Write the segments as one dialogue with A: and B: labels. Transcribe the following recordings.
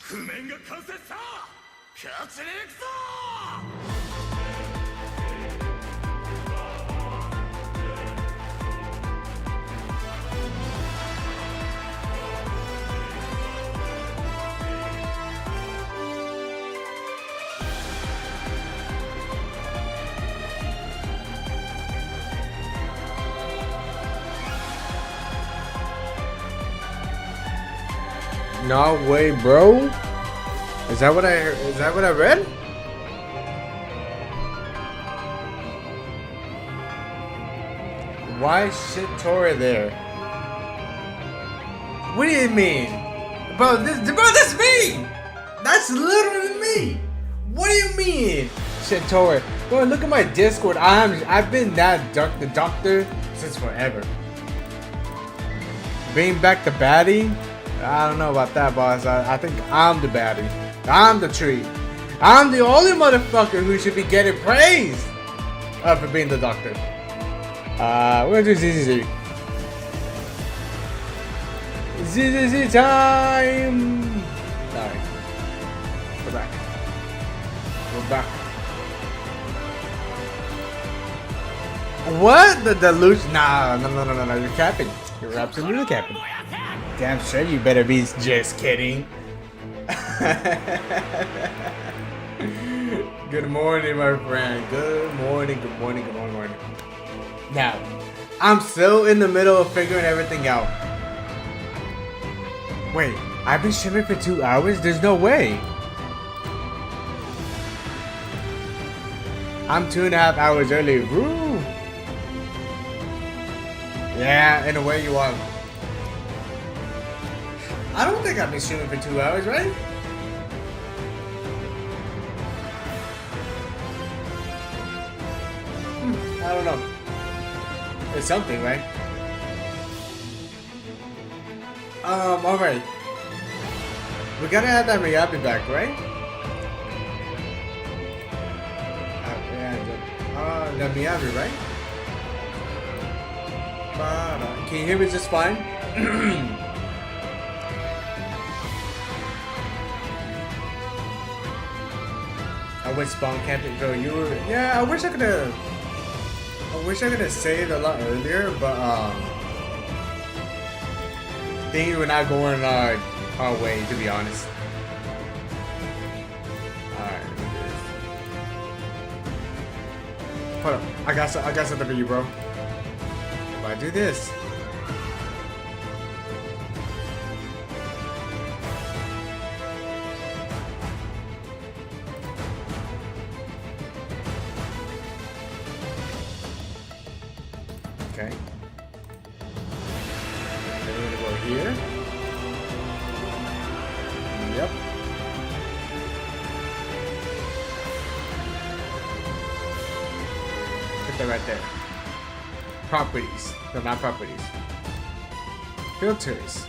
A: 譜面が完成した勝ちに行くぞ
B: No way, bro. Is that what I heard? Is that what I read? Why is shit Tora there? What do you mean? Bro, that's me! That's literally me! What do you mean? Shit Tora. Bro, look at my Discord. I've been that the doctor since forever. Bring back the baddie? I don't know about that, boss. I think I'm the baddie. I'm the tree. I'm the only motherfucker who should be getting praised for being the doctor. We're gonna do ZZZ. ZZZ time! Alright. Go back. Go back. What? The delusion? Nah, no. You're capping. You're absolutely capping. Damn straight you better be just kidding. Good morning, my friend. Good morning. Now, I'm still in the middle of figuring everything out. Wait, I've been streaming for 2 hours? There's no way. I'm 2.5 hours early. Woo! Yeah, in a way you are. I don't think I've been streaming for 2 hours, right? I don't know. It's something, right? Alright. We gotta have that Miyabi back, right? The Miyabi, right? Can you hear me just fine? I went spawn camping, bro. You were, yeah. I wish I could have saved a lot earlier, but things were not going our way, to be honest. Alright, hold up. I got something for you, bro. If I do this. Okay. Then we're gonna go here. Yep. Put that right there. Properties. No, not properties. Filters.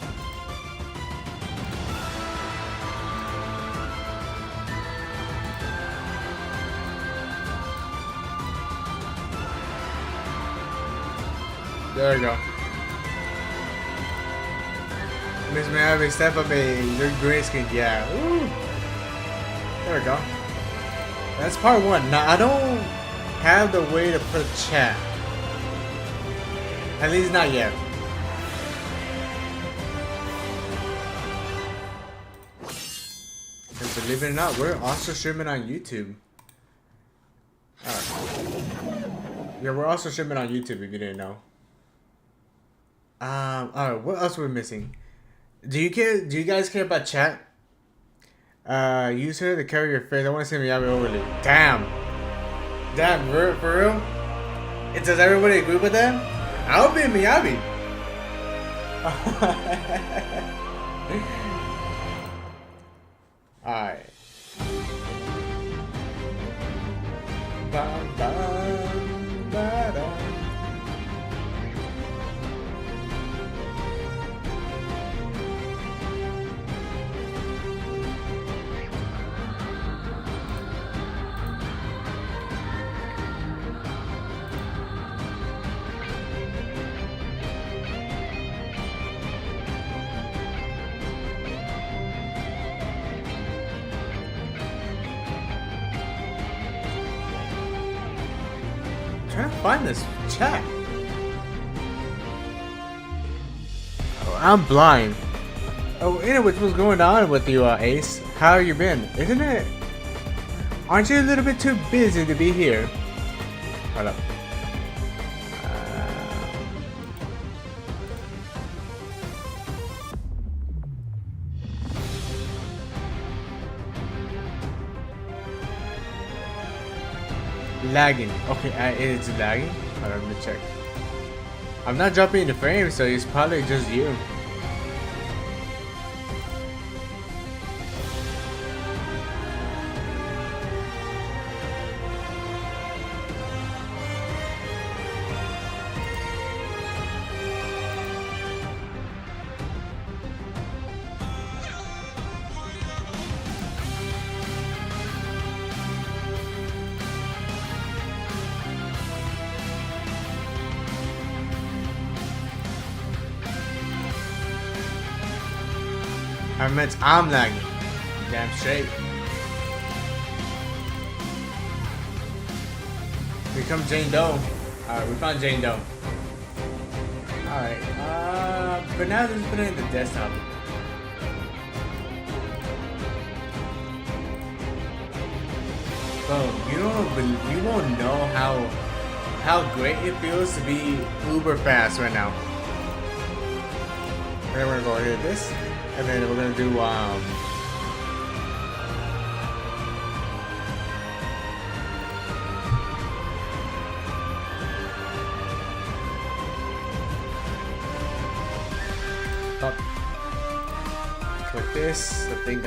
B: There we go. Miss Mary, step up me. Your green screen, yeah. Ooh. There we go. That's part one. Now I don't have the way to put chat. At least not yet. And believe it or not, we're also streaming on YouTube. Alright. Yeah, we're also streaming on YouTube if you didn't know. Alright, what else are we missing? Do you guys care about chat? Use her to carry your face. I want to see Miyabi overlay. Damn, for real? Does everybody agree with that? I'll be Miyabi. Alright. Bam, bam, ba-dum. trying to find this chat. Oh, I'm blind. Oh, anyways, what's going on with you, Ace? How you been? Isn't it? Aren't you a little bit too busy to be here? Hold up. Lagging. Okay, it's lagging. Hold on, let me check. I'm not dropping the frame, so it's probably just you. I meant I'm lagging. Damn straight. Here comes Jane Doe. Alright, we found Jane Doe. Alright, but now let's put it in the desktop. Bro, you won't know how great it feels to be uber fast right now. We're gonna go here this. And then we're gonna do up. Click this. I think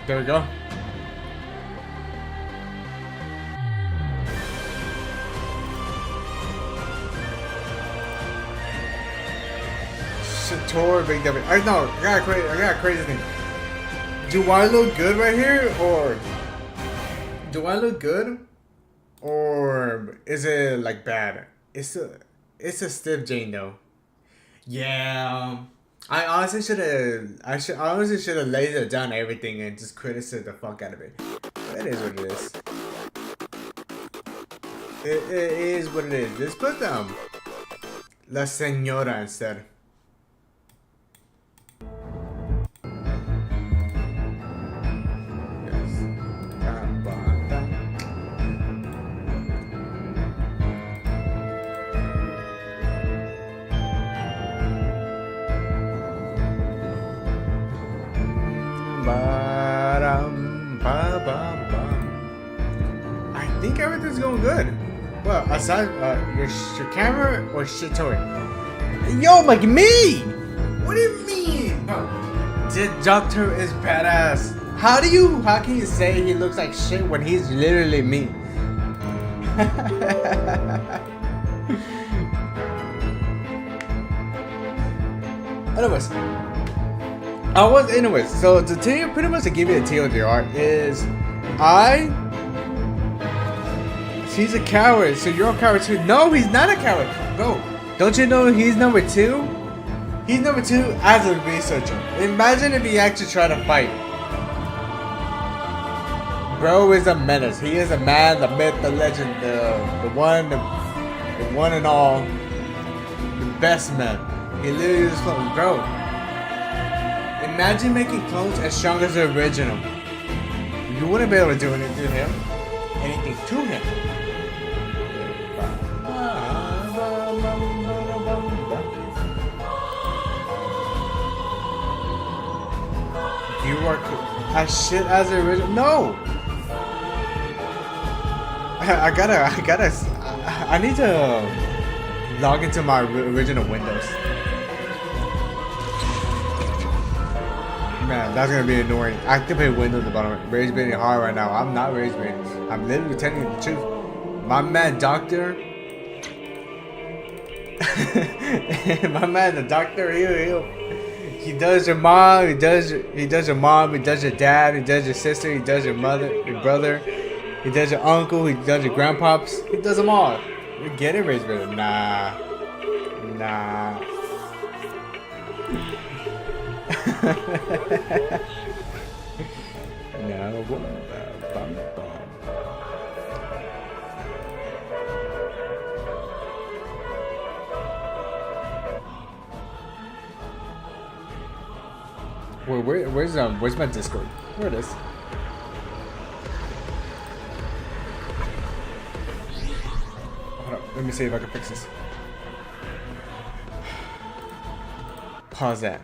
B: there we go. Tour Big W. No, I got a crazy thing. Do I look good right here, or do I look good, or is it like bad? It's a stiff Jane though. Yeah. I honestly should have laid it down everything and just criticized the fuck out of it. But it is what it is. It is what it is. Let's put La Señora instead. I think everything's going good. Well, aside your camera or shit toy. Yo, like me. What do you mean? The doctor is badass. How can you say he looks like shit when he's literally me? Anyways, so to tell you, pretty much to give you a TLDR is, he's a coward, so you're a coward too. No, he's not a coward. Bro, don't you know he's number 2? He's number 2 as a researcher. Imagine if he actually tried to fight. Bro is a menace. He is a man, the myth, the legend, the one and all, the best man. He literally is clone, bro. Imagine making clones as strong as the original. You wouldn't be able to do anything to him. You are as shit as the original. No. I need to log into my original Windows. Man, that's gonna be annoying. Activate Windows at the bottom. Rage baiting hard right now. I'm not rage baiting. I'm literally telling you the truth. My man, doctor. My man, the doctor. He does your mom. He does your mom. He does your dad. He does your sister. He does your mother, your brother. He does your uncle. He does your grandpops. He does them all. You get it, rage baiting? Nah. No. Where's my Discord? Where it is? Hold up, let me see if I can fix this. Pause that.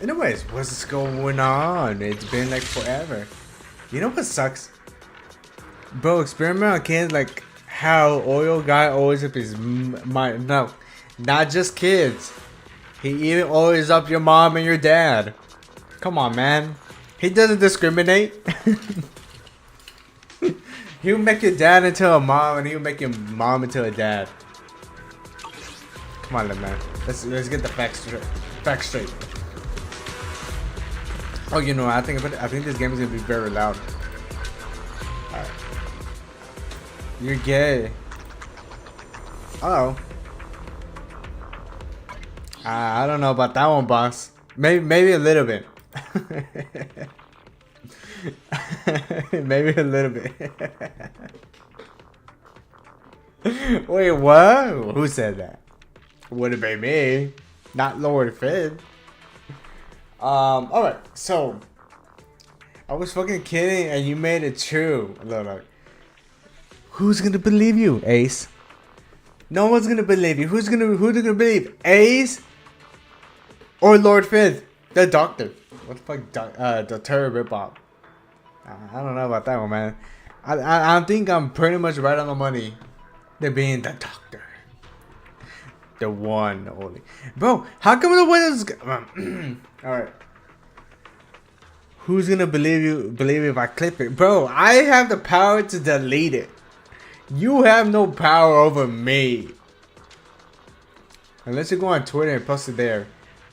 B: Anyways, what's going on? It's been like forever. You know what sucks? Bro, experiment on kids like how Oil Guy always up his mind. No, not just kids. He even always up your mom and your dad. Come on, man. He doesn't discriminate. He'll make your dad into a mom and he'll make your mom into a dad. Come on, man. Let's get the facts straight. Oh, you know, I think this game is gonna be very loud. Alright. You're gay. Uh oh. I don't know about that one, boss. Maybe a little bit. Maybe a little bit. Wait, what? Who said that? Would it be me? Not Lord Finn. Alright, so I was fucking kidding and you made it true. Look. Who's gonna believe you, Ace? No one's gonna believe you. Who's gonna believe? Ace or Lord Finn? The Doctor. What the fuck, the Terror Ripoff? I don't know about that one, man. I think I'm pretty much right on the money. They're being the Doctor. The one only. Bro, how come the windows... Alright. Who's gonna believe if I clip it? Bro, I have the power to delete it. You have no power over me. Unless you go on Twitter and post it there.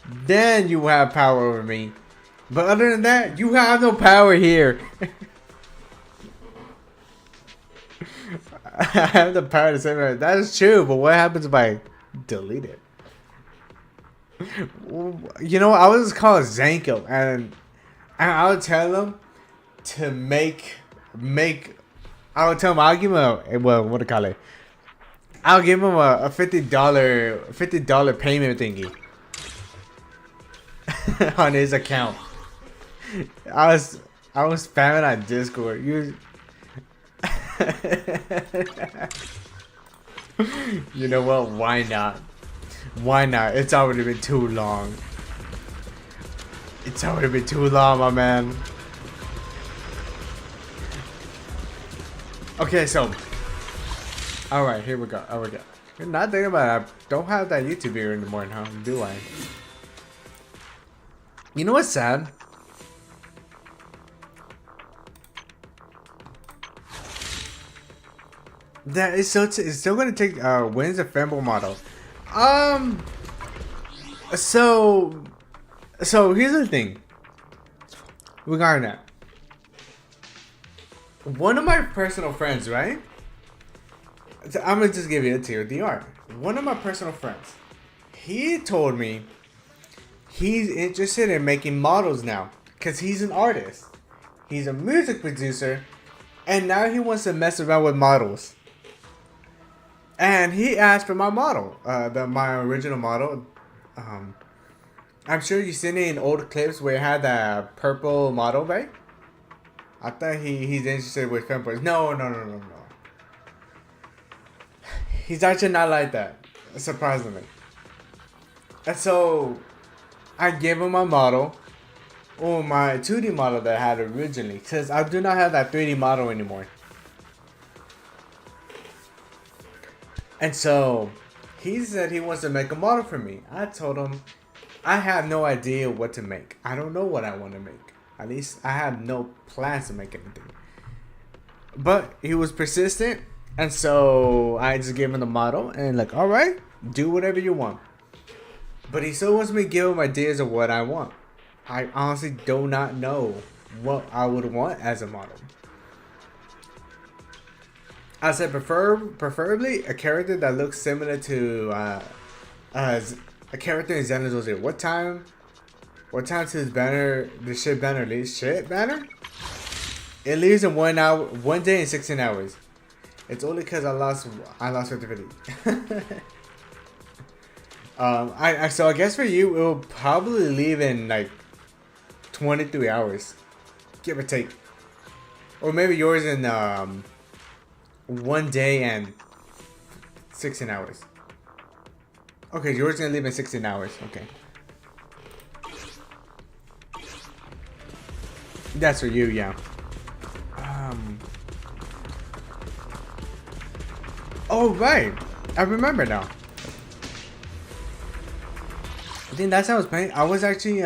B: Then you have power over me. But other than that, you have no power here. I have the power to say that. That is true, but what happens if I delete it? You know, I was called Zanko, and I would tell them to make. I would tell him I'll give him what do you call it? I'll give him a $50 payment thingy on his account. I was spamming on Discord. You know what? Why not? Why not? It's already been too long. It's already been too long, my man. Okay, so. Alright, here we go. You're not thinking about it. I don't have that YouTube video anymore, huh? Do I? You know what's sad? That is it's still gonna take when's the Femble model. So here's the thing. Regarding that. One of my personal friends, right? I'm gonna just give you a TLDR. One of my personal friends, he told me he's interested in making models now because he's an artist. He's a music producer, and now he wants to mess around with models. And he asked for my model, my original model. I'm sure you've seen it in old clips where it had that purple model, right? I thought he's interested with femboys. No. He's actually not like that, surprisingly. And so, I gave him my model, or my 2D model that I had originally, because I do not have that 3D model anymore. And so, he said he wants to make a model for me. I told him, I have no idea what to make. I don't know what I want to make. At least, I have no plans to make anything. But, he was persistent. And so, I just gave him the model. And like, alright, do whatever you want. But he still wants me to give him ideas of what I want. I honestly do not know what I would want as a model. I said preferably a character that looks similar to a character in Xenosaur's Zero. What time What time does the ship banner leave? Ship banner? It leaves in 1 hour, 1 day and 16 hours. It's only because I lost activity. So I guess for you, it will probably leave in like 23 hours, give or take, or maybe yours in 1 day and 16 hours. Okay, yours gonna leave in 16 hours. Okay, that's for you, yeah. Oh right, I remember now. I think that's how I was playing. I was actually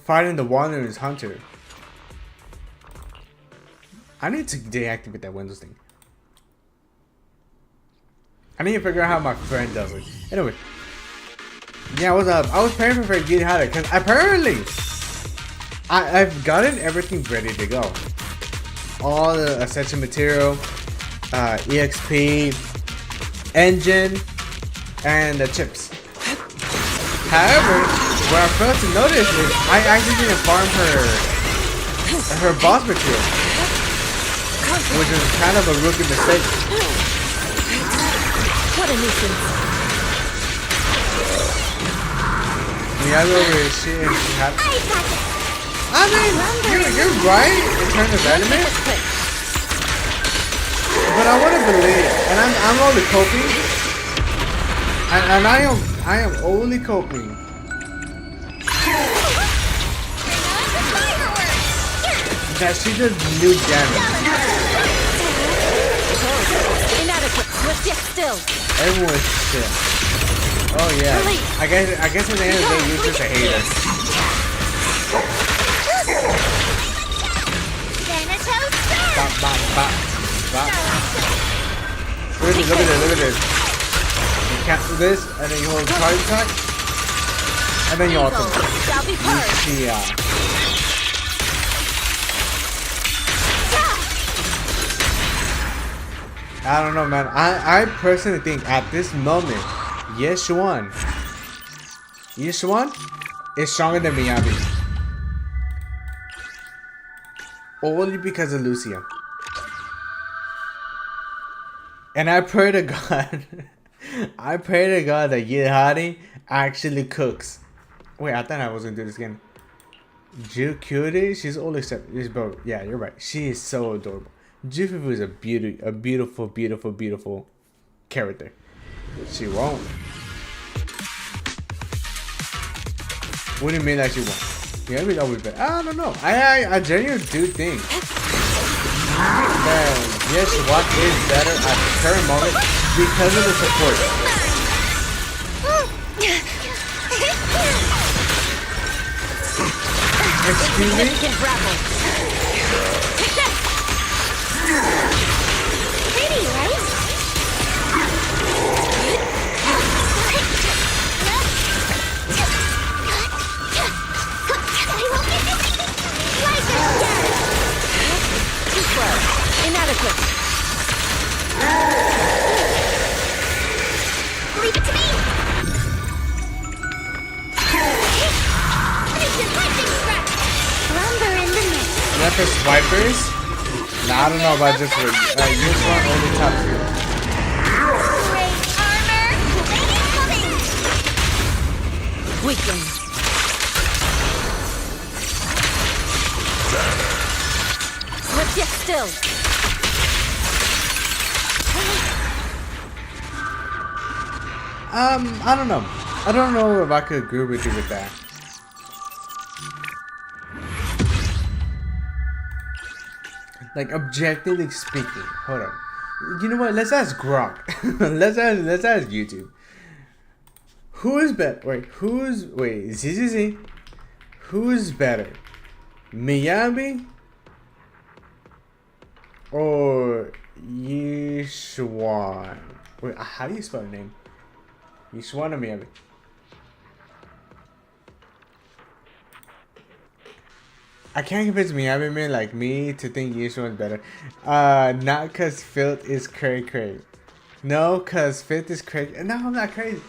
B: fighting the Wanderer's Hunter. I need to deactivate that Windows thing. I need to figure out how my friend does it. Anyway, yeah, I was playing for Get Harder because apparently I've gotten everything ready to go. All the essential material, EXP, engine, and the chips. However, what I failed to notice is I actually didn't farm her boss material, which is kind of a rookie mistake.
C: What a nuisance.
B: Yeah, she had. I mean, you're right in terms of anime, but I want to believe, and I'm only coping, and I am only coping. That she does new damage.
C: Inadequate. Swift yet still.
B: Everyone's shit. Oh yeah. I guess at the end of the day, you're just a hater. Bop, bop, bop, bop. Look at this. You cancel this, and then you hold charge attack, and then you ultimate. Yeah. I don't know, man. I personally think at this moment, Yeshuan is stronger than Miyabi. Only because of Lucia. And I pray to God, that Yehari actually cooks. Wait, I thought I was gonna do this again. Jukyuri, she's only bro. Yeah, you're right. She is so adorable. Jufufu is a beautiful character. She won't. What do you mean that she won't? Yeah, I mean always better. I don't know. I genuinely do think that yes, what is better at the current moment because of the support. Excuse me?
C: Pretty, right? Too slow. Inadequate. Leave it to me. Lumber in the mix.
B: Not for swipers? Nah, I don't know about just for use one only top two.
C: Great armor. Weaken. Swift yet still.
B: I don't know. I don't know if I could agree with you with that. Like objectively speaking, hold on. You know what? Let's ask Grok. let's ask YouTube. Who is better? Wait, ZZZ. Who's better, Miyabi or Yishuan? Wait, how do you spell the name? Yishuan or Miyabi? I can't convince Miyabi man like me to think Yishuan's better. Not cause filth is cray. No, cause filth is crazy. No, I'm not crazy.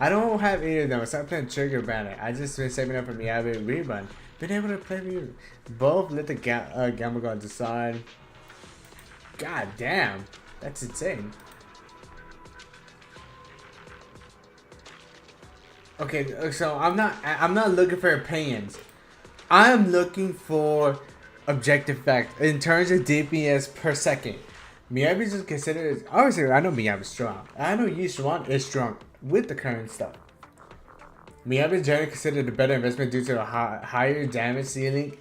B: I don't have either of them. So I'm playing Trigger Banner. I just been saving up for Miyabi Rerun. Been able to play both. Let the Gammagron decide. God damn, that's insane. Okay, so I'm not looking for opinions. I'm looking for objective fact in terms of DPS per second. Miyabi is considered, obviously I know Miyabi's strong. I know Yishuan is strong with the current stuff. Miyabi is generally considered a better investment due to a higher damage ceiling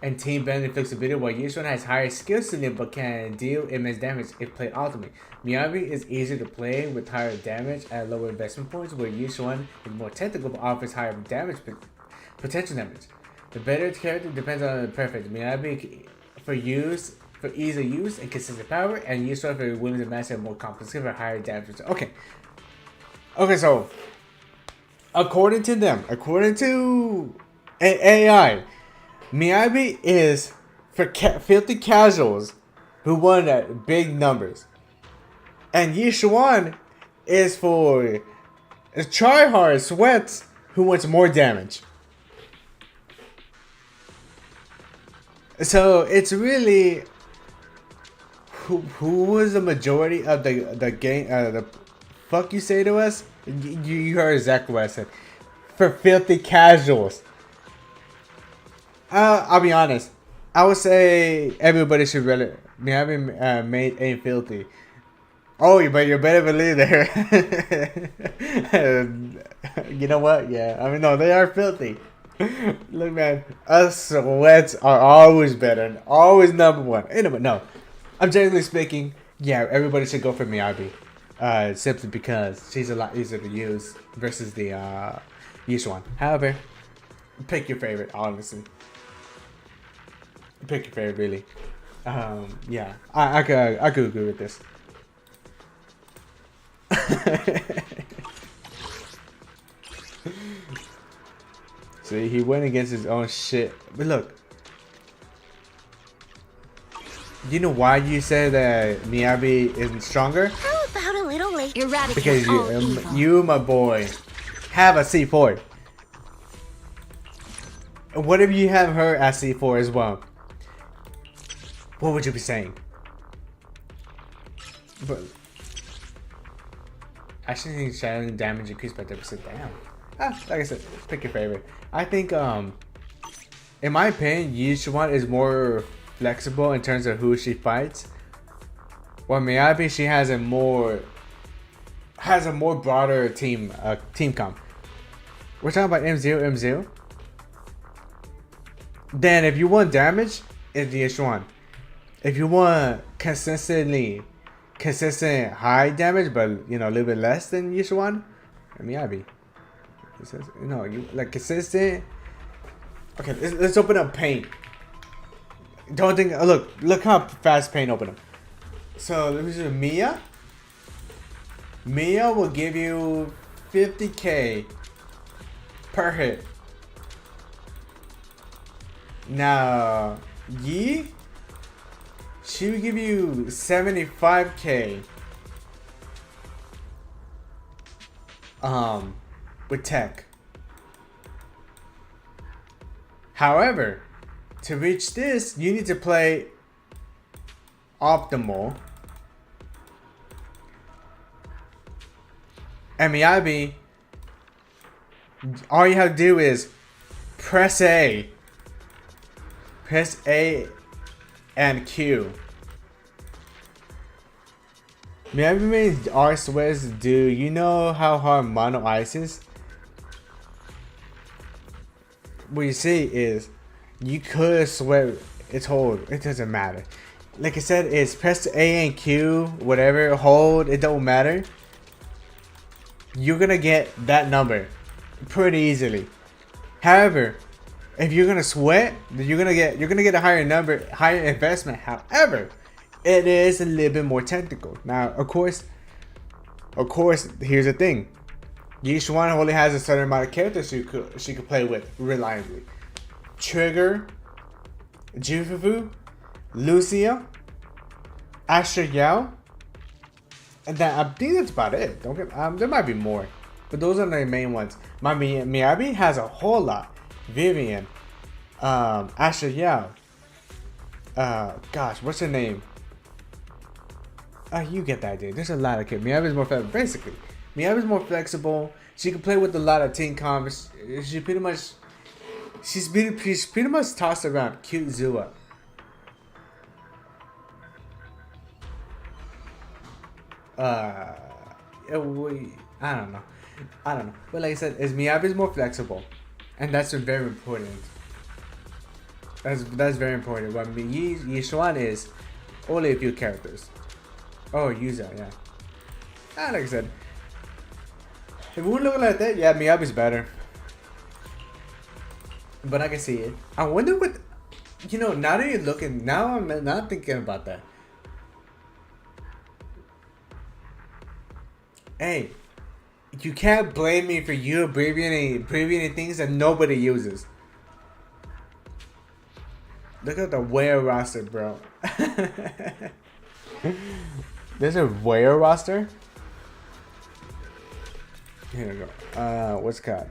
B: and team bending flexibility, while Yishuan has higher skill ceiling but can deal immense damage if played optimally. Miyabi is easier to play with higher damage at lower investment points, where Yishuan is more technical but offers higher damage potential damage. The better character depends on the preference. Miyabi for ease of use and consistent power, and Yishuan for willing to master more complex for higher damage. Okay, so according to them, according to AI, Miyabi is for filthy casuals who won at big numbers, and Yishuan is for tryhard sweats who wants more damage. So it's really who was the majority of the game? The fuck you say to us? You heard exactly what I said. For filthy casuals. I'll be honest. I would say everybody should really Miyabi made ain't filthy. Oh, but you better believe there. You know what? Yeah, I mean no, they are filthy. Look, man, us sweats are always better and always number one. Anyway, no, I'm generally speaking. Yeah, everybody should go for Miyabi, simply because she's a lot easier to use versus the Yishuan. However, pick your favorite. Honestly, pick your favorite. Really, yeah, I could agree with this. See, he went against his own shit. But look, you know why you said that Miyabi isn't stronger?
C: How about a little late? Eradicate
B: Because
C: all evil.
B: you, my boy, have a C4. And what if you have her at C4 as well? What would you be saying? But I actually think shadow damage increased by 30%. Damn. Like I said, pick your favorite. I think, in my opinion, Yishuan is more flexible in terms of who she fights. While Miyabi, she has a more broader team comp. We're talking about M0. Then if you want damage, it's Yishuan. If you want consistent high damage, but you know a little bit less than Yishuan, Miyabi. You know, you like consistent. Okay, let's open up paint. Don't think. Look how fast paint open up. So let me see. Mia will give you 50k per hit. Now Yi, she will give you 75k. With tech. However, to reach this, you need to play optimal. And Miyabi, all you have to do is press A and Q. Miyabi made our sweats do. You know how hard mono ice is? What you see is you could sweat its hold. It doesn't matter. Like I said, it's press A and Q, whatever, hold, it don't matter. You're gonna get that number pretty easily. However, if you're gonna sweat, then you're gonna get a higher number, higher investment. However, it is a little bit more technical. Now, of course, here's the thing. Yishuan only has a certain amount of characters she could play with reliably. Trigger, Jufufu, Lucia, Asher Yao, And that, I think that's about it. Don't get there might be more, but those are the main ones. My Miyabi has a whole lot. Vivian, Asher Yao. Gosh, what's her name? You get the idea. There's a lot of kids. Miyabi's more flexible. Basically, Miyabi's more flexible. She can play with a lot of team comps. She's pretty much tossed around. Cute Zua. I don't know. But like I said, Miyabi's more flexible, and that's very important. That's very important. But Yishuan is only a few characters. Oh, Yuza, yeah. Like I said, if we're looking like that, yeah, Miyabi's better. But I can see it. I wonder what, now that you're looking, now I'm not thinking about that. Hey, you can't blame me for you abbreviating things that nobody uses. Look at the whale roster, bro. There's a whale roster? Here we go. What's it called?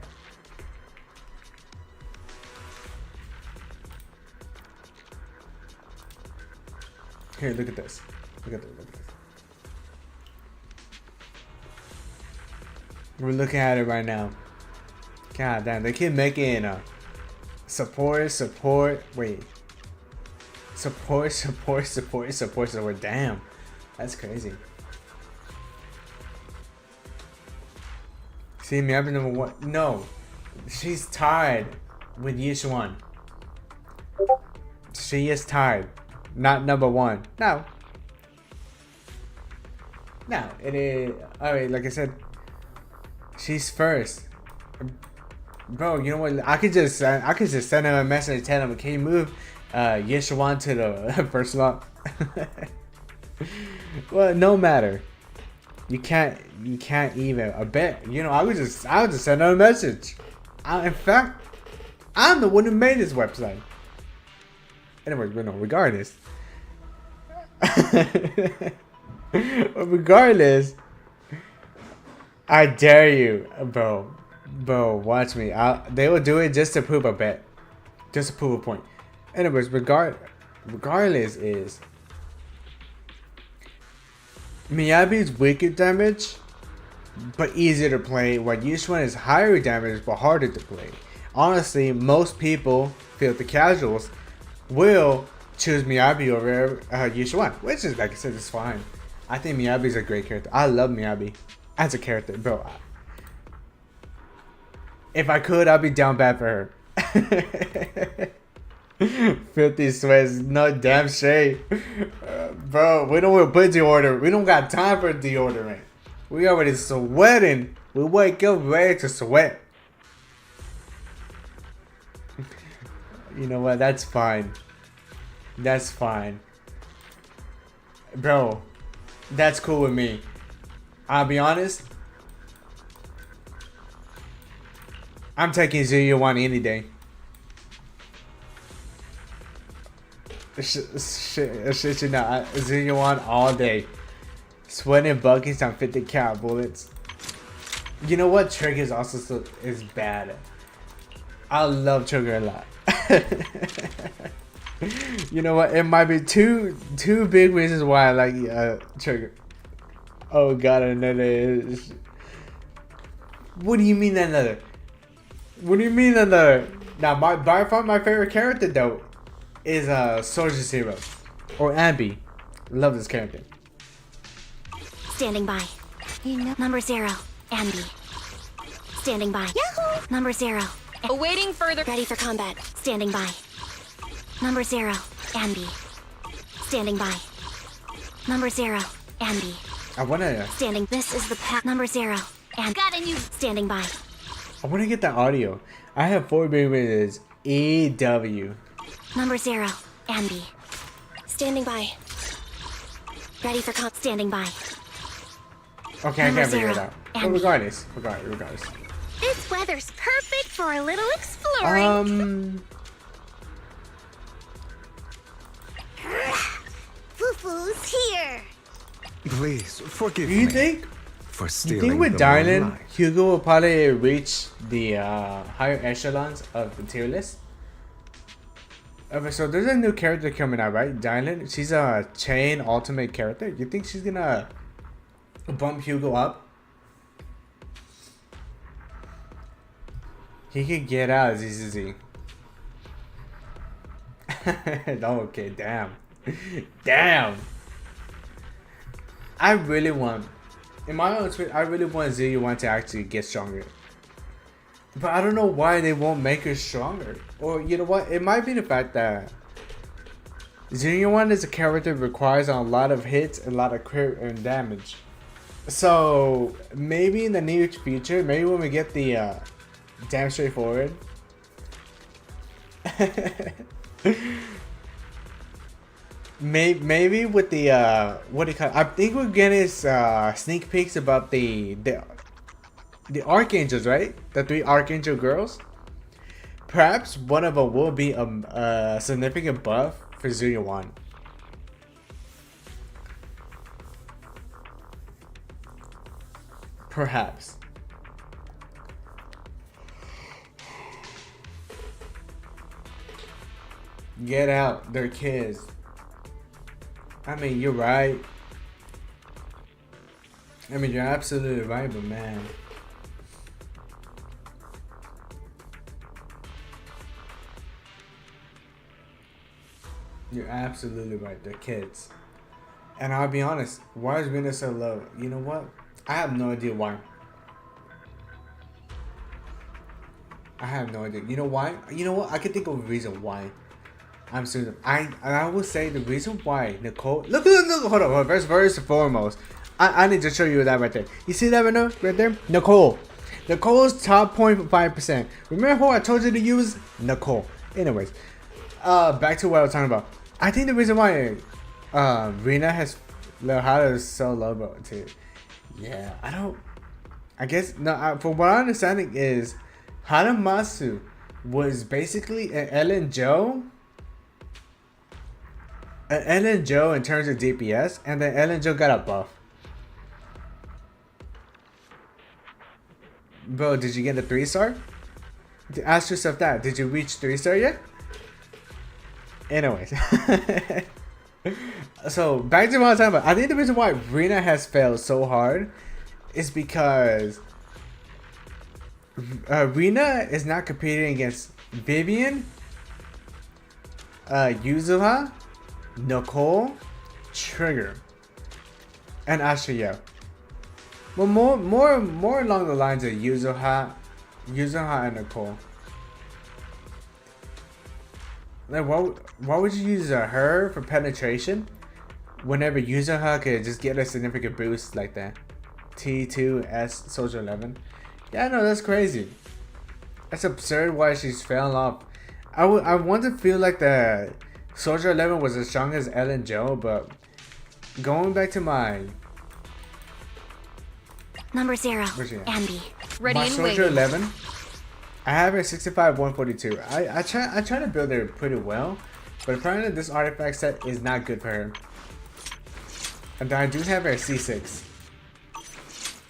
B: Here, look at this. Look at this. We're looking at it right now. God damn, they keep making support. Wait. Support. Damn. That's crazy. See, Miyabi number 1. No. She's tied with Yishuan. She is tied. Not number 1. No. No, it is. Alright, like I said, she's first. Bro, you know what? I could just send him a message and tell him, can you move Yishuan to the first slot? Well, no matter. You can't even. I bet. I would just send him a message. In fact, I'm the one who made this website. Anyway, regardless. Regardless, I dare you, bro. Bro, watch me. They will do it just to prove a bet, just to prove a point. Anyways, regardless is Miyabi's weaker damage, but easier to play, while Yishuan is higher damage but harder to play. Honestly, most people, filthy casuals, will choose Miyabi over Yishuan, which is, like I said, is fine. I think Miyabi is a great character. I love Miyabi as a character, bro. If I could, I'd be down bad for her. Filthy sweats, no damn shade. Bro, we don't put deodorant. We don't got time for deodorant. We already sweating. We wake up ready to sweat. You know what? That's fine. That's fine. Bro, that's cool with me. I'll be honest. I'm taking 0-1 any day. Shit, you know, 0-1 all day. Sweating buckets on 50 cal bullets. You know what? Trigger is also is bad. I love Trigger a lot. You know what? It might be two big reasons why I like Trigger. Oh god, another. What do you mean another? What do you mean another? Now, by far my favorite character though is Soldier Zero or Abby. Love this character.
C: Standing by. Number 0, Ambi. Standing by. Yahoo! Number 0.
D: Awaiting further.
C: Ready for combat. Standing by. Number 0, Ambi. Standing by. Number 0, Ambi.
B: I wanna.
C: Standing. This is the path. Number 0, and got a new. Standing by.
B: I wanna get that audio. I have 4 big reasons. EW.
C: Number 0, Ambi. Standing by. Ready for standing by.
B: Okay, I can't figure it out. But regardless.
C: This weather's perfect for a little exploring. Foo-foo's here.
D: Please forgive
B: You
D: me
B: think?
D: for
B: You
D: stealing
B: think with
D: the
B: Dylan,
D: moonlight.
B: Hugo will probably reach the higher echelons of the tier list? Okay, so there's a new character coming out, right? Dylan. She's a chain ultimate character. You think she's gonna bump Hugo up? He could get out as easy. Okay, damn. Damn. I really want, in my own experience, I really want 1 to actually get stronger. But I don't know why they won't make her stronger. Or you know what? It might be the fact that 1 is a character that requires a lot of hits, a lot of crit and damage. So maybe in the near future, maybe when we get the damn straightforward. Maybe with the what do you call it? I think we're getting sneak peeks about the archangels, right? The 3 archangel girls. Perhaps one of them will be a significant buff for 1. Perhaps. Get out, they're kids. I mean, you're right. I mean, you're absolutely right, but man. You're absolutely right, they're kids. And I'll be honest, why is Rina so low? You know what? I have no idea why. I have no idea. You know why? You know what? I can think of a reason why. I'm serious. I will say the reason why Nicole. Look, hold on. First and foremost, I need to show you that right there. You see that right there? Nicole. Nicole's top 0.5%. Remember who I told you to use? Nicole. Anyways, back to what I was talking about. I think the reason why Rina has Hada is so low, but too. Yeah, I guess no. From what I'm understanding is Hanamasu was basically an Ellen Joe. Ellen Joe in terms of DPS, and then Ellen Joe got a buff. Bro, did you get a 3-star? Ask yourself that. Did you reach 3-star yet? Anyways. So, back to what I was talking about. I think the reason why Rina has failed so hard is because Rina is not competing against Vivian, Yuzuha, Nicole, Trigger, and Ashiya. Well, more along the lines of Yuzuha and Nicole. Like, why would you use her for penetration whenever Yuzuha could just get a significant boost like that? T2S Soldier 11. Yeah, no, that's crazy. That's absurd why she's failing off. I want to feel like the Soldier 11 was as strong as Ellen Joe, but going back to my
C: Number 0, Ambi.
E: Ready
B: my
E: and
B: Soldier
E: waiting.
B: 11, I have her 65 142. I try to build her pretty well, but apparently this artifact set is not good for her. And I do have her at C6.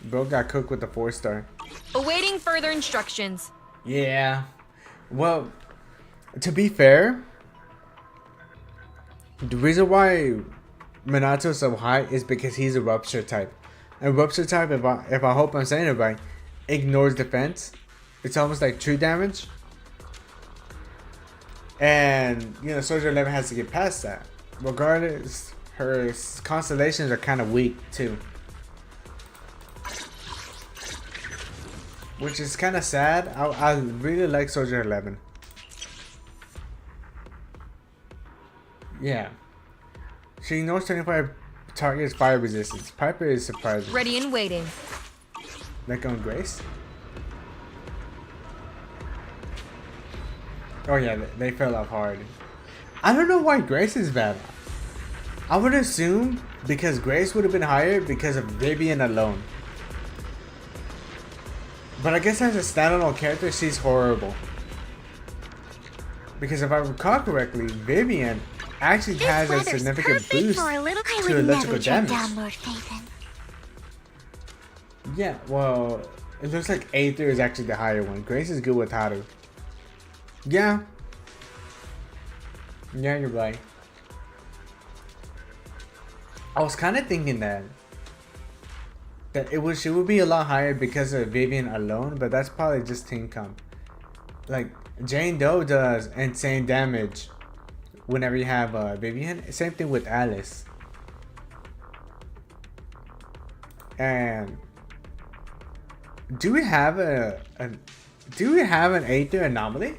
B: Bro got cooked with the 4-star.
E: Awaiting further instructions.
B: Yeah. Well, to be fair, the reason why Minato is so high is because he's a rupture type. And rupture type, if I hope I'm saying it right, ignores defense. It's almost like true damage. And, you know, Soldier 11 has to get past that. Regardless, her constellations are kind of weak too. Which is kind of sad. I really like Soldier 11. Yeah. She ignores 25 targets fire resistance. Piper is surprising.
E: Ready and waiting.
B: Like on Grace? Oh yeah, they fell off hard. I don't know why Grace is bad. I would assume because Grace would have been higher because of Vivian alone. But I guess as a standalone character, she's horrible. Because if I recall correctly, Vivian actually has a significant boost
C: for a little. I
B: to
C: would
B: electrical
C: never turn
B: damage.
C: down Lord Phaethon.
B: Yeah, well, it looks like Aether is actually the higher one. Grace is good with Haru. Yeah. Yeah, you're right. I was kind of thinking that she would be a lot higher because of Vivian alone, but that's probably just team comp. Like Jane Doe does insane damage whenever you have Vivian. Same thing with Alice. And do we have an Aether anomaly?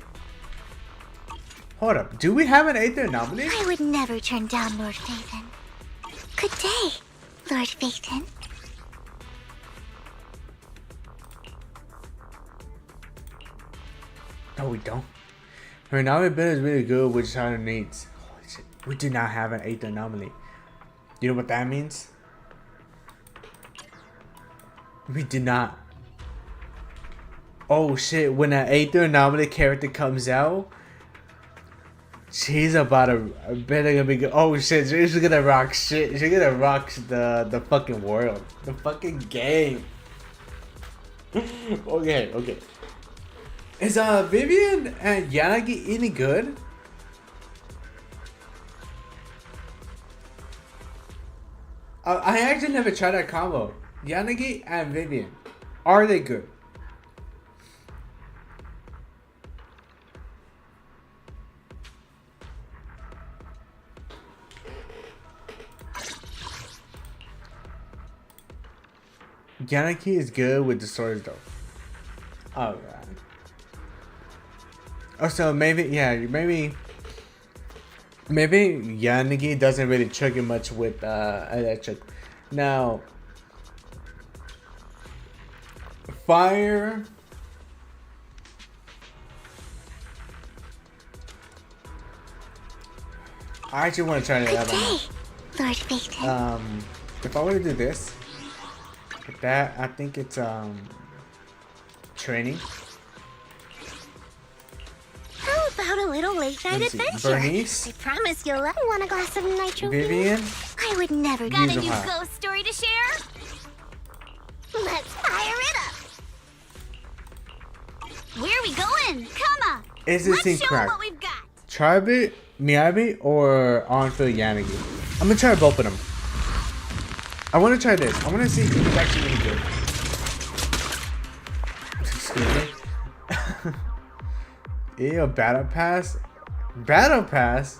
B: Hold up. Do we have an Aether anomaly?
C: I would never turn down Lord Phaethon. Good day, Lord Phaethon.
B: No, we don't. Her anomaly build is really good, which Haru needs. Holy shit. We do not have an Aether anomaly. You know what that means? We do not. Oh shit, when an Aether anomaly character comes out, she's about to gonna be good. Oh shit, she's gonna rock shit. She's gonna rock the fucking world. The fucking game. Okay. Is Vivian and Yanagi any good? I actually never tried that combo. Yanagi and Vivian. Are they good? Yanagi is good with the swords though. Alright. Oh, so maybe Yanagi doesn't really trigger much with electric. Now, fire. I actually want to try that
C: Good
B: out.
C: day, Lord Phaethon.
B: If I were to do this, with that, I think it's training.
C: How about a little late night
B: Let's see,
C: adventure?
B: Bernice?
C: I promise you'll love. Want a glass of nitro?
B: Vivian.
C: I would never.
B: Got a new
C: ghost story to share? Let's fire it up. Where are we going? Come on.
B: Is this thing
C: Let's show 'em
B: cracked?
C: what we've got.
B: Tribe, Miyabi, or on-field Yanagi? I'm gonna try both of them. I want to try this. I want to see if it's actually really good. Excuse me. Ew, battle pass? Battle pass?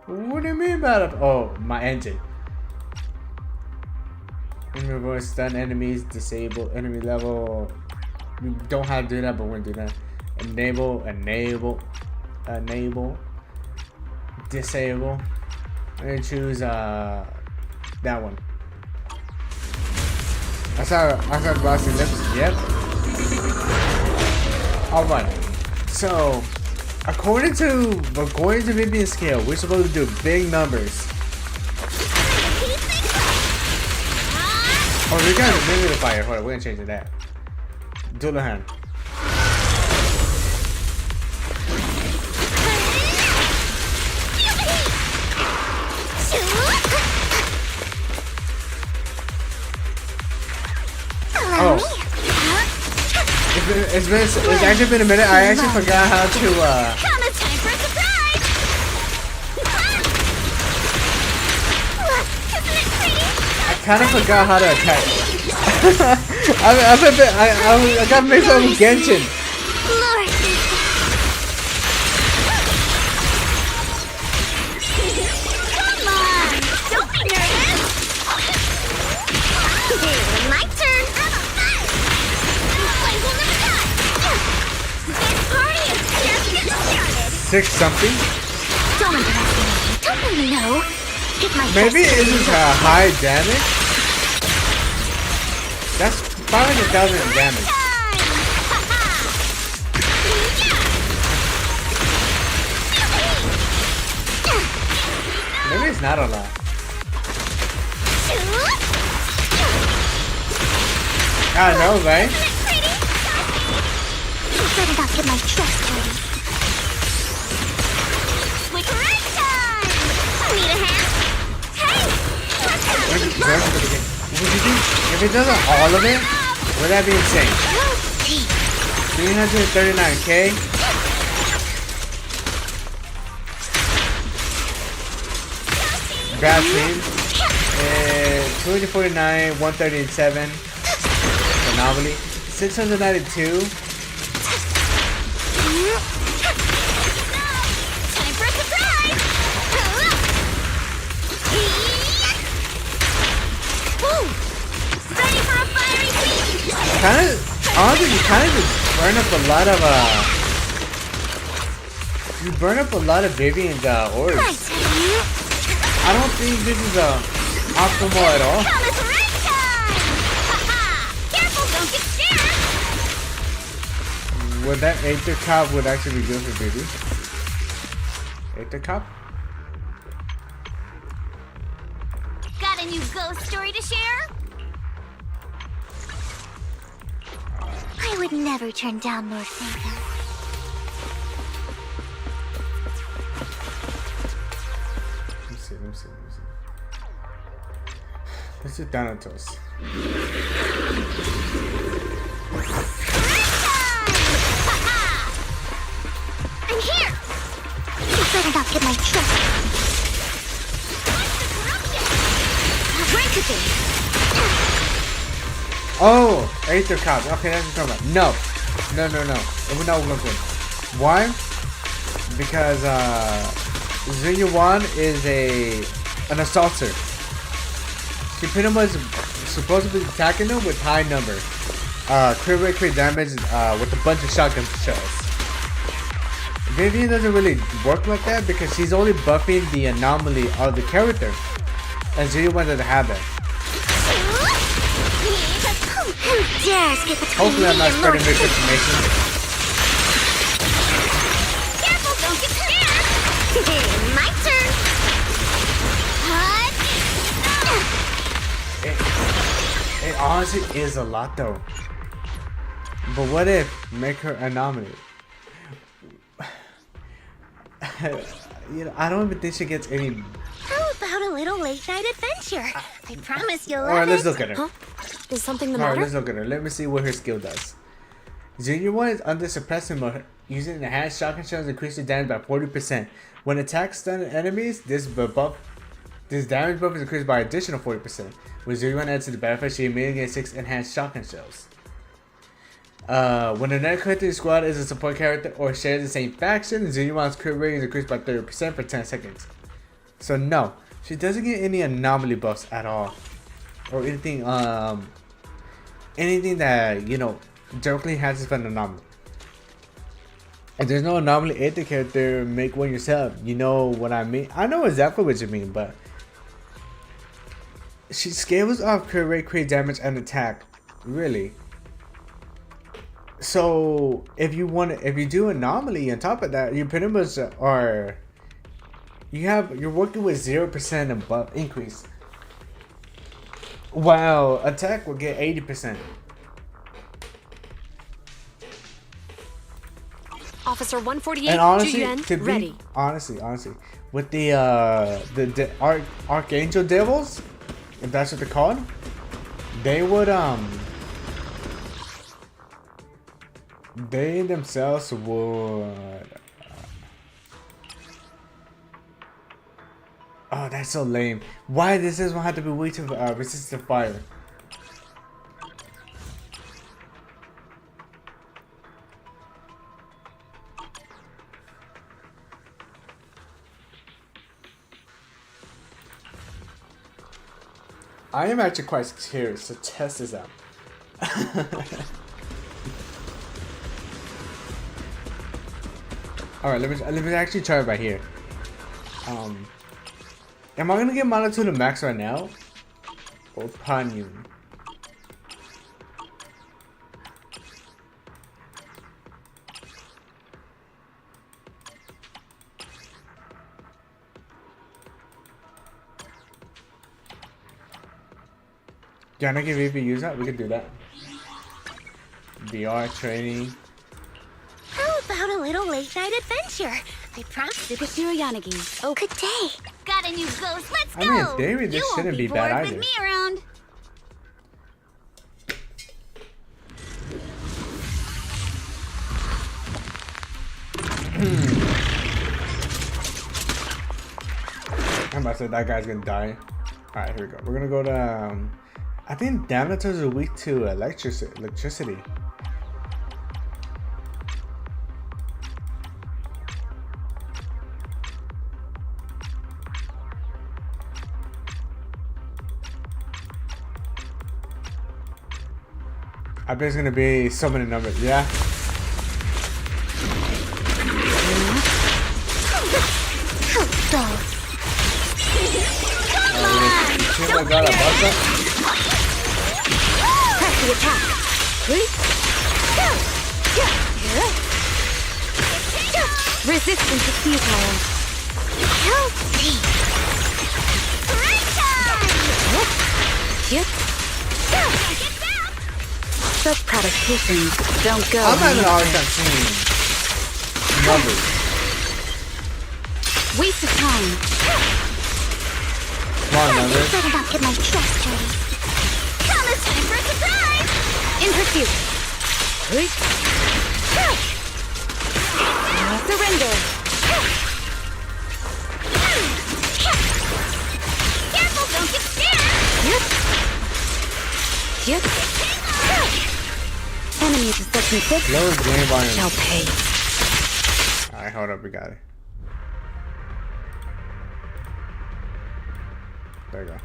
B: What do you mean battle? Oh, my engine. Remember, stun enemies, disable enemy level. We don't have to do that, but we're gonna do that. Enable, disable. I'm gonna choose that one. I saw Bossy Lips. Yep. Alright. So according to Vivian's scale, we're supposed to do big numbers. Oh, we got a minute of fire. Hold on, we're gonna change to that. Dual hand. Oh. It's actually been a minute. I actually forgot how to
C: Come, it's time for a surprise! Look, isn't it pretty?
B: I kind of forgot how to attack. I got mixed up with Genshin.
C: Lord. Come on, don't be nervous. My turn. I'm a fire. Flames will never die. This party is just getting started.
B: 6 something.
C: Don't underestimate me. Don't really know. It might
B: Maybe
C: just
B: it isn't high damage. That's 500,000 in damage. Maybe it's not a lot. I know, right?
C: Better not get my trust dirty. Quick right time!
B: If it doesn't all of it, would that be insane? 339k. Grab team. 249, 137. Anomaly. 692.
C: Time for a surprise! Woo! Ready for a fiery feast!
B: Honestly, you kind of just burn up a lot of you burn up a lot of Vivian's orbs. I don't think this is optimal at all.
C: Thomas Red time! Ha-ha! Careful, don't get scared!
B: Would that Aether Cop would actually be good for Vivi? Aether Cop?
C: Got a new ghost story to share? I would never turn down Lord Phantom.
B: Let me see. Let's do Thanatos.
C: I'm here! You better not get my trust. Right to this.
B: Oh, Aether Cop. Okay, that's what I'm talking about. No. We're not going to win. Why? Because Zinyu Wan is an assaulter. She pretty much supposed to be attacking them with high number. Crit rate, crit damage with a bunch of shotgun shells. Vivian doesn't really work like that because she's only buffing the anomaly of the character. And Zinyu Wan doesn't have that.
C: Who dares get between
B: Hopefully I'm
C: me
B: not
C: and
B: spreading
C: Lord
B: misinformation.
C: Careful, don't get scared! My turn!
B: It honestly is a lot though. But what if make her anomaly? I don't even think she gets any.
C: How about a little late night adventure? I promise you'll love
B: Alright, let's
C: it.
B: look at her.
E: Huh? Is something the
B: Alright,
E: matter?
B: let's look at her. Let me see what her skill does. Junior 1 is under suppressing mode. Using enhanced shotgun shells increases damage by 40%. When attacks stun enemies, this damage buff is increased by additional 40%. When Junior 1 adds to the battlefield, she immediately gets 6 enhanced shotgun shells. When another character in the squad is a support character or shares the same faction, Junior 1's crit rate is increased by 30% for 10 seconds. So no, she doesn't get any anomaly buffs at all. Or anything that, directly enhances an anomaly. If there's no anomaly in the character, make one yourself. You know what I mean? I know exactly what you mean, but she scales off crit rate, crit damage, and attack. Really. So if you do anomaly on top of that, you pretty much are. You're working with 0% above increase. While attack will get 80%.
E: Officer 148,
B: And honestly,
E: Juyen, ready.
B: honestly, with the Archangel Devils, if that's what they're called, they themselves would. Oh, that's so lame. Why does this one have to be weak to resistant fire? I am actually quite curious to test this out. Alright, let me actually try it right here. Am I gonna get mana to the max right now? Or Panyu? Can I give Evie use that? We could do that. VR training.
C: How about a little late night adventure? I promise you.
E: Yanagi.
C: Oh, good day. Got a new ghost. Let's
B: I
C: go.
B: mean, in theory, this
C: you won't
B: shouldn't
C: be
B: be bad
C: bored
B: either.
C: with me around.
B: I'm about to say that guy's gonna die. Alright, here we go. We're gonna go to, I think Damators are weak to electricity. I bet it's gonna be so many numbers, yeah? Oh my god, I bought that?
E: Press the attack. Resistance is futile.
C: Help me. Break time.
E: Yep.
C: Get back.
E: Such provocations don't go.
B: I'm having a hard time seeing numbers.
E: Waste of time.
B: Come on, numbers.
C: Better not get my trust dirty. Come, it's time for a surprise.
E: In pursuit. Surrender.
C: Careful, don't get scared.
E: Yep. Enemies of such insist
B: Lower game volume.
E: shall pay.
B: Alright, hold up, we got it. There you go.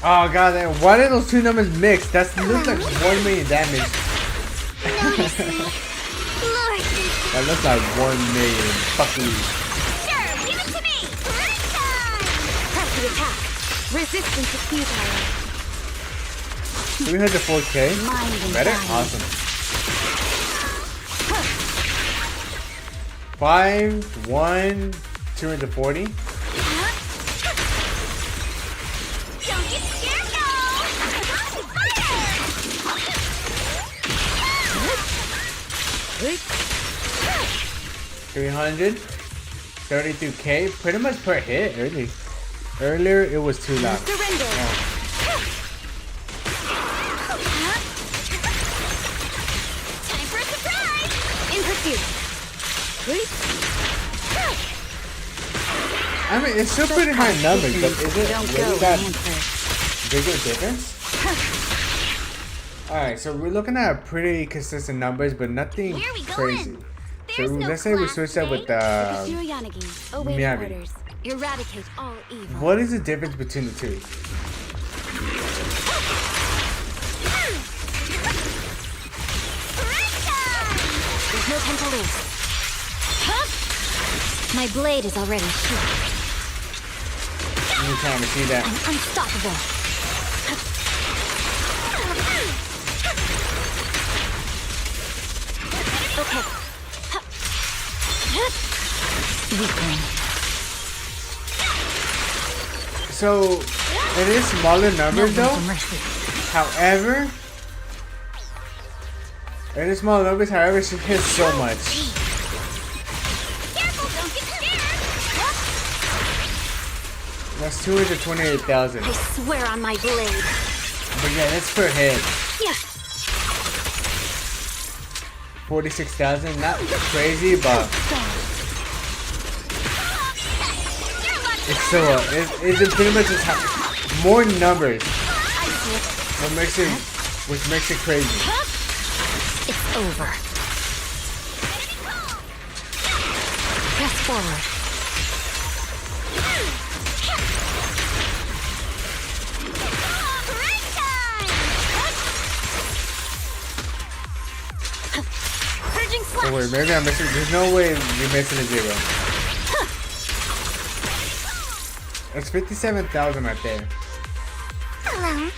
B: Oh god, why did those two numbers mix? That looks like 1 million damage.
C: Notice me. Lord.
B: That looks like 1 million fucking.
C: Sure, give it to me. Break time.
E: Press the attack. Resistance is futile.
B: We hit the 4K.
E: Mind and
B: Better?
E: body.
B: Awesome. 5, 1, 240.
C: Don't get scared, no. Fire.
B: 300. 32K. Pretty much per hit earlier it was too loud.
E: Surrender.
C: Time for a surprise.
E: In pursuit.
B: I mean, it's still pretty high numbers, but is it
E: Don't
B: really
E: go
B: that
E: answer.
B: bigger difference? Alright, so we're looking at pretty consistent numbers, but nothing
C: Where are we
B: crazy.
C: going?
B: So
C: There's no
B: let's say we
C: class
B: switch that with
E: Zero Yanagi. Await
B: Miyabi.
E: orders. Eradicate all evil.
B: What is the difference between the two?
C: Break time.
E: There's no time to lose.
C: My blade is already short.
B: Anytime we see that.
C: I'm unstoppable.
E: Okay.
C: Weakling.
B: So it is smaller numbers
C: No
B: though.
C: mercy.
B: However, it is smaller numbers. However, she hits so much.
C: Careful, don't get scared.
B: That's 228,000.
E: I swear on my blade.
B: But yeah, that's per hit.
E: Yeah.
B: 46,000. Not crazy, but it's still it's pretty much just more numbers. Which makes it crazy.
E: It's over. Press forward.
C: Break time.
E: Purging
B: Oh
E: slash.
B: wait, maybe I'm missing. There's no way you're missing a zero. It's 57,000 right there.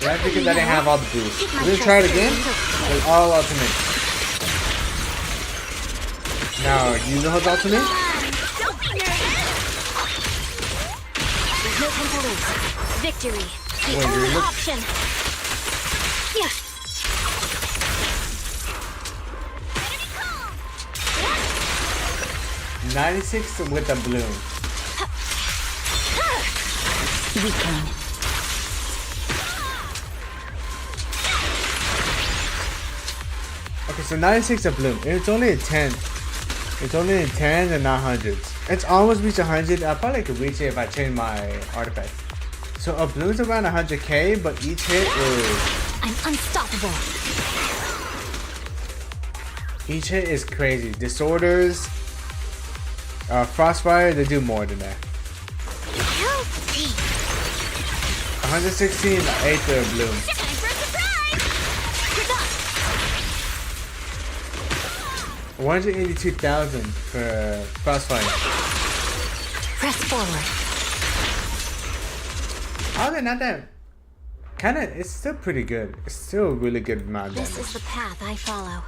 B: Yeah, because I didn't have all the boosts. We're gonna try it again with all ultimate. Now, you know how's ultimate?
C: Don't be nervous.
E: There's no time to lose. Victory. The
B: Wait,
E: only
B: look-
E: option. Yeah.
B: 96 with a bloom.
E: Weakling.
B: Okay, so 96 a bloom. It's only a 10. It's only in 10s and not hundreds. It's almost reached 100. I probably could reach it if I change my artifact. So a bloom's around 100k, but each hit is...
E: I'm unstoppable.
B: Each hit is crazy. Disorders, Frostfire, they do more than that. 116, 8th of bloom.
E: Time for a surprise!
B: 182,000 for Frostfire.
E: Press forward.
B: Oh, they're not that. Kinda, it's still pretty good. It's still a really good amount of
E: This
B: damage.
E: is the path I follow.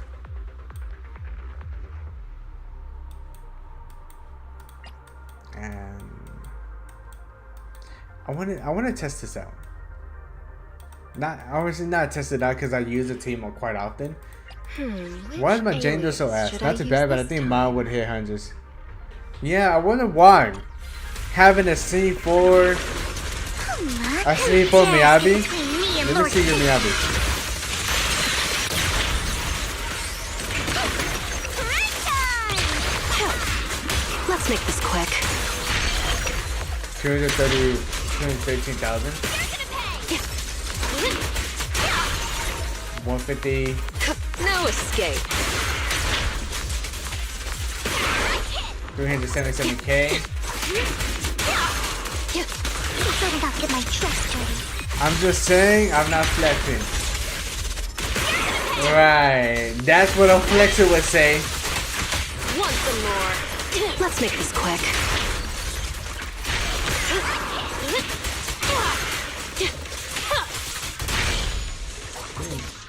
B: And I want to test this out. Not obviously not test it out because I use the team quite often. Why is my Jane so ass? Not too bad, but I think mine would hit hundreds. Yeah, I wonder why. Having a C4, a C4 Miyabi. Let me see your Miyabi.
E: Let's make this quick.
B: 213,000. 150.
E: No escape.
B: 377k.
C: Better not get my trust dirty.
B: I'm just saying, I'm not flexing. Right, that's what a flexer would say.
E: Want some more? Let's make this quick.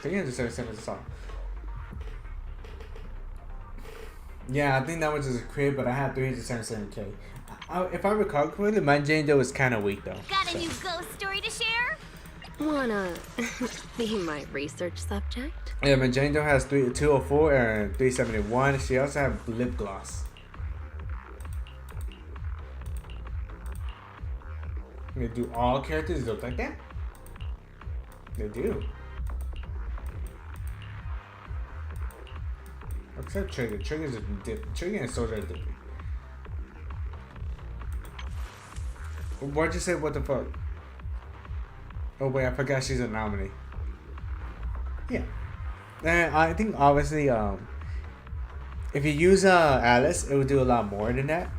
B: 377 is a song. Yeah, I think that was just a crit, but I had 377k. If I recall correctly, my Jane Doe was kind of weak though.
C: Got a new ghost story to share?
E: Wanna be my research subject?
B: Yeah, my Jane Doe has 204 and 371. She also has lip gloss. They do all characters look like that? They do. Except Trigger. Trigger's a Trigger and Soldier are different. Why'd you say what the fuck? Oh wait, I forgot she's a nominee. Yeah. And I think obviously if you use Alice, it would do a lot more than that.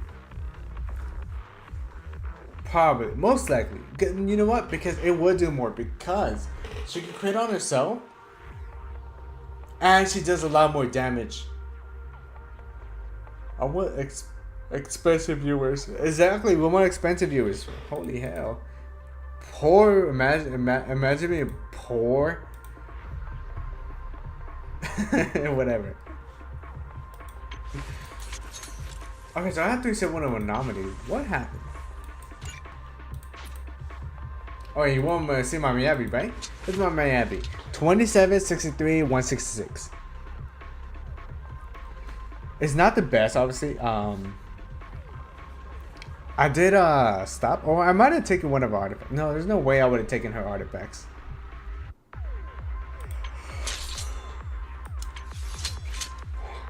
B: Probably, most likely. You know what? Because it would do more because she can crit on herself and she does a lot more damage. I want expensive viewers. Exactly, we want expensive viewers. Holy hell. Poor, imagine being poor. Whatever. Okay, so I have 371 nominated. What happened? Oh, you want to see my Miyabi, right? This is my Miyabi. 27, 63, 166. It's not the best, obviously. I did stop. Or I might have taken one of her artifacts. No, there's no way I would have taken her artifacts.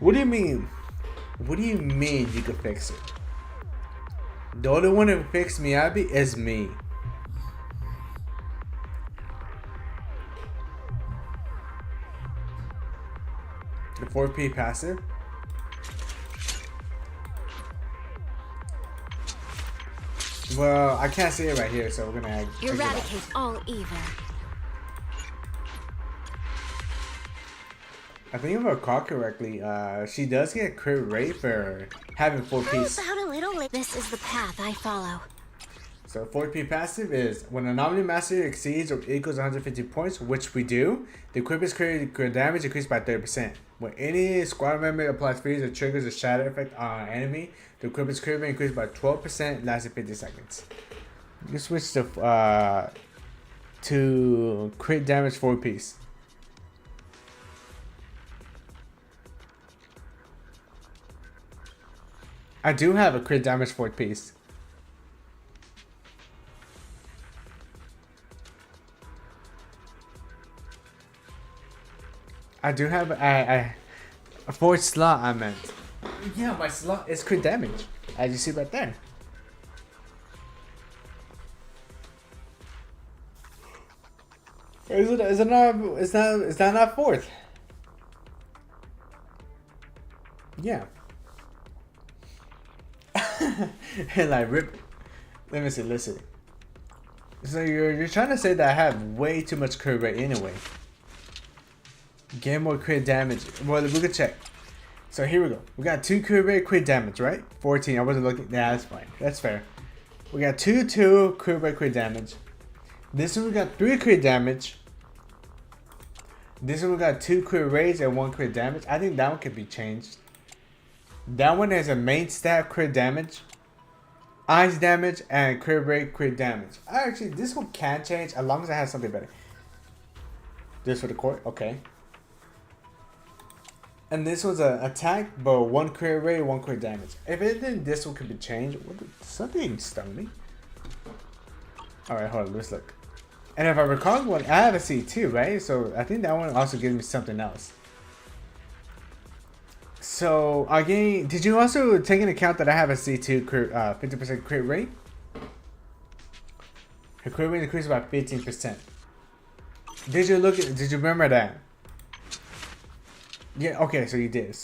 B: What do you mean? What do you mean you could fix it? The only one who fixed Miyabi is me. The 4P passive. Well, I can't see it right here, so we're gonna
E: Eradicate all evil.
B: I think if I recall correctly, she does get a crit rate for having 4Ps.
C: About a little. This is the path I follow.
B: So 4P passive is when a nominee mastery exceeds or equals 150 points, which we do, the equipment's crit damage increased by 30%. When any squad member applies freeze or triggers a shadow effect on an enemy, the equipment's crit rate increased by 12%, lasting 50 seconds. You can switch to crit damage 4Ps. I do have a crit damage 4th piece. I do have a 4th slot, I meant. Yeah, my slot is crit damage, as you see right there. Is that not 4th? Yeah. And like rip. Let me see. Listen. So you're trying to say that I have way too much crit rate anyway. Get more crit damage. Well, we could check. So here we go. We got 2 crit rate, crit damage, right? 14. I wasn't looking. Yeah, that's fine. That's fair. We got 2 crit rate, crit damage. This one we got 3 crit damage. This one we got 2 crit rates and 1 crit damage. I think that one could be changed. That one has a main stat crit damage, ice damage, and crit rate crit damage. Actually, this one can change as long as it has something better. This for the core, okay. And this was an attack, but 1 crit rate, 1 crit damage. If anything, this one could be changed. Something stung me. Alright, hold on, let's look. And if I recall one, I have a C2, right? So I think that one also gives me something else. So again, did you also take into account that I have a C2 50% crit rate? Her crit rate increased by 15%. Did you remember that? Yeah, okay, so you did.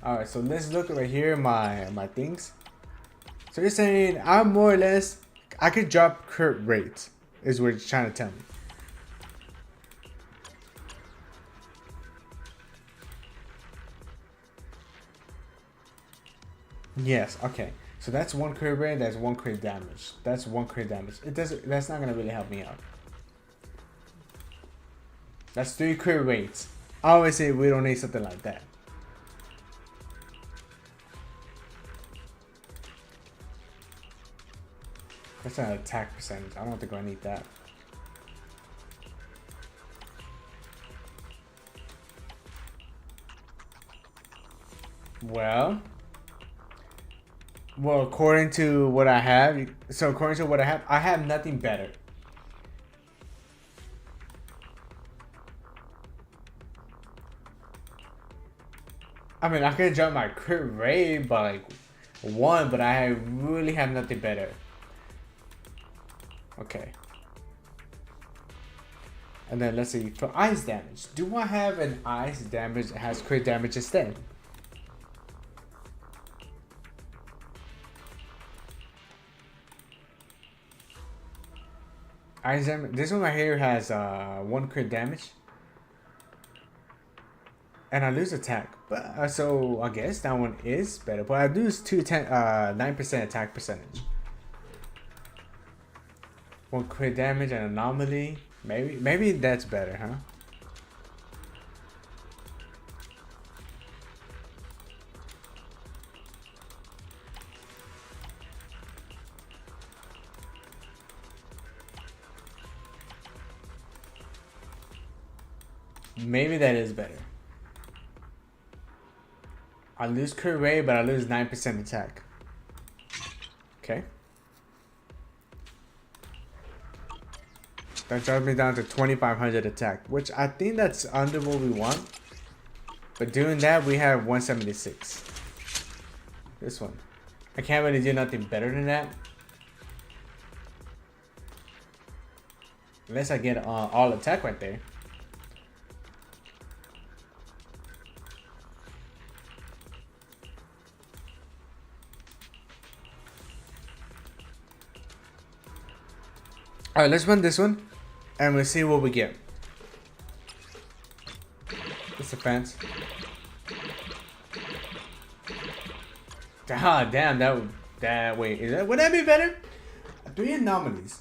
B: Alright, so let's look right here my things. So you're saying I'm more or less I could drop crit rate, is what you're trying to tell me. Yes, okay. So that's 1 crit rate, that's 1 crit damage. That's 1 crit damage. That's not gonna really help me out. That's 3 crit rates. Obviously we don't need something like that. That's an attack percentage. I don't think I need that. Well, according to what I have, I have nothing better. I mean, I could jump my crit rate by like 1, but I really have nothing better. Okay. And then let's see, for ice damage. Do I have an ice damage that has crit damage instead? Ice damage. This one right here has 1 crit damage. And I lose attack. But so I guess that one is better. But I lose 9% attack percentage. 1 crit damage and anomaly. Maybe that's better, huh? Maybe that is better. I lose crit rate, but I lose 9% attack. Okay. That drops me down to 2,500 attack, which I think that's under what we want. But doing that, we have 176. This one. I can't really do nothing better than that. Unless I get all attack right there. Alright, let's run this one. And we'll see what we get. It's a fence. Ah, damn, wait, would that be better? 3 anomalies.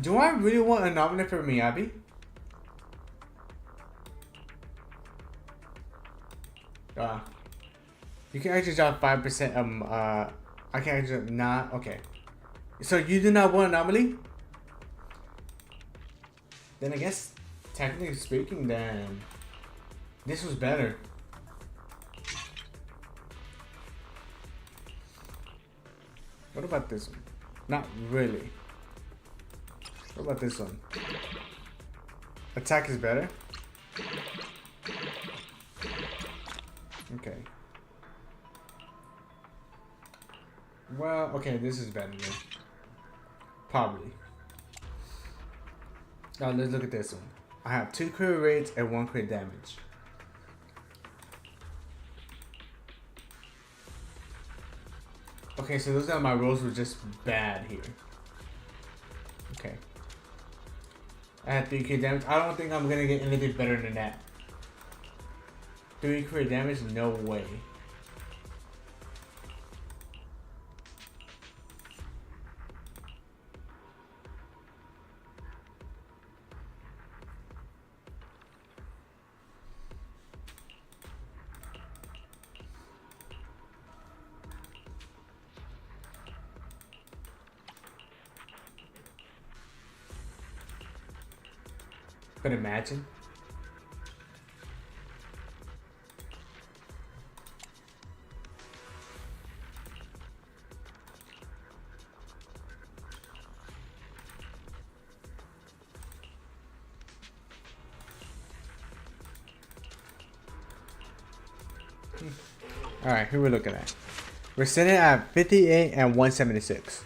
B: Do I really want an anomaly for Miyabi? You can actually drop 5%, I can actually not, okay. So you do not want anomaly? Then I guess, technically speaking, then this was better. about this one? Not really. What about this one? Attack is better? Okay. Well, okay, this is better then. Probably. Now let's look at this one. I have 2 crit rates and 1 crit damage. Okay, so those are my rolls were just bad here. Okay. I had 3 crit damage. I don't think I'm gonna get anything better than that. 3 crit damage? No way. But imagine. Alright, who we're looking at? We're sitting at 58 and 176.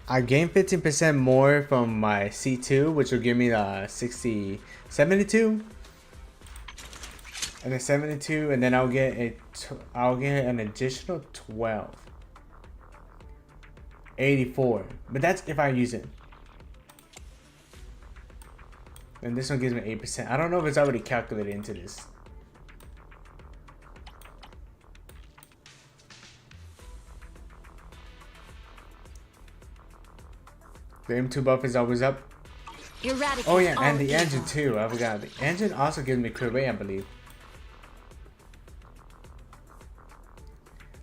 B: I gained 15% more from my C2, which will give me the 72. And then 72, and then I'll get an additional 12. 84. But that's if I use it. And this one gives me 8%. I don't know if it's already calculated into this. The M2 buff is always up. Oh yeah, and the engine too. I forgot. The engine also gives me crit rate, I believe.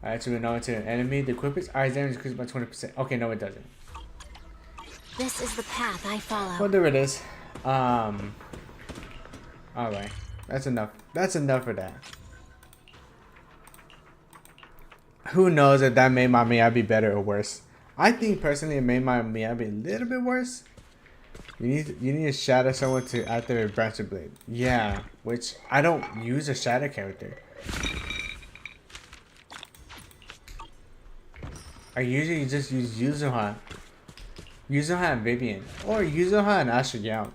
B: I actually know into an enemy. The equipment's eyes damage increases by 20%. Okay, no, it doesn't.
C: This is the path I follow.
B: Well, there it is. Alright. That's enough. That's enough for that. Who knows if that made my Miyabi better or worse. I think personally it made my Miyabi a little bit worse. You need to shatter someone to activate Branch of Blade. Yeah, which I don't use a shatter character. I usually just use Yuzuha. Yuzuha and Vivian. Or Yuzuha and Asher Young.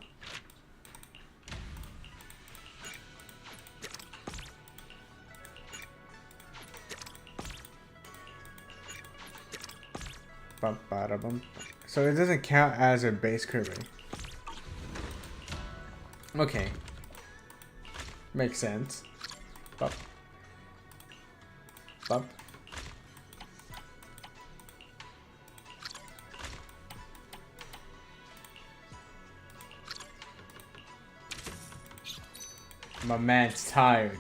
B: So it doesn't count as a base crit rate. Okay. Makes sense. Bump. Bump. My man's tired.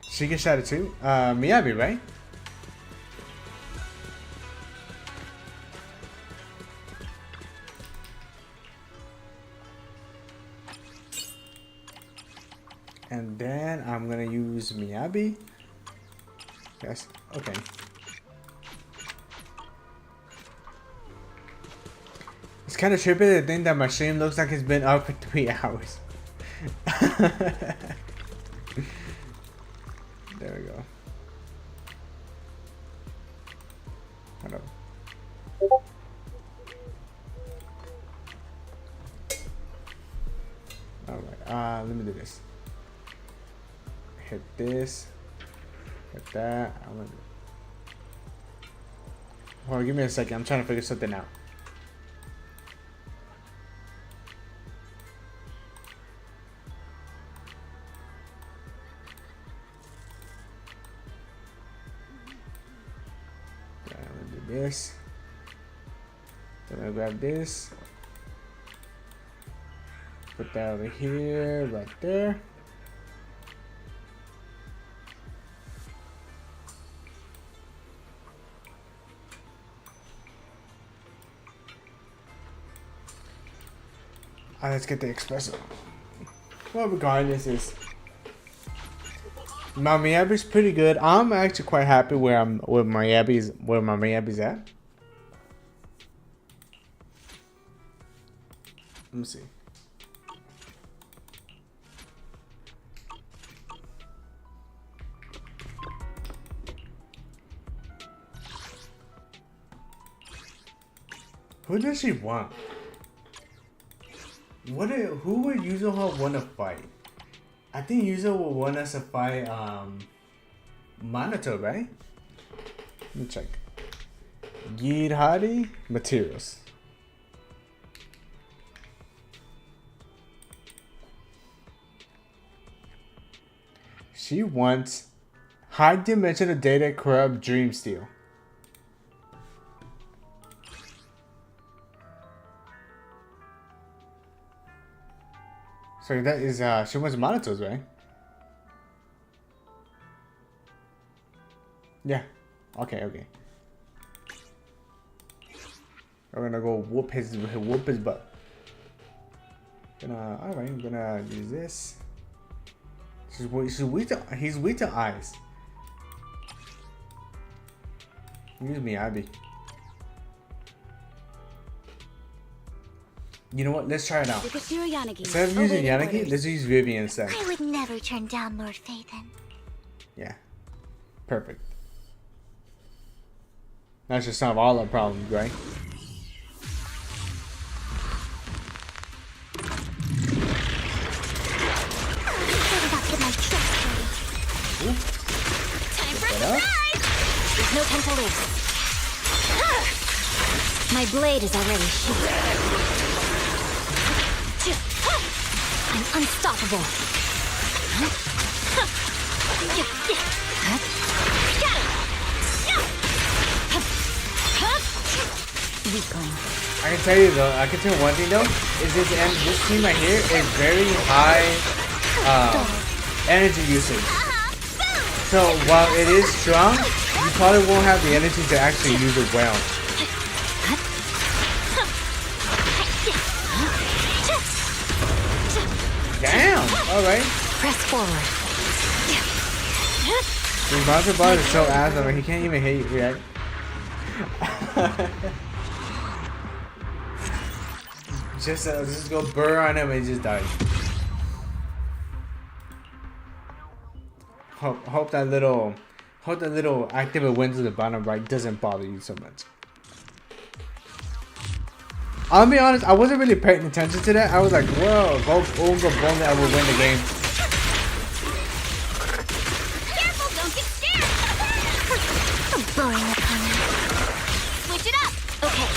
B: She gets shot at too? Miyabi, right? And then I'm gonna use Miyabi. Yes, okay. It's kind of trippy to think that my stream looks like it's been up for 3 hours. There we go. Hold up. Alright, let me do this. Hit this. Hit that. I'm gonna... Hold on, give me a second. I'm trying to figure something out. This. Then I'll grab this. Put that over here, right there. Let's get the espresso. Well, regardless, is My Miyabi's pretty good. I'm actually quite happy where my Miyabi's at. Let me see. Who does she want? Who would Yuzuha want to fight? I think Yuzo will want us to fight Minato, right? Let me check. Gidhari materials. She wants high dimensional data corrupt dream steal. So that is she wants Manato's, right? Yeah. Okay. We're gonna go whoop his butt. Alright, I'm gonna use this. He's weak to ice. Use Miyabi. You know what? Let's try it out. Instead of using Yanagi, let's use Vivian instead.
C: I would never turn down Lord Phaethon.
B: Yeah. Perfect. That should solve all our problems, right?
C: Time for a surprise! There's no time to lose. My blade is already sheathed. I'm unstoppable.
B: I can tell you though, I can tell one thing though, is this team right here is very high energy usage. So while it is strong, you probably won't have the energy to actually use it well. Damn! Alright.
C: Press forward.
B: The monster boss is so ass, I mean, he can't even hit you, right? just go burr on him and he just dies. Hope that little activate wins at the bottom right doesn't bother you so much. I'll be honest, I wasn't really paying attention to that. I was like, whoa, go Unga Bonga, I will win the game.
C: Careful, don't get scared! So boring opponent. Switch it up! Okay.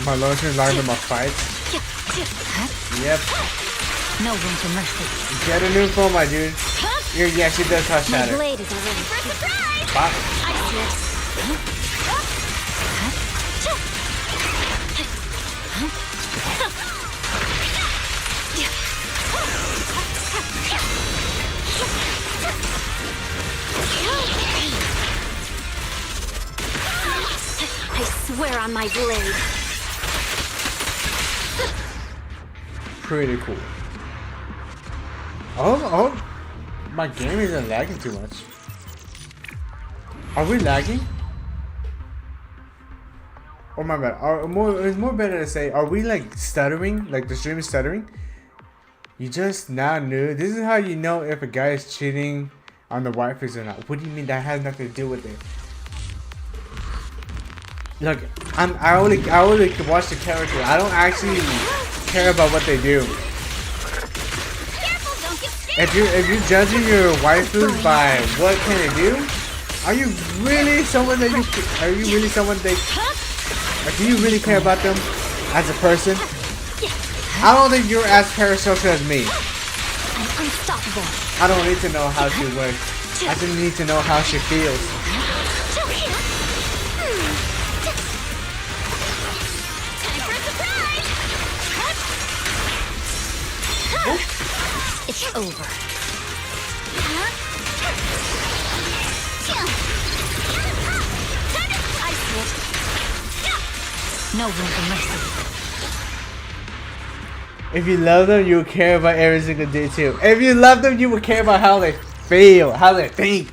B: My lotion learned in my fights. Yep.
E: No room for mercy.
B: Get a new phone, my dude. Yeah, she does touch
C: My
B: shatter.
C: blade is already surprise!
B: Bop.
C: I see it. I swear on my blade.
B: Pretty cool. Oh, my game isn't lagging too much. Are we lagging? Oh my bad. It's more better to say, are we like stuttering? Like the stream is stuttering? You just now knew. This is how you know if a guy is cheating on the waifus or not. What do you mean that has nothing to do with it? Look, I only watch the character. I don't actually care about what they do. If you're judging your waifus by what can they do, are you really someone that do you really care about them as a person? I don't think you're as parasocial as me.
C: I'm unstoppable.
B: I don't need to know how she works. I just need to know how she feels.
C: It's over.
E: No room for mercy.
B: If you love them, you will care about every single detail. If you love them, you will care about how they feel, how they think.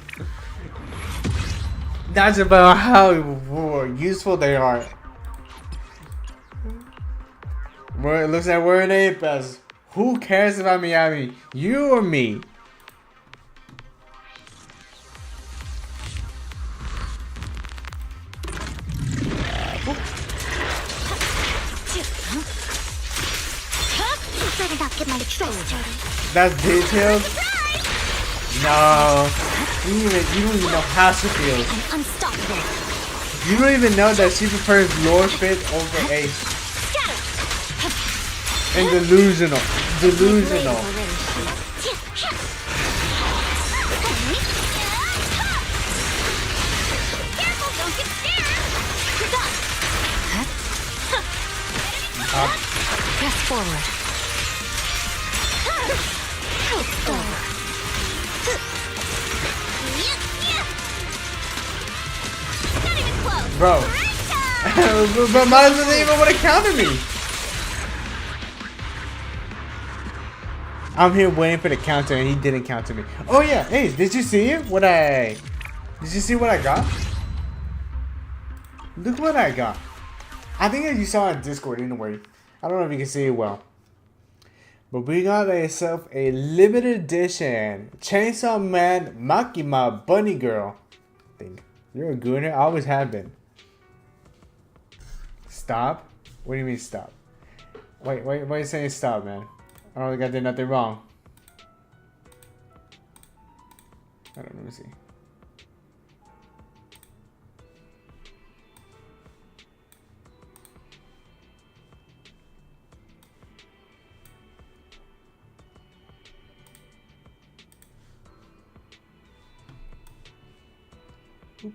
B: Not about how useful they are. It looks like we're in Apex. Who cares about Miami? You or me?
C: Better not get my trust dirty.
B: That's detailed? No. You don't even know how she feels.
C: I'm unstoppable.
B: You don't even know that she prefers Lord Fit over Ace. And delusional. Delusional.
C: Careful, don't get scared. You're done.
E: Press forward.
C: It's over. Not even close.
B: Bro. But Miles doesn't even want to counter me. I'm here waiting for the counter and he didn't counter me. Oh yeah, hey, did you see it? Did you see what I got? Look what I got. I think you saw it on Discord anyway. I don't know if you can see it well. But we got ourselves a limited edition Chainsaw Man Makima Bunny Girl thing. You're a gooner. I always have been. Stop? What do you mean stop? Wait, why are you saying stop, man? I don't think I did nothing wrong. I don't know, let me see. Oop.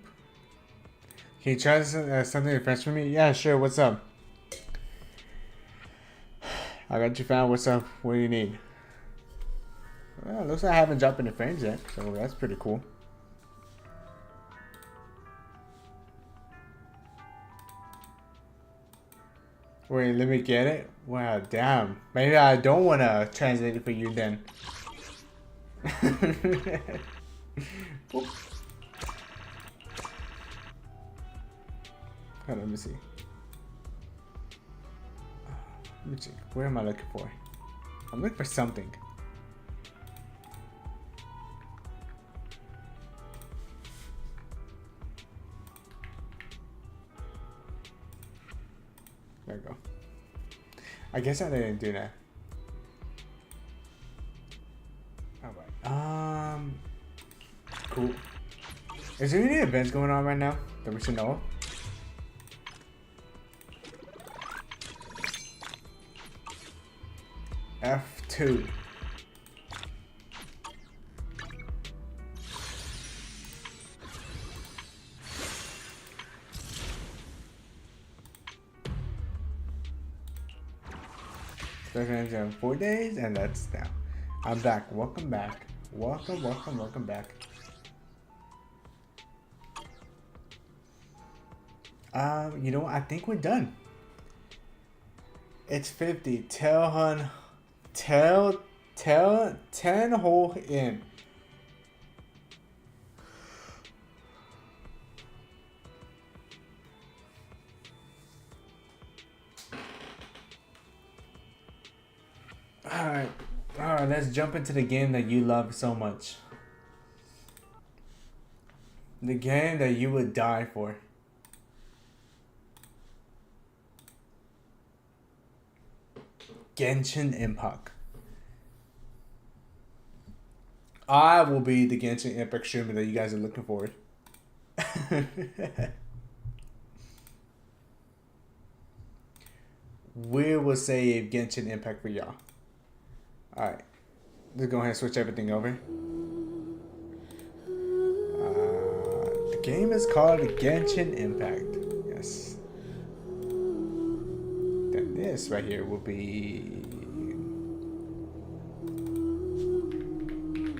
B: Can you try something in French for me? Yeah, sure. What's up? I got you found. What's up? What do you need? Well, looks like I haven't dropped any frames yet, so that's pretty cool. Wait, let me get it? Wow, damn. Maybe I don't want to translate it for you then. Hold on, let me see. Let me see. Where am I looking for? I'm looking for something. There we go. I guess I didn't do that. Alright. Cool. Is there any events going on right now that we should know of? F2. In 4 days, and that's now. I'm back. Welcome back. Welcome back. You know what? I think we're done. It's 50. Tell 10 hole in. Alright, let's jump into the game that you love so much. The game that you would die for. Genshin Impact. I will be the Genshin Impact streamer that you guys are looking for. We will save Genshin Impact for y'all. Alright. Let's go ahead and switch everything over. The game is called Genshin Impact. Yes. Then this right here will be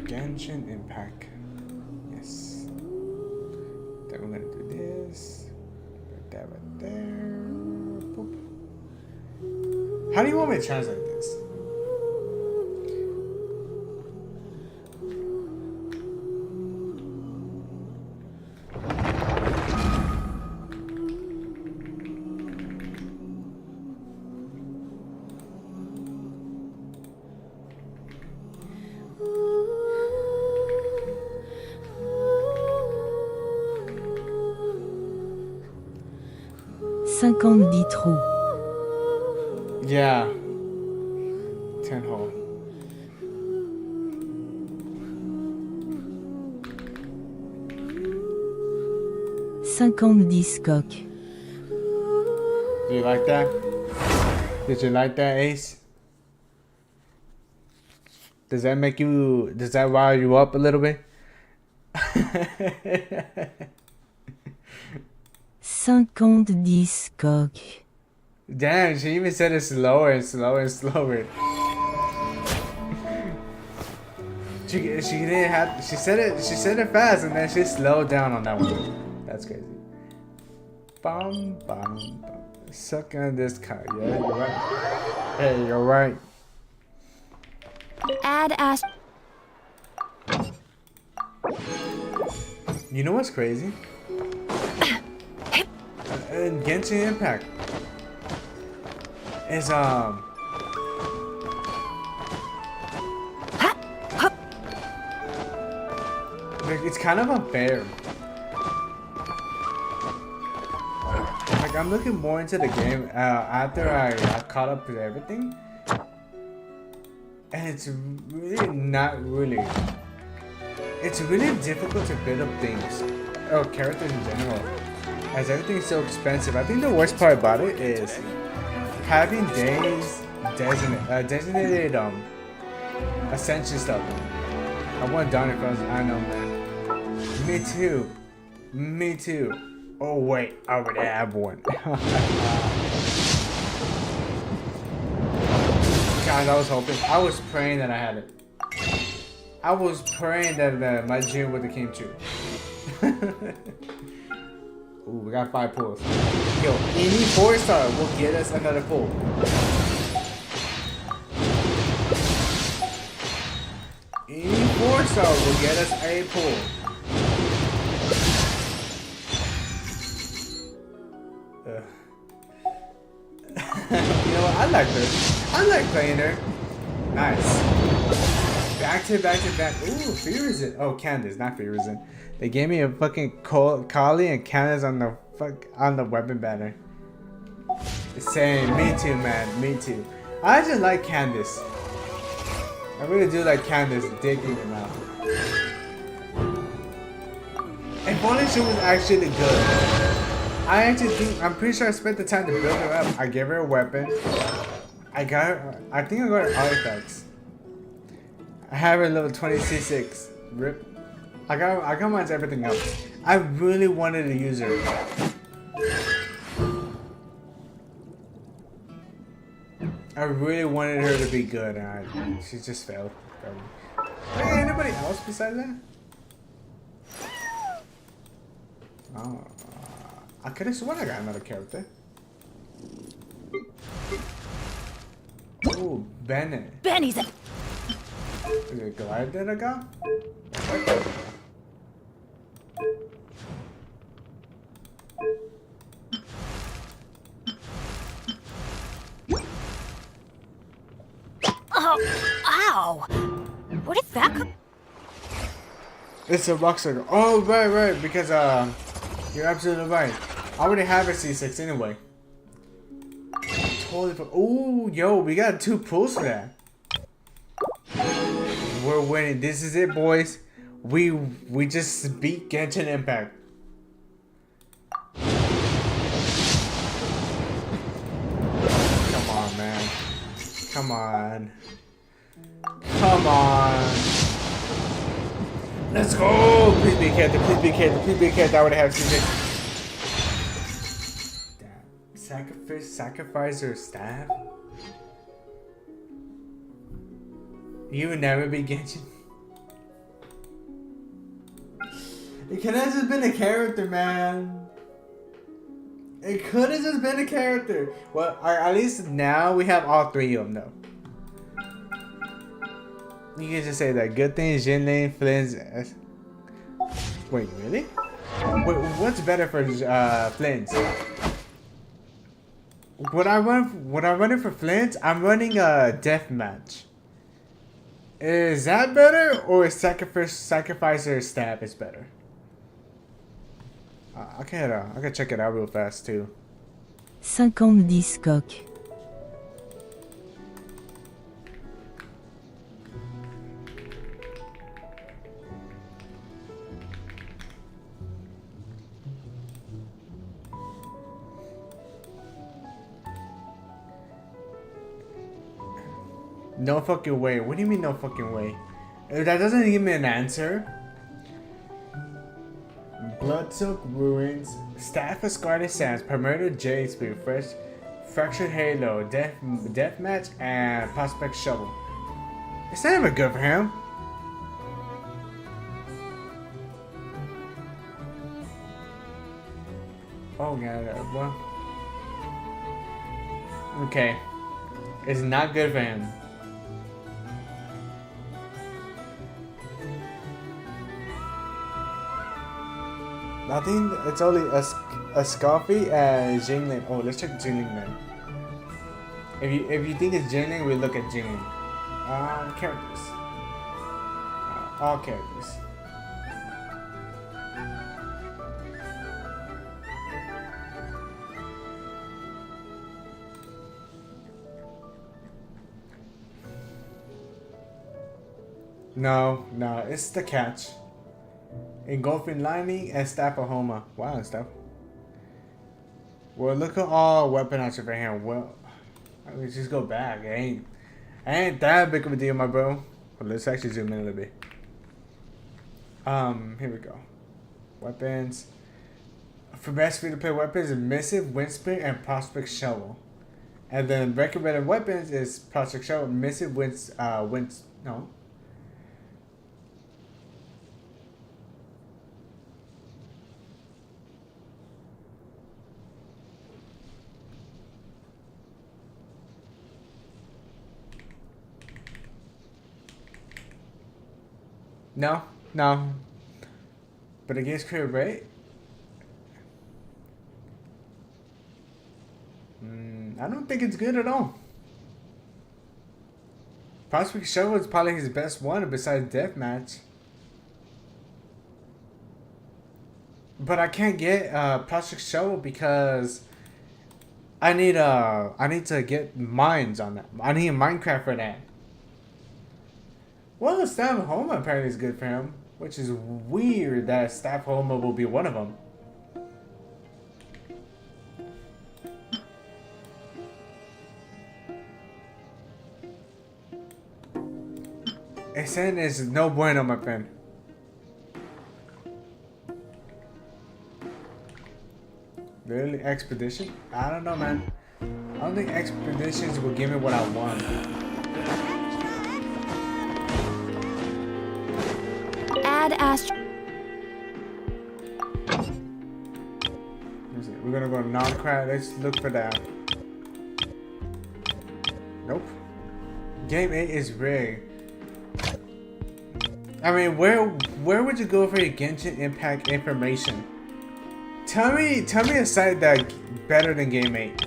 B: Genshin Impact. Yes. Then we're gonna do this. Put that right there. Boop. How do you want me to translate this?
D: 50 trous.
B: Yeah. 10 hole.
D: Cinquante-dix coques.
B: Do you like that? Did you like that, Ace? Does that make you... Does that rile you up a little bit?
D: 50 coques.
B: Damn, she even said it slower and slower and slower. She didn't have... She said it fast and then she slowed down on that one. That's crazy. Bum, bum, bum. Suck on this car. Yeah, you're right. Hey, you're right.
C: Add Ash.
B: You know what's crazy? In Genshin Impact is it's kind of unfair. Like I'm looking more into the game after I caught up with everything, and it's really not really. It's really difficult to build up things or characters in general, as everything's so expensive. I think the worst part about it is having days designated ascension stuff. I want Donnie Frost. I know, man. Me too. Me too. Oh wait, I already have one. Guys, I was hoping, I was praying that I had it. I was praying that my dream would have came true. Ooh, we got 5 pulls. Yo, any 4-star will get us another pull. Any 4-star will get us a pull. You know what? I like her. I like playing her. Nice. Back to back. Ooh, Fearison. Oh, Candace, not Fearison. They gave me a fucking Kali and Candace on the weapon banner. Same. Me too, man. Me too. I just like Candace. I really do like Candace digging him out. And only she was actually good. I actually think, I'm pretty sure I spent the time to build her up. I gave her a weapon. I think I got her artifacts. I have her level 26. Rip. I got mine's everything up. I really wanted to use her. I really wanted her to be good, and she just failed. Hey, anybody else besides that? Oh, I could have sworn I got another character. Oh, Bennett.
E: Benny's a
B: Is it Goliath that I got?
E: Oh, ow! Where did that come?
B: It's a rock circle. Oh, right, because you're absolutely right. I already have a C6 anyway. Totally. Oh, yo, we got 2 pulls for that. We're winning. This is it, boys. We just beat Genshin Impact. Come on, man. Come on. Come on. Let's go! Please be a character, please be a character, please be a character. I would have C6. Damn. Sacrifice her staff? You would never be Genshin. It could have just been a character, man. It could have just been a character. Well, at least now we have all 3 of them, though. You can just say that. Good thing Jinlin, Flynn's. Wait, really? Wait, what's better for Flynn's? When I'm running for Flynn's, I'm running a deathmatch. Is that better, or is Sacrificer Stab is better? I can check it out real fast too.
D: 50 coq.
B: No fucking way. What do you mean no fucking way? That doesn't give me an answer. Bloodsoak Ruins, Staff of Scarlet Sands, Permanent Jade Spear, Fractured Halo, Deathmatch, and Prospect Shovel. It's not even good for him. Oh god, well. Okay. It's not good for him. Nothing. It's only a Scoffy and Jingling. Oh, let's check Jingling then. If you think it's Jingling, we look at Jingling. Characters. All characters. No, it's the catch. Engulfing Lining and Staff of Homa. Wow, stuff. Well, look at all weapon options for him. Well, I mean, just go back. It ain't that big of a deal, my bro. Well, let's actually zoom in a little bit. Here we go. Weapons. For best free-to-play weapons, Missive, Wind Spear, and Prospect Shovel. And then recommended weapons is Prospect Shovel, Missive, no. No. But against crit rate? I don't think it's good at all. Prospect Shovel is probably his best one besides Deathmatch. But I can't get Prospect Shovel because I need to get mines on that. I need a Minecraft for that. Well, Staff Homa apparently is good for him, which is weird that Staff Homa will be one of them. Ascent is no bueno, my friend. Literally Expedition? I don't know, man. I don't think Expeditions will give me what I want.
C: Add Astro.
B: We're gonna go non-crack. Let's look for that. Nope. Game 8 is rigged. I mean, where would you go for your Genshin Impact information? Tell me a site that's better than Game 8.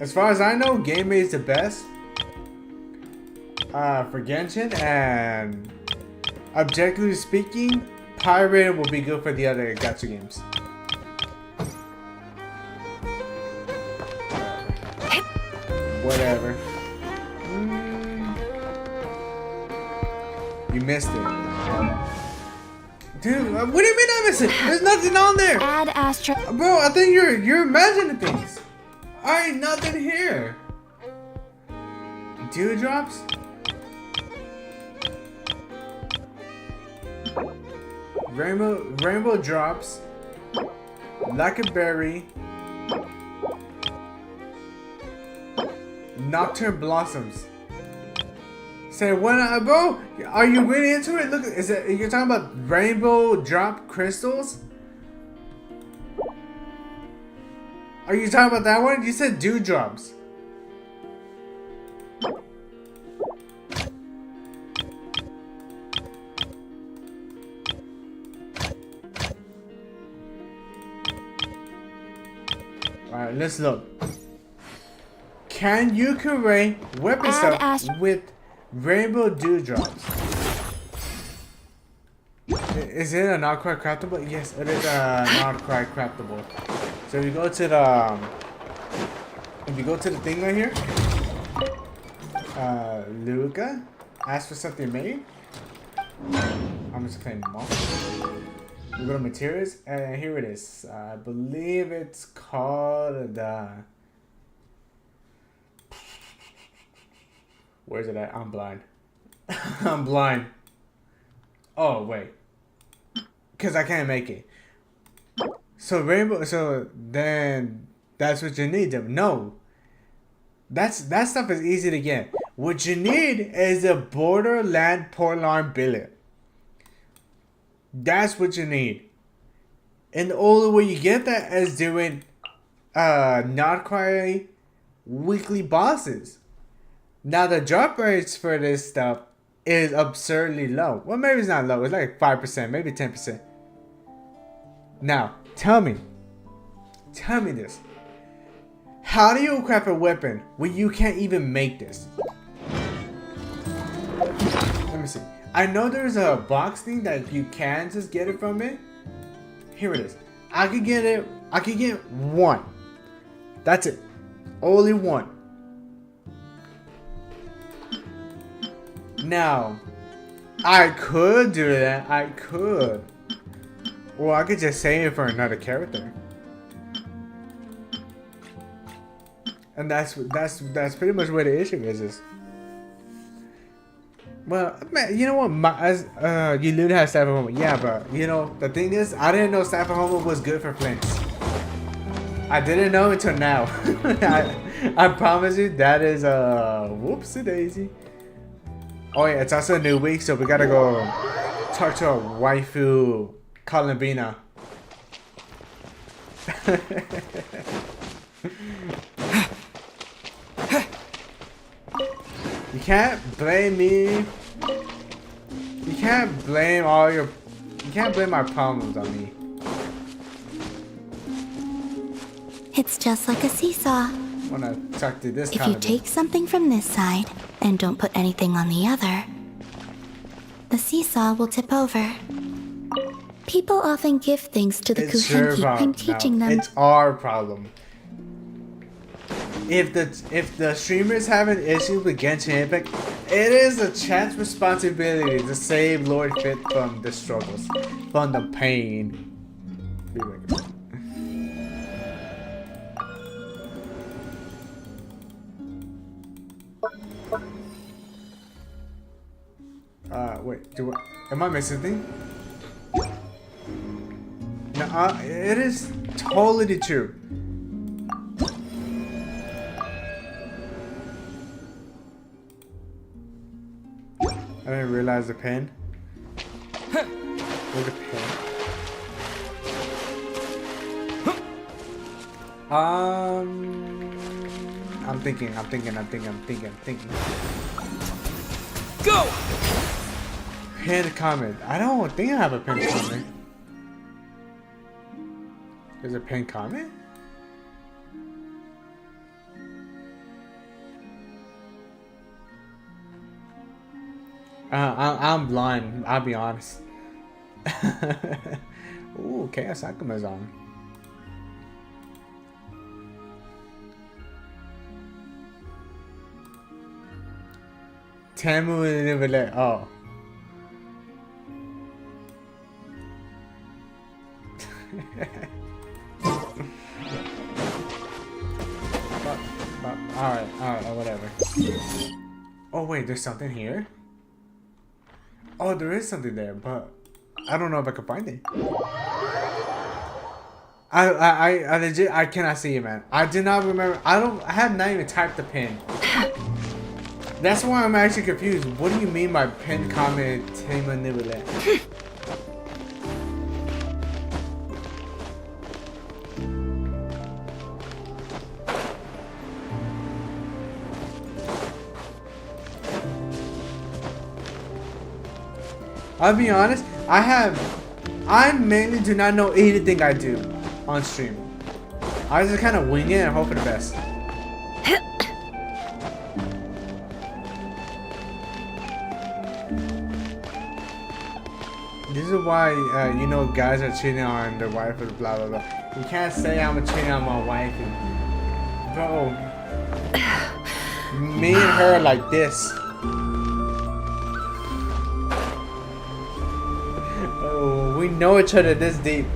B: As far as I know, Game 8 is the best for Genshin, and objectively speaking, Pirate will be good for the other gacha games. Whatever. You missed it. Dude, what do you mean I missed it? There's nothing on there.
C: Add Astro.
B: Bro, I think you're imagining things. Alright, nothing here. Dewdrops? Rainbow drops. Lacquerberry. Nocturne blossoms. Say what, bro? Are you really into it? Look, you're talking about rainbow drop crystals? Are you talking about that one? You said dewdrops. Alright, let's look. Can you create weapon stuff with rainbow dewdrops? Is it a not quite craftable? Yes, it is a not quite craftable. So if you go to the thing right here, Luca, ask for something made. I'm just playing them all. We go to materials, and here it is. I believe it's called the. Where's it at? I'm blind. I'm blind. Oh wait, because I can't make it. So rainbow. So then that's what you need. No, that stuff is easy to get. What you need is a Borderland port alarm billet. That's what you need. And the only way you get that is doing not quite weekly bosses. Now the drop rates for this stuff is absurdly low. Well, maybe it's not low. It's like 5%, maybe 10%. Now, tell me this. How do you equip a weapon when you can't even make this? Let me see. I know there's a box thing that you can just get it from it. Here it is. I could get it. I could get one. That's it. Only one. Now, I could do that. I could. Or I could just save it for another character. And that's pretty much where the issue is. Well, man, you know what? You literally have Staff of Homer. Yeah, but you know the thing is, I didn't know Staff of Homer was good for flints. I didn't know until now. I promise you, that is whoopsie daisy. Oh yeah, it's also a new week, so we gotta go talk to our waifu, Columbina. You can't blame me. You can't blame you can't blame my problems on me.
C: It's just like a seesaw.
B: When I talk to this
C: If you take something from this side and don't put anything on the other, the seesaw will tip over. People often give things to the Kuhenki. I'm teaching them.
B: It's our problem. If the streamers have an issue with Genshin Impact, it is a chat's responsibility to save Lord Fit from the struggles, from the pain. Wait, am I missing anything? No, it is totally true. I didn't realize the pen. Where's the pen? I'm thinking.
A: Go!
B: Pinned comment. I don't think I have a pinned comment. There's a pinned comment? I'm blind. I'll be honest. Ooh, Chaos Akuma's on. Tamu and Nivelle. Oh. Alright, whatever. Oh wait, there's something here? Oh, there is something there, but I don't know if I can find it. I legit, I cannot see it, man. I did not remember. I have not even typed the pin. That's why I'm actually confused. What do you mean by pin comment Tema Nibble? I'll be honest, I mainly do not know anything I do on stream. I just kind of wing it and hope for the best. This is why, you know, guys are cheating on their wife or blah blah blah. You can't say I'm cheating on my wife. Bro, me and her like this. Oh, we know each other this deep.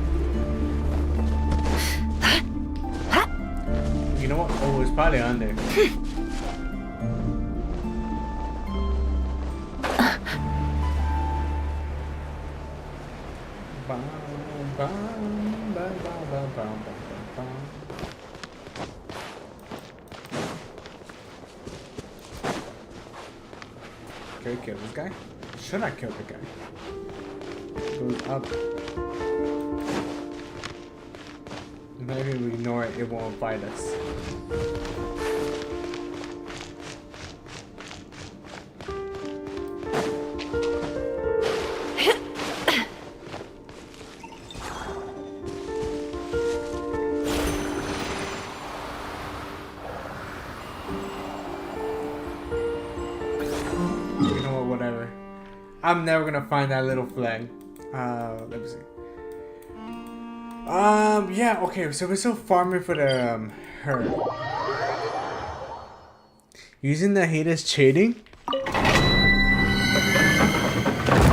B: You know what? Oh, it's probably under. Can we kill this guy? Should I kill the guy? Goes up. Maybe we ignore it, it won't bite us. I'm never gonna find that little flag. Let me see. Yeah, okay, so we're still farming for the herd. Using the hate is cheating?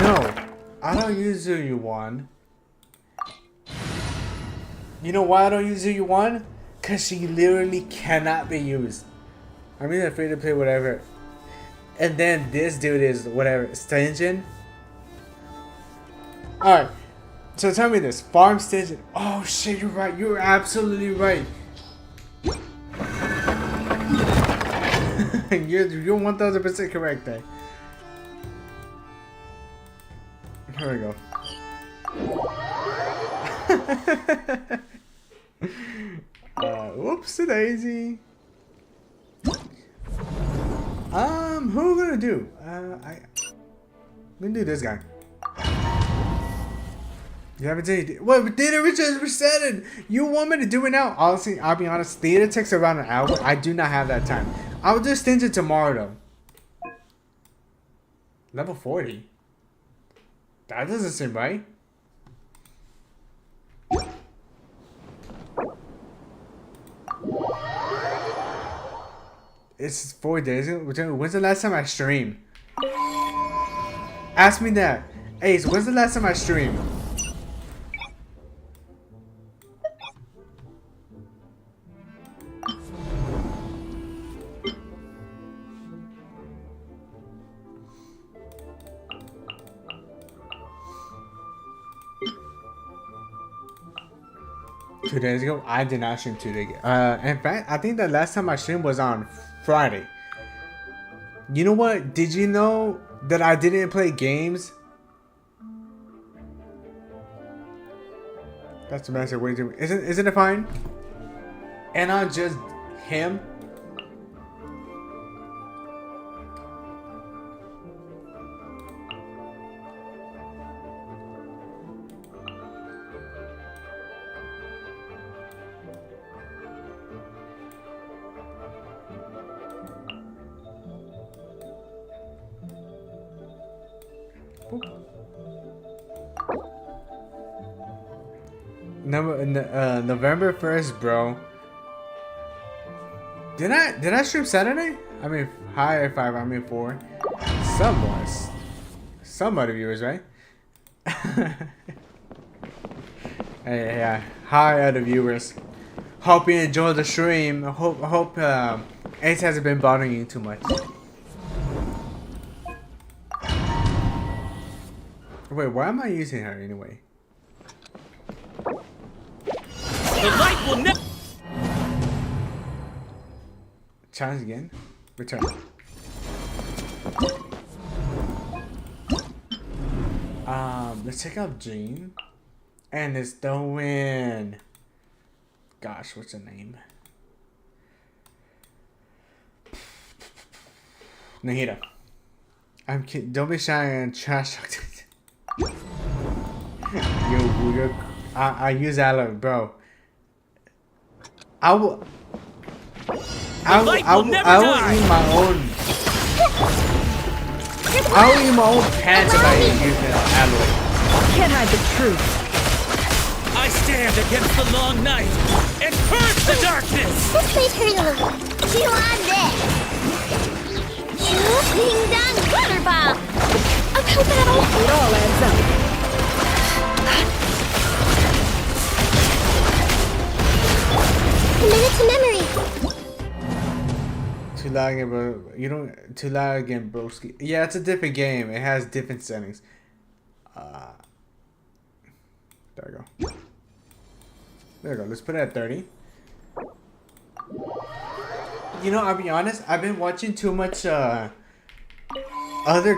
B: No, I don't use Zuyuan. You know why I don't use Zuyuan? Cause she literally cannot be used. I'm either afraid to play whatever. And then this dude is whatever, stinging. Alright, so tell me this, farm stinging. Oh shit, you're right, you're absolutely right. you're 1000% correct there. Here we go. Whoopsie daisy. Who are we gonna do? I'm gonna do this guy. You haven't done it. What? We did it. We just reset it. You want me to do it now? Honestly, I'll be honest. Theater takes around an hour. I do not have that time. I'll just stinge it tomorrow though. Level 40. That doesn't seem right. It's 4 days. When's the last time I streamed? Ask me that. Ace, when's the last time I streamed? Two days ago? I did not stream 2 days ago. In fact, I think the last time I streamed was on Friday. You know what? Did you know that I didn't play games? That's the message. Way too. Isn't it fine? And I'm just him. November 1st, bro. Did I stream Saturday? I mean, hi 5. I mean 4. Somebody viewers, right? Hey, yeah. Hi, other viewers. Hope you enjoyed the stream. Hope Ace hasn't been bothering you too much. Wait, why am I using her anyway?
A: The light will never.
B: Challenge again. Return. Let's check out Jean. And it's the win. Gosh, what's her name? Nahida. I'm kidding. Don't be shy and trash talk. I use aloe, bro. I will eat my own. I will eat my own pants if I use aloe.
E: Can't hide the truth.
A: I I stand against the long night and purge the darkness!
E: This may hurt a little. Chew on this! Ding dong water bomb! Uphill battle! It all adds up. Committed to memory!
B: Too loud again, bro. You don't. Too loud again, broski. Yeah, it's a different game. It has different settings. There we go. There we go. Let's put it at 30. You know, I'll be honest. I've been watching too much other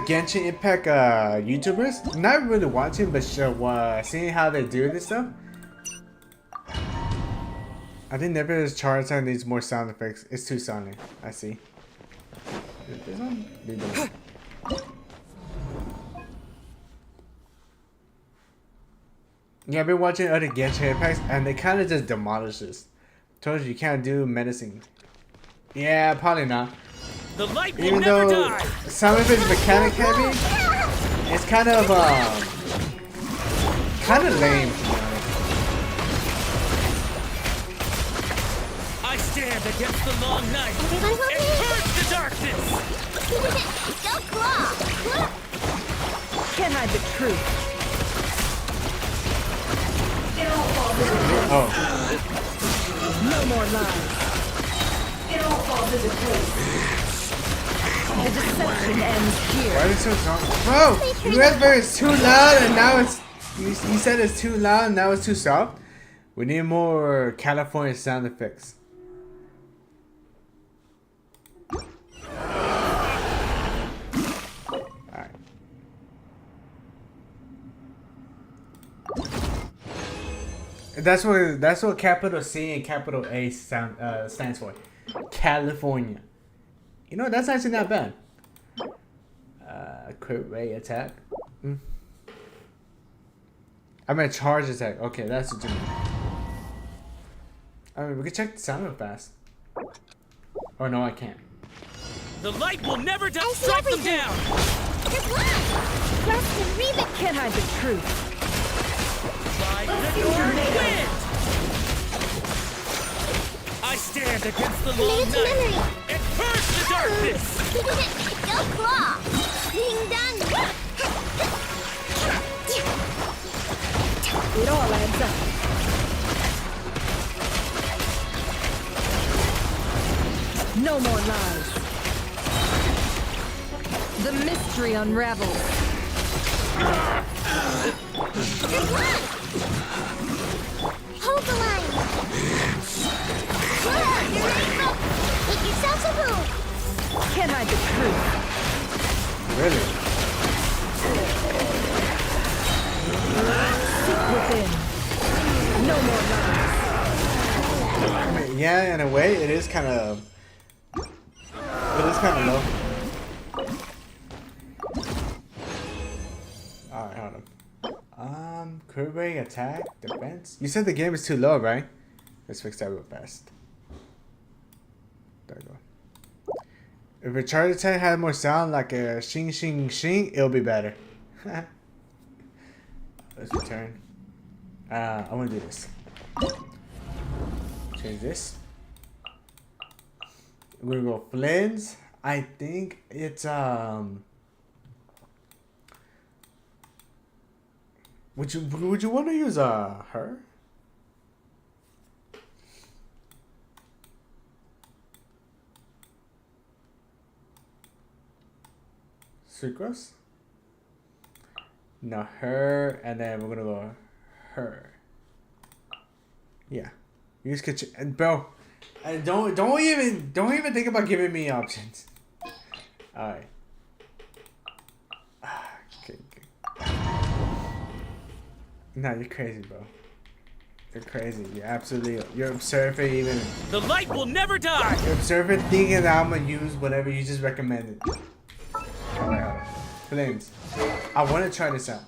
B: Genshin Impact YouTubers. Not really watching, but seeing how they do this stuff. I think Never's charge time needs more sound effects. It's too silent. I see. This one? Yeah, I've been watching other Genshin Impacts and they kind of just demolish this. Told you can't do medicine. Yeah, probably not.
A: The light will
B: Even
A: never
B: though
A: die!
B: some of it's mechanic heavy, it's kind of lame.
A: I stand against the long night
E: Everyone help
A: and
E: me!
A: purge the darkness!
E: Go claw!
D: Can't hide the truth.
B: Oh,
D: No more lies. The deception ends here.
B: why is it so strong? Bro, USB is too loud and now it's. You said it's too loud and now it's too soft. We need more California sound effects. Alright. That's what capital C and capital A stands for. California. You know, that's actually not bad. Crit rate attack. I meant charge attack. Okay, that's what you mean. I mean, we can check the sound real fast. Oh no, I can't.
A: The light will never die!
E: I see
A: Strike them
E: everything.
A: down!
E: Good luck! Rest and read it!
D: Can't hide the truth.
A: Ride the north wind! I stand against the long
E: Committed to
A: night
E: memory!
A: and purge the darkness!
E: Go claw! Ding dong!
D: It all adds up. No more lies. The mystery unravels.
E: Good luck! Hold the line! You're ready, go! Make yourselves a move!
D: Can't hide the truth.
B: Really?
D: Seek within. No more lies.
B: I mean, yeah, in a way, it is kind of. It is kind of low. Alright, hold on. Crit rate, attack, defense. You said the game is too low, right? Let's fix that real fast. There we go. If a charge attack had more sound like a shing shing shing, it'll be better. Let's return. I want to do this. Change this. We're gonna go Flynn's. I think it's Would you want to use her? Sucrose? No, her, and then we're gonna go her. Yeah, use kitchen, and bro, don't even think about giving me options. All right. Okay. No, you're crazy, bro. You're crazy. You're absurd for even.
A: The light will never die!
B: You're absurd for thinking that I'm gonna use whatever you just recommended. Alright. Flames. I want to try this out.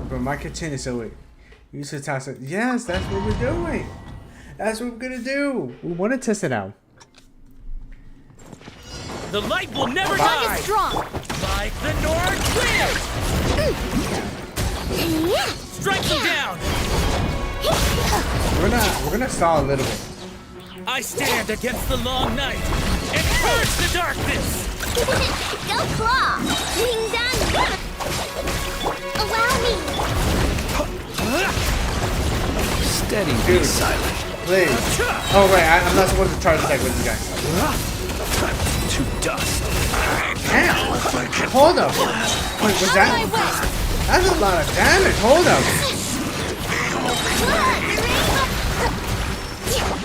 B: But my kitchen is so weak. Use the toss it. Yes, that's what we're doing. That's what we're gonna do. We want to test it out.
A: The light will never
E: Bond
A: die!
E: is strong.
A: Like the North Wind! Strike them down!
B: We're gonna stall a little bit.
A: I stand against the long night and purge the darkness!
E: Go claw. Ding dong. Allow me.
F: Steady, be
B: Dude.
F: silent.
B: Please. Oh wait, I'm not supposed to charge attack with you guys.
F: To dust.
B: Damn! Hold up! Wait, was
E: Out of my
B: that?
E: way.
B: That's a lot of damage. Hold up!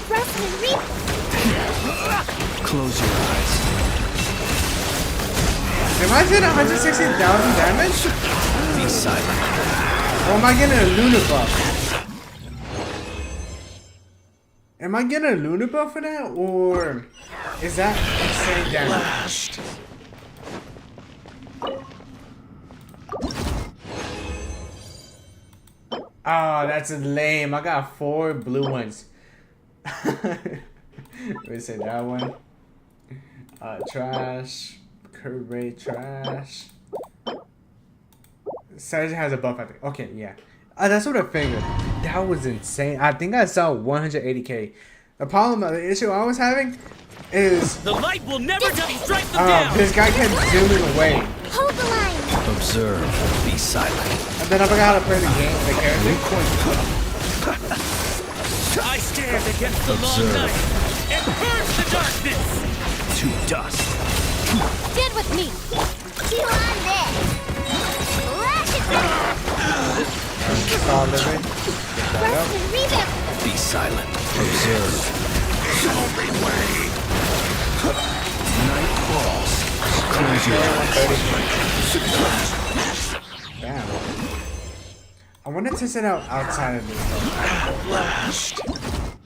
E: Rest and reap.
F: Close your eyes.
B: Am I doing 160,000 damage?
F: Be silent.
B: Or am I getting a Luna buff? Am I getting a Luna buff for that? Or is that insane damage? Oh, that's lame. I got 4 blue ones. We say that one. Trash. Curve rate, trash. Sarge has a buff, I think. Okay, yeah. That's what I figured. That was insane. I think I saw 180k. The problem, the issue I was having is
A: The light will never die! Strike them down!
B: this guy kept zooming away.
E: Hold the line.
F: Observe. Be silent.
B: And then I forgot how to play the game, the character.
A: I stand against the long
F: Observe.
A: night and purge the darkness!
F: To dust.
E: Get with me. Chew on this. Lash it down.
B: Saw living.
E: Rest and revamp.
F: Be silent. Observe. Night falls. Close your eyes.
B: Damn. I want to test it out outside of this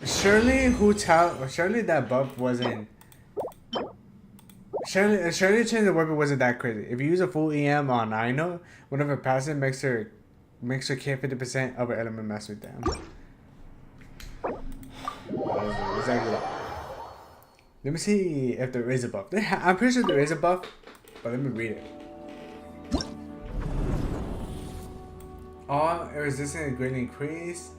B: though. Surely that buff wasn't. Surely changing the weapon wasn't that crazy. If you use a full EM on Ino, whenever passive makes her K 50% of her element mastery damage. Exactly. Let me see if there is a buff. I'm pretty sure there is a buff, but let me read it. All resistance greatly increased.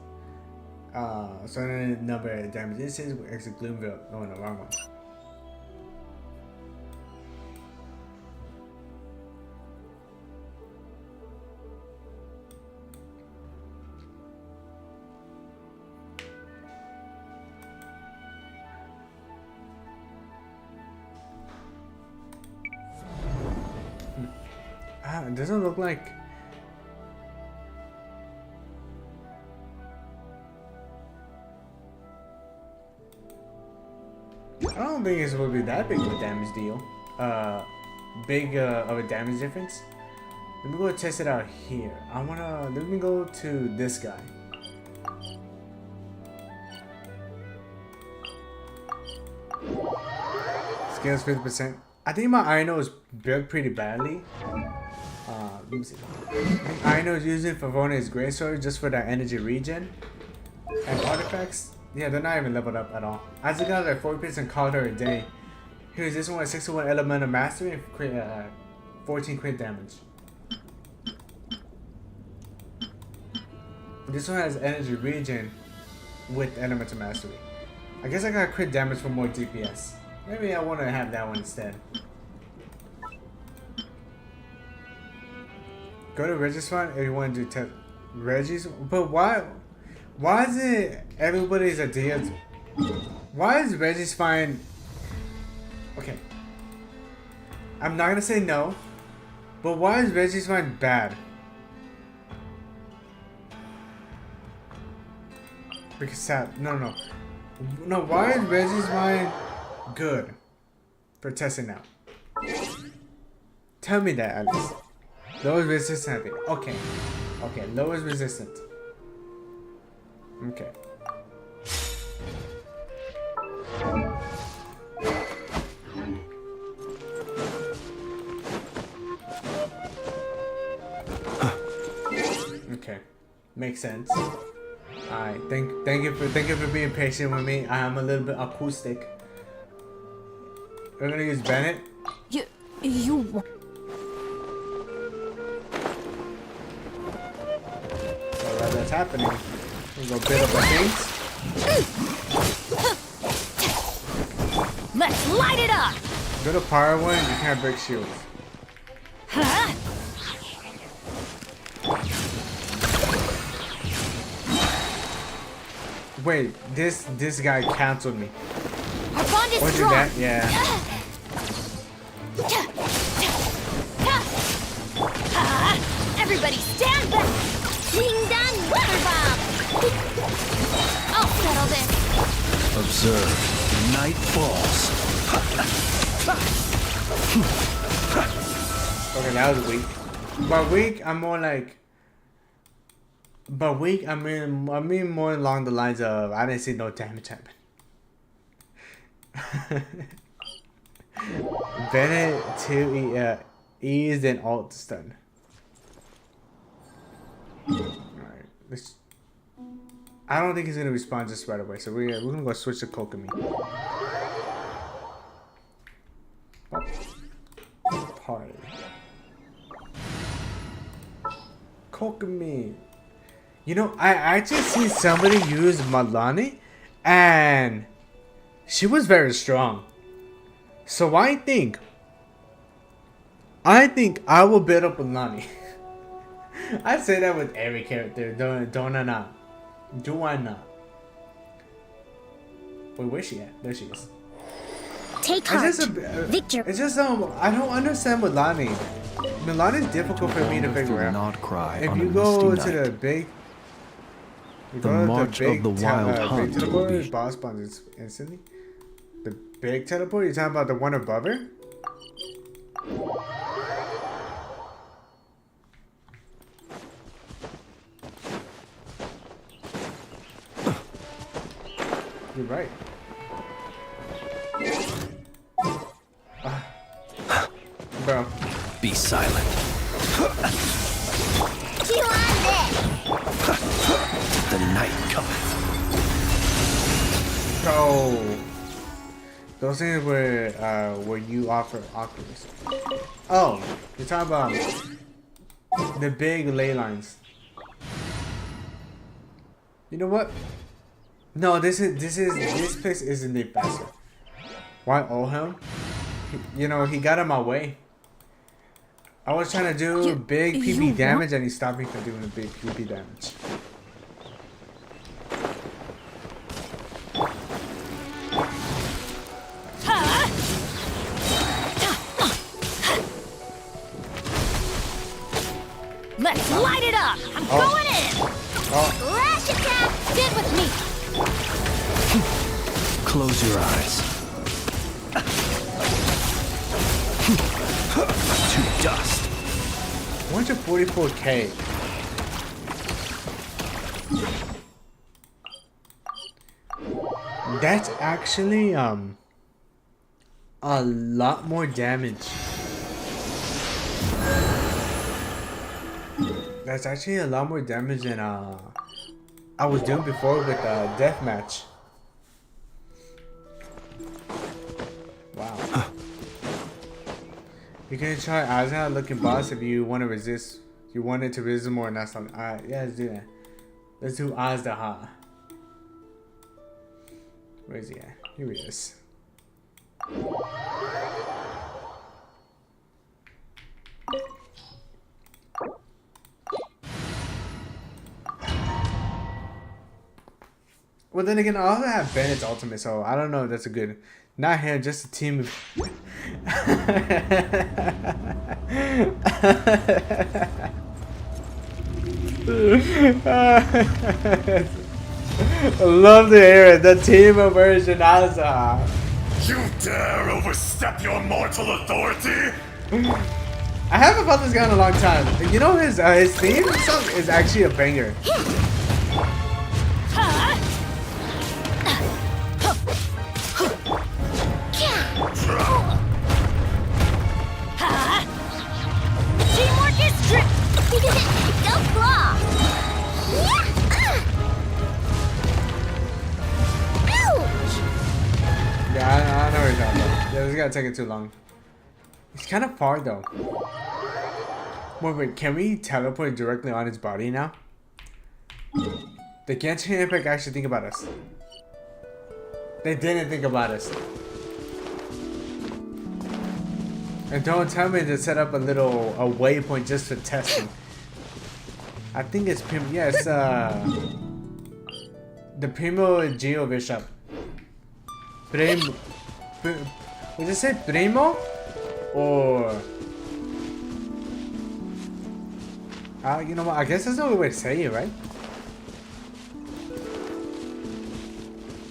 B: Certain number of damage instances with extra Gloomville. Oh no, wrong one. It doesn't look like. I don't think it's going to be that big of a damage deal. Big of a damage difference. Let me go test it out here. Let me go to this guy. Scales 50%. I think my Ino is built pretty badly. Let me see. I know it's using Favoni's Greatsword just for that energy regen. And artifacts, yeah, they're not even leveled up at all. As it got like 4% called her a day. Here's this one with 61 elemental mastery and 14 crit damage. This one has energy regen with elemental mastery. I guess I got crit damage for more DPS. Maybe I want to have that one instead. Go to Reggie's Fund if you want to do Reggie's. But why is it everybody's idea? Why is Reggie's Fund? Okay. I'm not gonna say no. But why is Reggie's Fund bad? Because no. Why is Reggie's Fund good for testing out? Tell me that at least. Lowest resistance, I think. Okay, lowest resistant. Okay. Okay, makes sense. Alright, thank you for being patient with me. I am a little bit acoustic. We're gonna use Bennett.
E: You.
B: So while that's happening, we'll go build up our things.
E: Let's light it up.
B: Build a power one, you can't break shields.
E: Huh?
B: Wait, this guy canceled me.
E: Our bond is
B: What did
E: strong.
B: that? Yeah.
E: Everybody stand back. Ding dong water bomb. I'll settle this.
F: Observe. Night falls.
B: Okay, that was weak. By weak, I'm more like. By weak, I mean more along the lines of I didn't see no damage happen. Bennett to ease and alt stun. Alright, let's. I don't think he's gonna respond just right away, so we're gonna go switch to Kokomi. Party. Kokomi. You know, I actually seen somebody use Malani, and she was very strong. So I think I will build up Malani. I say that with every character. Don't I not? Do I not? Wait, where's she at? There she is.
E: Take heart. Victor.
B: It's just I don't understand Milani. Milani's difficult for me to figure out.
F: Not cry
B: If
F: on
B: you
F: a
B: go
F: misty
B: to
F: night.
B: the big, you
F: The
B: go to
F: march of the wild
B: big
F: hunt will
B: teleport,
F: be-
B: boss spawns instantly. The big teleport. You're talking about the one above her? You're right. Bro.
F: Be silent.
E: You on this.
F: The night cometh.
B: Oh. Those things where you offer Oculus. Oh, you're talking about the big ley lines. You know what? No, this place isn't the best. Why Olhelm? You know, he got in my way. I was trying to do big PP damage and he stopped me from doing the big PP damage.
E: Let's light it up. I'm going in.
B: Oh,
E: Lash attack. Stand with me.
F: Close your eyes. To dust.
B: 144k. That's actually a lot more damage. That's actually a lot more damage than I was doing before with deathmatch. Wow. You can try Azna looking boss if you want to resist. You want it to resist more, and that's something. Alright, yeah, let's do that. Let's do Azdaha. Where is he at? Here he is. Well, then again, I also have Bennett's ultimate, so I don't know if that's a good. Not him, just a team of. I love to hear it. The team of Urshanaza.
G: You dare overstep your mortal authority?
B: I haven't fought this guy in a long time. You know his theme song is actually a banger.
E: Teamwork is strict. Go claw. Ouch.
B: Yeah, I know what you're talking about. Yeah, this is gonna take it too long. It's kind of far though. Wait, can we teleport directly on his body now? The Genshin Impact actually think about us. They didn't think about us. And don't tell me to set up a waypoint just for testing. I think it's Primo. Yeah, it's the Primo Geo Bishop. Primo. Would you say Primo? Or you know what? I guess there's no way to say it, right?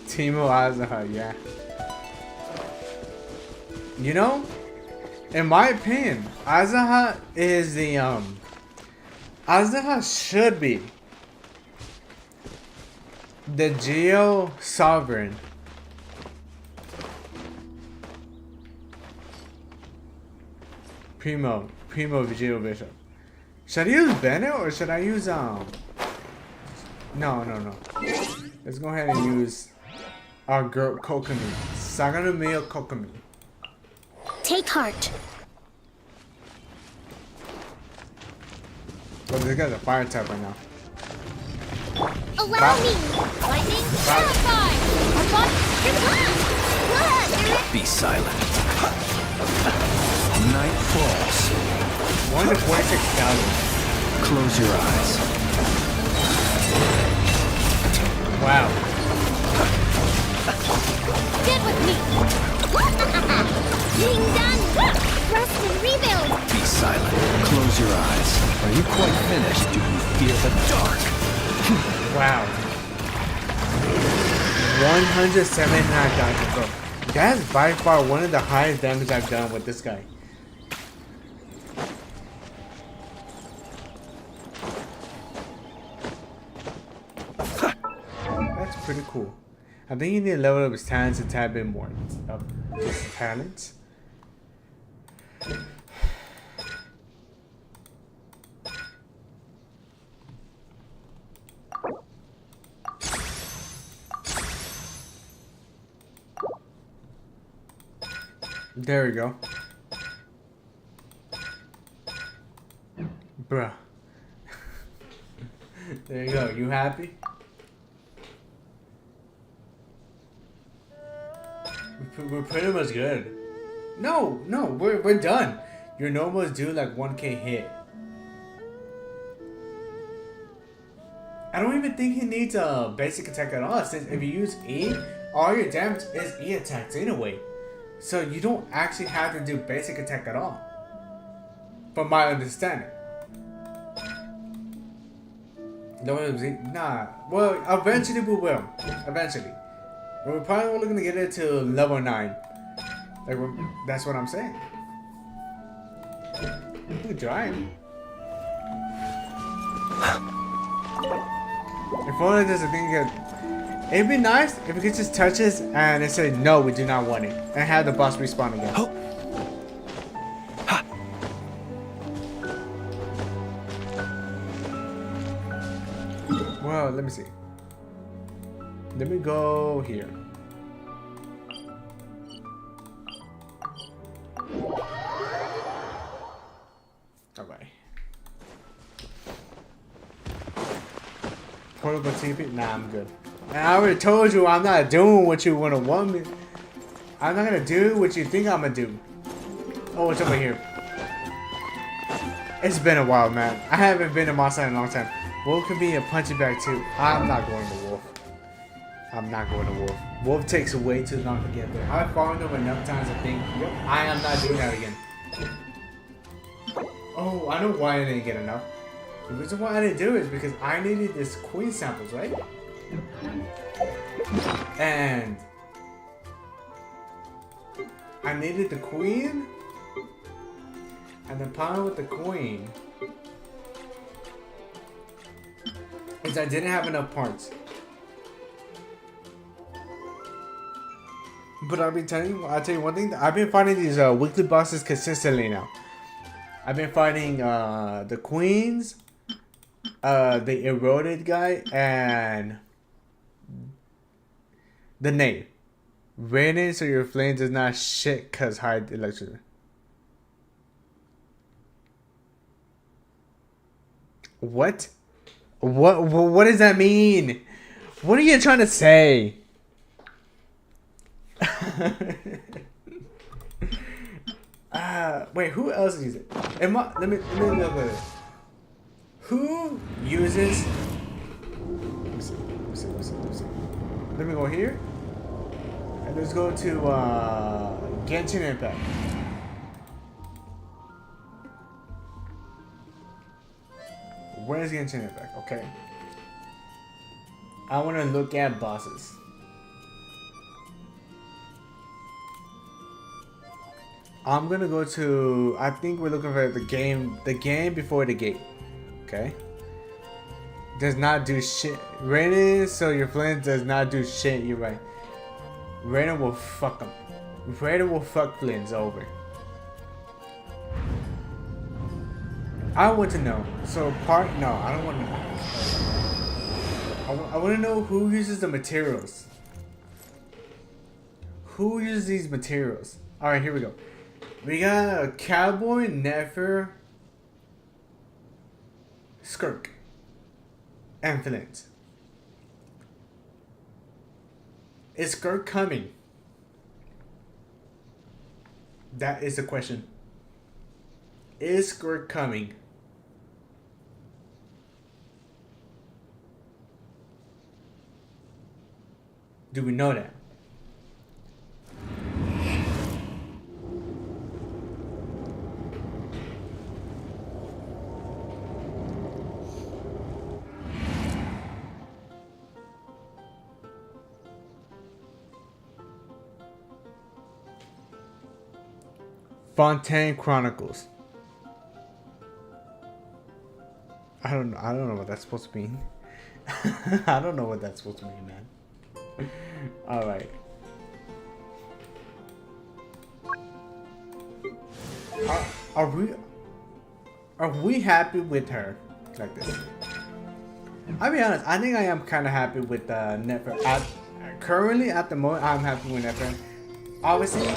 B: Timo Azaha, yeah. You know, in my opinion, Azaha is the Azaha should be the Geo Sovereign. Primo Geo Bishop. Should I use Bennett or should I use No. Let's go ahead and use our girl Kokomi. Sagano Mio Kokomi.
E: Take heart.
B: Well, this guy's a fire type right now.
E: Allow me. Lightning, terrified. Arbok, reply.
F: Be silent. Night falls.
B: 1 to 46,000.
F: Close your eyes.
B: Wow.
E: Get with me. Being done. Rest and rebuild.
F: Be silent. Close your eyes. Are you quite finished? Do you fear the dark?
B: Wow. 179,000, bro. That's by far one of the highest damage I've done with this guy. That's pretty cool. I think you need to level up his talents a tad bit more. His talents. There we go. Bruh. There you go. You happy? We're pretty much good. No, we're done. Your normals do like 1k hit. I don't even think he needs a basic attack at all, since if you use E, all your damage is E attacks anyway. So you don't actually have to do basic attack at all. From my understanding. Nah. Well, eventually we will. Eventually. We're probably only gonna get it to level 9. Like, that's what I'm saying. Good try. If only there's a thing that... It'd be nice if we could just touch this and it said, no, we do not want it. And have the boss respawn again.
F: Oh. Ha.
B: Well, let me see. Let me go here. Alright. Portable TP? Nah, I'm good. And I already told you I'm not doing what you want me. I'm not gonna do what you think I'm gonna do. Oh, it's over here. It's been a while, man. I haven't been to Masa in a long time. Wolf can be a punching bag too. I'm not going to Wolf. I'm not going to Wolf. Wolf takes way too long to get there. I've fallen over enough times to think, yep, I am not doing that again. Oh, I know why I didn't get enough. The reason why I didn't do it is because I needed this queen samples, right? And I needed the queen, and the problem with the queen is I didn't have enough parts. But I'll tell you one thing. I've been fighting these weekly bosses consistently now. I've been fighting the queens, the eroded guy, and the knave. Radiant so your flame does not shit cause high electricity. What? What does that mean? What are you trying to say? Wait, who else uses it? Let me look at it. Who uses? Let me go here. And let's go to Genshin Impact. Where's Genshin Impact? Okay. I want to look at bosses. I'm gonna go to. I think we're looking for the game before the gate. Okay. Does not do shit. Raiden, so your flint does not do shit. You're right. Raiden will fuck them. Raiden will fuck Flynn's over. I want to know. So no, I don't want to know. I want to know who uses the materials. Who uses these materials? All right, here we go. We got a Cowboy, Nefer, Skirk, and Flint. Is Skirk coming? That is the question. Is Skirk coming? Do we know that? Fontaine Chronicles. I don't know what that's supposed to mean. I don't know what that's supposed to mean, man. All right. Are we happy with her like this? I'll be honest. I think I am kind of happy with Nefer. Currently, at the moment, I'm happy with Nefer. Obviously,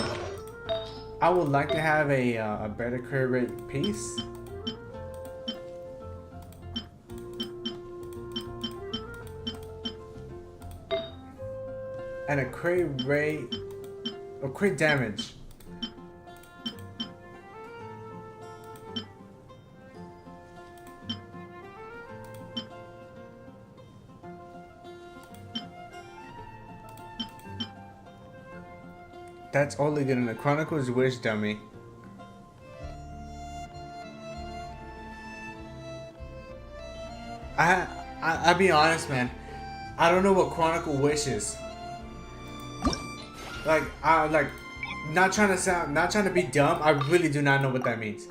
B: I would like to have a better crit rate piece. And a crit rate, or crit damage. That's only good in the Chronicles Wish dummy. I'll be honest, man. I don't know what Chronicle Wish is. Not trying to be dumb. I really do not know what that means.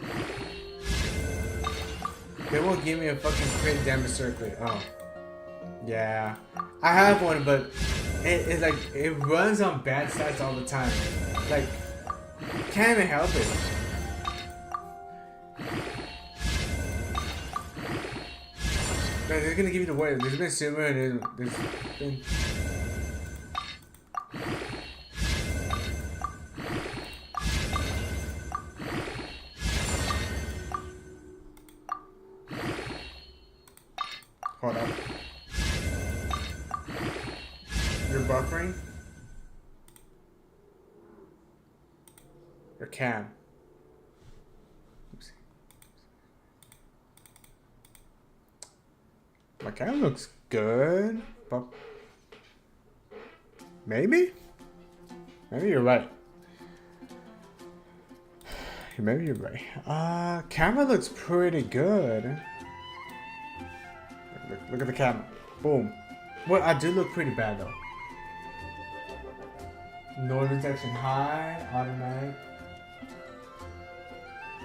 B: They won't give me a fucking crit damage circuit. Oh, yeah. I have one, but it's like it runs on bad stats all the time. Like, can't even help it. Man, they're gonna give you the way. There's been silver and there's been. Hold up. You're buffering? Your cam. Oops. My cam looks good, but maybe you're right. Maybe you're right. Camera looks pretty good. Look at the camera. Boom. Well, I do look pretty bad though. Noise detection high, automatic.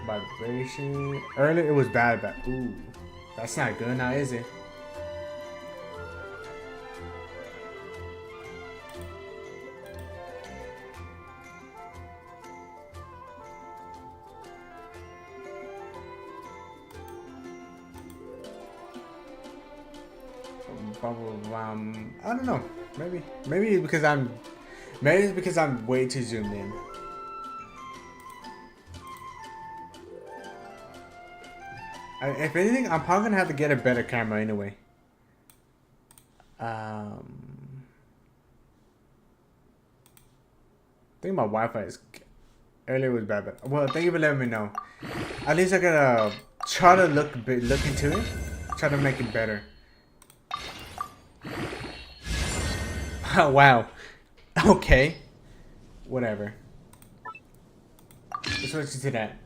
B: Vibration. Earlier it was bad, but ooh, that's not good now, is it? I don't know. Maybe it's because I'm way too zoomed in. If anything, I'm probably gonna have to get a better camera anyway. I think my Wi-Fi is earlier was bad, but well, thank you for letting me know. At least I gotta try to look into it, try to make it better. Oh wow. Okay. Whatever. Let's switch to that.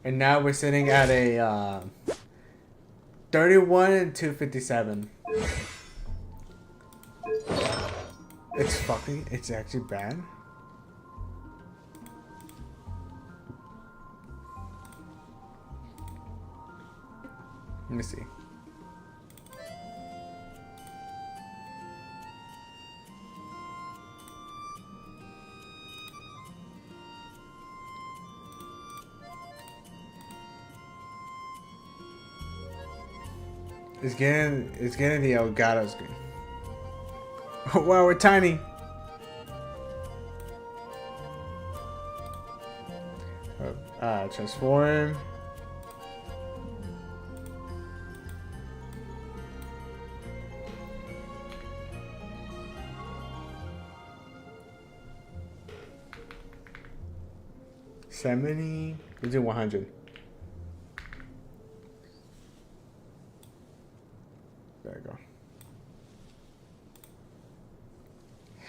B: And now we're sitting at a 31 and 257. It's actually bad. Let me see. It's getting the Elgato screen. Wow, we're tiny. Transform. $70. We do 100. There you go.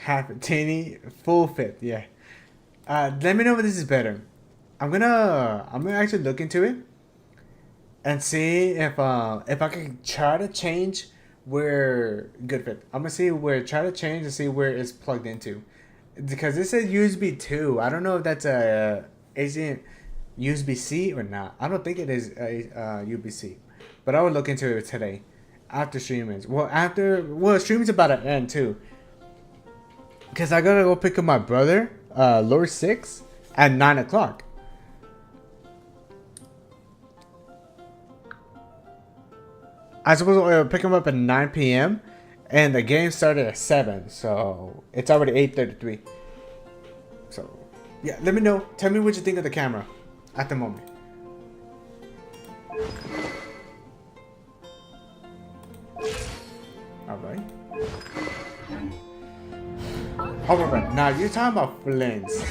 B: Half a teeny, full fit, yeah. Let me know if this is better. I'm gonna actually look into it and see if I can try to change where good fit. I'm gonna try to change and see where it's plugged into, because this says USB 2. I don't know if that's a USB-C or not. I don't think it is a USB-C, but I will look into it today after streaming. Streaming's about to end too, because I gotta go pick up my brother, Lord 6, at 9 o'clock. I supposed to pick him up at 9 p.m. and the game started at 7, so it's already 8:33. So, yeah, let me know. Tell me what you think of the camera at the moment. Alright. Alright, now you're talking about Flynn's.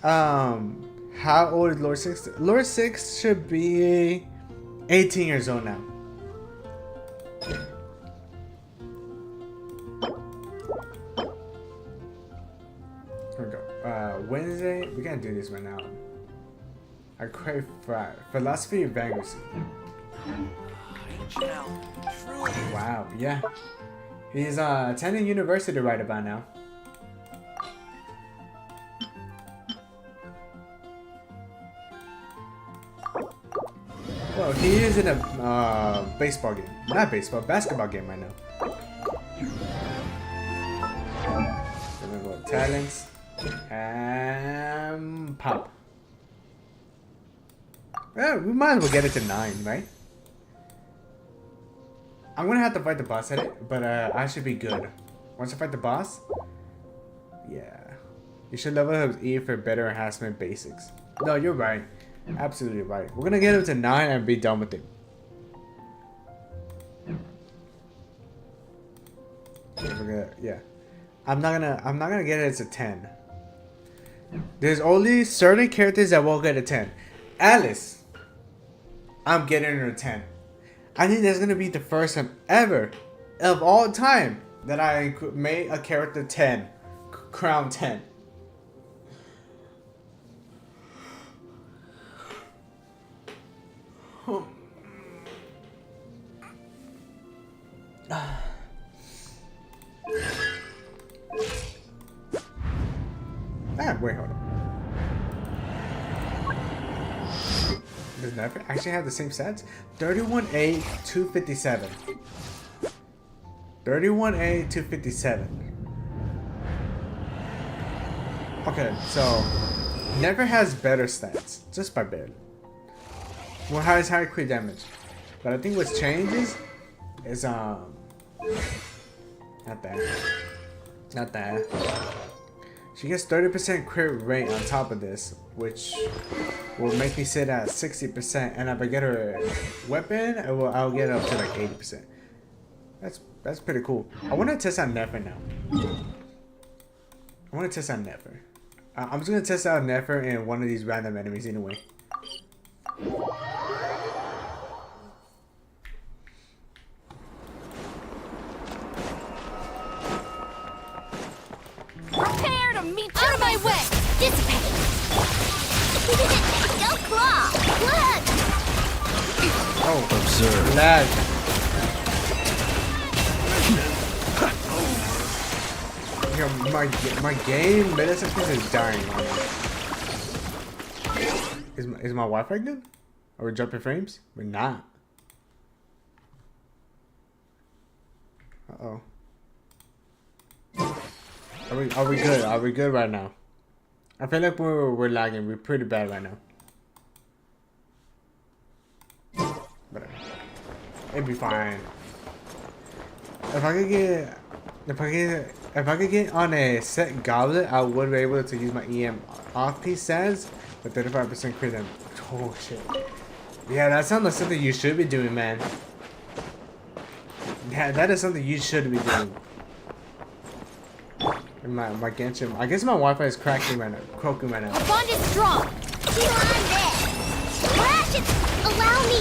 B: How old is Lord 6? Lord 6 should be 18 years old now. Wednesday, we can't do this right now. I crave philosophy of bankruptcy. Wow, yeah. He's attending university right about now. Well, he is in a baseball game. Not baseball, basketball game right now. Gonna go talents. And pop. Well, we might as well get it to 9, right? I'm gonna have to fight the boss at it, but I should be good. Once I fight the boss, yeah. You should level up E for better enhancement basics. No, you're right. Absolutely right. We're gonna get him to 9 and be done with it. Yeah. I'm not gonna get it to 10. There's only certain characters that won't get a 10. Alice, I'm getting her a 10. I think that's gonna be the first time ever of all time that I made a character 10, crown 10. Wait, hold on. Does Never actually have the same stats? 31A, 257. 31A, 257. Okay, so Never has better stats, just by barely. Well, has higher crit damage, but I think what changes is not that. She gets 30% crit rate on top of this, which will make me sit at 60%. And if I get her weapon, I'll get up to like 80%. That's pretty cool. I want to test out Nefer now. I want to test out Nefer. I'm just gonna test out Nefer and one of these random enemies anyway.
E: Prepare to meet out of my way! Dissipate! Go claw! Look!
B: Oh,
F: Observe.
B: lag. Yo, my game Medicine is dying. Is my Wi-Fi good? Are we jumping frames? We're not. Uh-oh. Are we good? Are we good right now? I feel like we're lagging. We're pretty bad right now. But it'd be fine. If I could get on a set goblet, I would be able to use my EM off piece stats with 35% crit and oh shit. Yeah, that sounds like something you should be doing, man. Yeah, that is something you should be doing. And my Genshin, I guess my Wi-Fi is cracking right now, croaking right now.
E: Our bond is strong! Feel on this! Flash it! Allow me!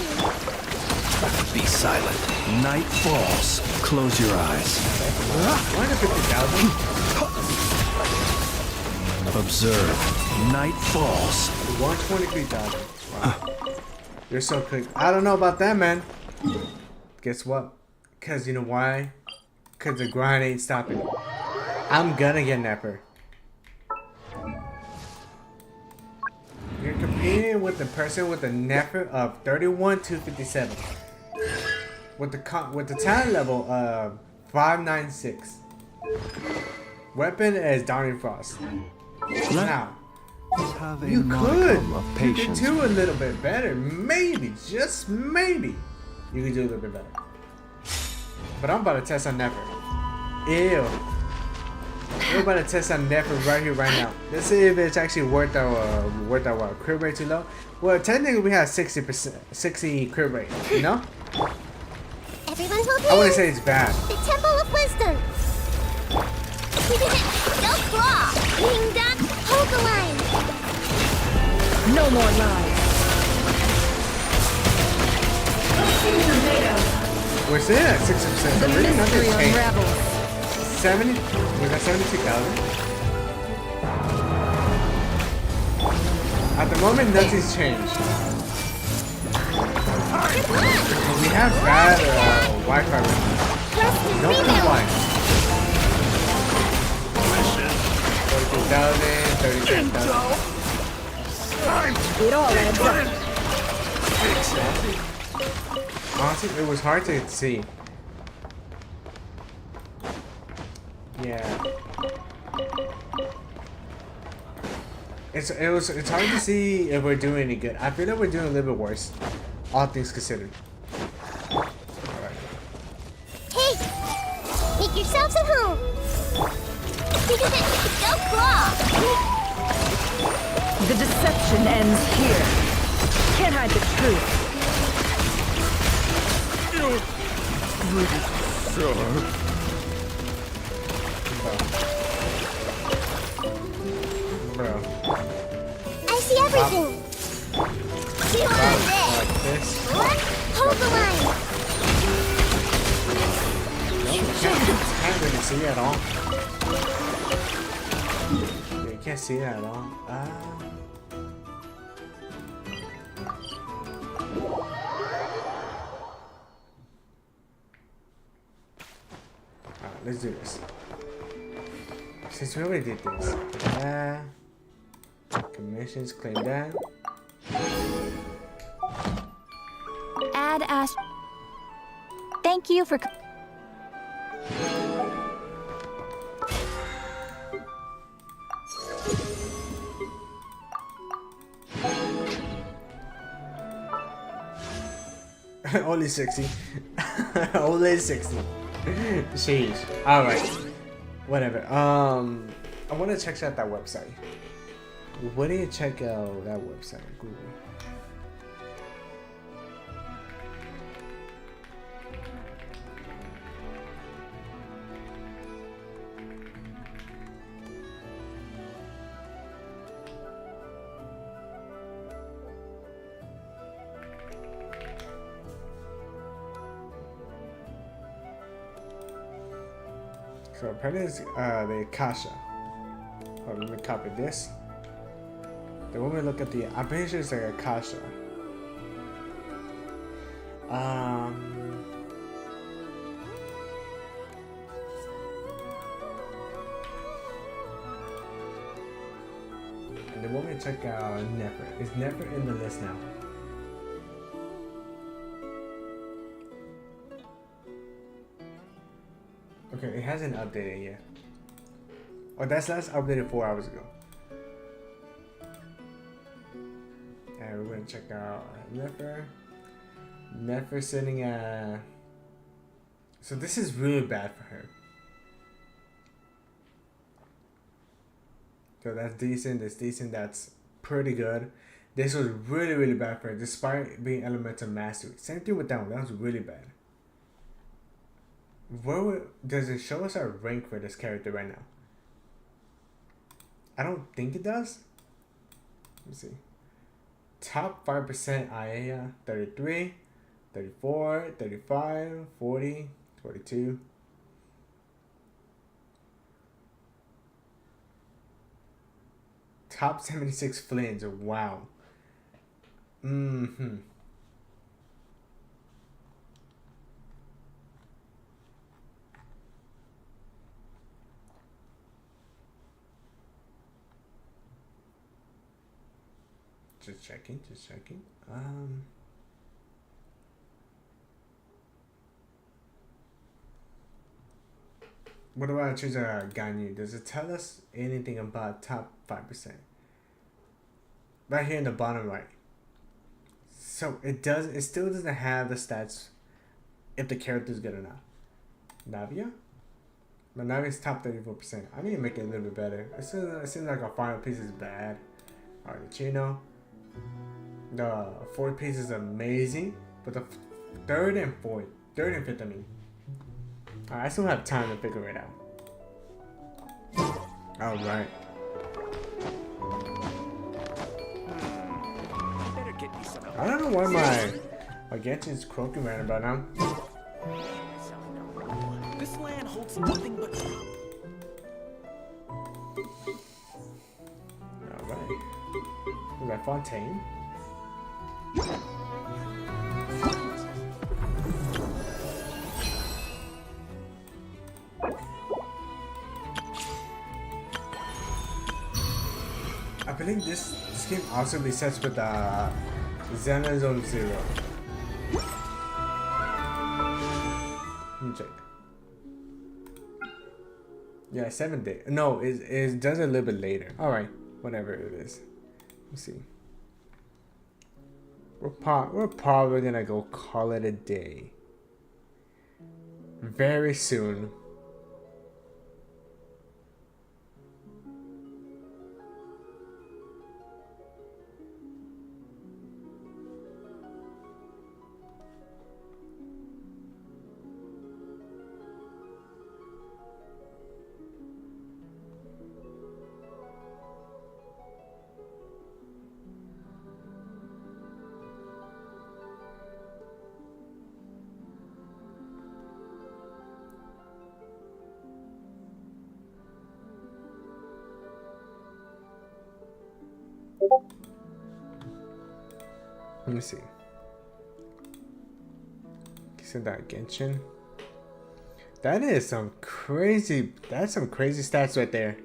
F: Be silent. Night falls. Close your eyes.
B: 150,000?
F: Observe. Night falls.
B: 123,000. Wow. You're so quick. I don't know about that, man. Guess what? Cause you know why? Cause the grind ain't stopping. I'm gonna get Nefer. You're competing with the person with a Nefer of 31,257. With the talent level of 596. Weapon is Dawning Frost. Now,
F: Have a
B: you could
F: modicum of patience.
B: do a little bit better. Maybe, just maybe, you could do a little bit better. But I'm about to test on Nefer. Ew. We're about to test on Nefer right here, right now. Let's see if it's actually worth our crit rate too low. Well, technically we have 60 crit rate. You know?
E: Everyone's hoping.
B: I wouldn't say it's bad.
E: The Temple of Wisdom. Go claw! Being done, hold the line.
D: No more lies.
B: We're sitting at 60%. So
D: The
B: really
D: mystery
B: nothing's changed.
D: unravels.
B: 70. We got 72,000. At the moment, nothing's changed. We have bad Wi-Fi right now. No clue why. 42,000, 36,000.
D: It all adds up.
B: Honestly, it was hard to see. Yeah. It's hard to see if we're doing any good. I feel like we're doing a little bit worse, all things considered. Alright.
E: Hey! Make yourselves at home! Go claw!
D: The deception ends here. Can't hide the truth.
B: Bro.
E: I see everything! Feel on this!
B: Like this.
E: What? Hold the line!
B: Can't really see it at all. Yeah, you can't see it at all. Alright, let's do this. Since we already did this. Yeah. Commissions, claim that.
C: Add Ash. Thank you for.
B: Only 60. Only 60. Sheesh. Alright. Whatever. I want to check out that website. Where do you check out that website? Google. So apparently it's the Akasha. Hold on, let me copy this. The when we look at the, I'm pretty sure it's like Akasha. And the one we check out Nefer. Is Nefer in the list now? Okay, it hasn't updated yet. Oh, that's last updated 4 hours ago. And we're gonna check out Nefer. Nefer sitting at. So this is really bad for her. So that's decent. That's decent. That's pretty good. This was really bad for her, despite being elemental mastery. Same thing with that one. That was really bad. Does it show us our rank for this character right now? I don't think it does. Let me see. Top 5% Aya, 33, 34, 35, 40, 42. Top 76 Flynn's. Wow. Mm-hmm. Just checking. What about I choose a Ganyu? Does it tell us anything about top 5%? Right here in the bottom right. So it still doesn't have the stats if the character is good or not. Navia? But Navia's top 34%. I need to make it a little bit better. It seems like our final piece is bad. Alright, Chino. The fourth piece is amazing, but the third and fifth, I mean. Alright, I still have time to figure it out. Alright. I don't know why my Genshin's croaking right about now.
A: This land holds nothing but trouble.
B: Alright. Is that Fontaine? I believe this game also resets with Xena Zone 0. Let me check. Yeah, 7 days. No, it does it a little bit later. Alright, whatever it is. Let's see. We're probably gonna go call it a day. Very soon. Let me see. Isn't that Genshin? That's some crazy stats right there.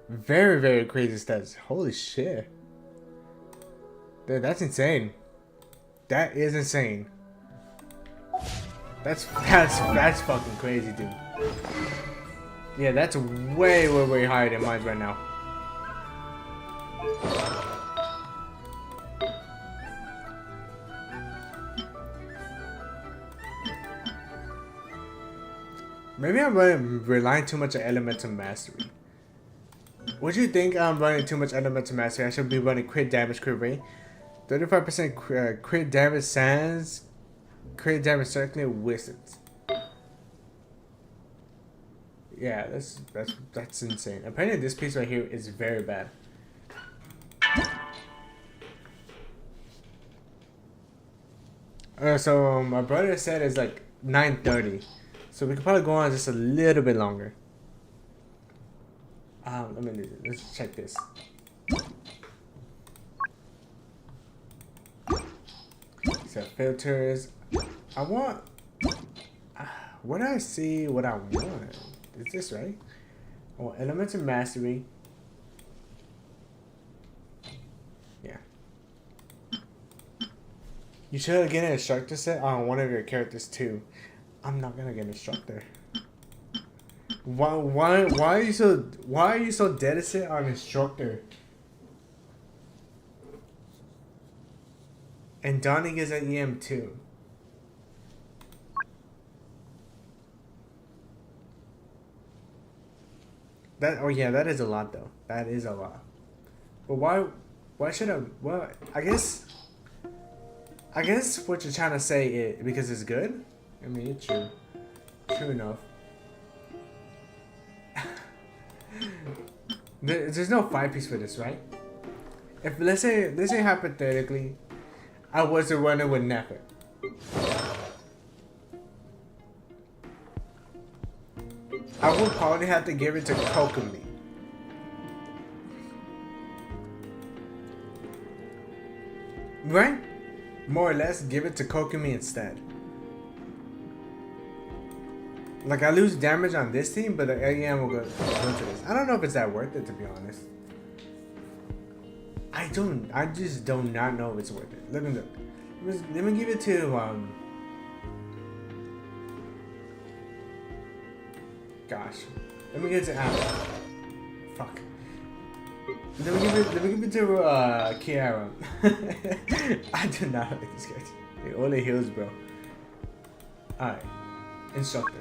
B: Very crazy stats. Holy shit. Dude, that's insane. That is insane. That's fucking crazy, dude. Yeah, that's way higher than mine right now. Maybe I'm relying too much on elemental mastery. Would you think I'm running too much elemental mastery? I should be running crit damage, crit rate. 35% crit damage sans crit damage circling wizards. Yeah, that's insane. Apparently this piece right here is very bad. So my brother said it's like 9:30, so we could probably go on just a little bit longer. Let's check this. So filters. I want. What do I see? What I want? Is this right? Oh, elemental mastery. Yeah. You should get an instructor set on one of your characters too. I'm not gonna get an instructor. Why are you so dead set on instructor? And Donnie is an EM too. That is a lot though. That is a lot. But why should I? Well, I guess what you're trying to say is because it's good. I mean, it's true. True enough. There's no 5-piece for this, right? If let's say hypothetically, I was to run it with Nefer. I would probably have to give it to Kokomi. Right? More or less, give it to Kokomi instead. Like, I lose damage on this team, but the AEM will go to this. I don't know if it's that worth it, to be honest. I just do not know if it's worth it. Look. Let me give it to, gosh. Let me give it to Apple. Fuck. Let me give it to, Kiara. I do not like this guy. He only heals, bro. Alright. Instructor.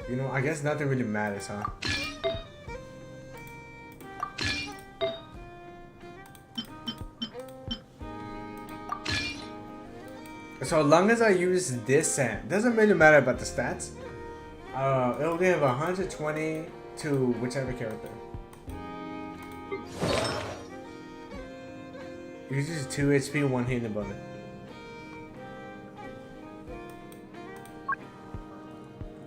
B: You know, I guess nothing really matters, huh? So long as I use this sand, doesn't really matter about the stats. It'll give 120 to whichever character. Uses 2 HP, 1 healing bonus.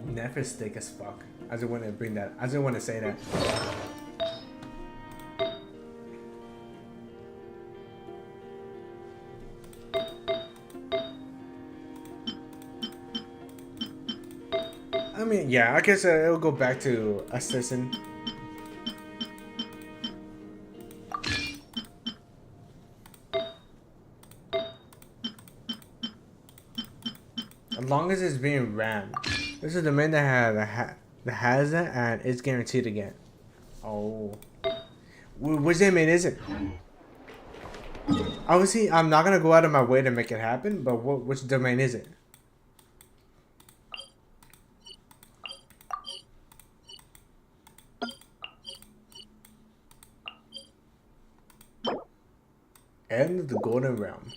B: Nefer thick as fuck. I just want to bring that. I just want to say that. I mean, yeah, I guess it'll go back to assassin. As long as it's being rammed. This is the main that has that, and it's guaranteed again. Oh, which domain is it? Obviously, I'm not gonna go out of my way to make it happen. But which domain is it? End of the Golden Realm.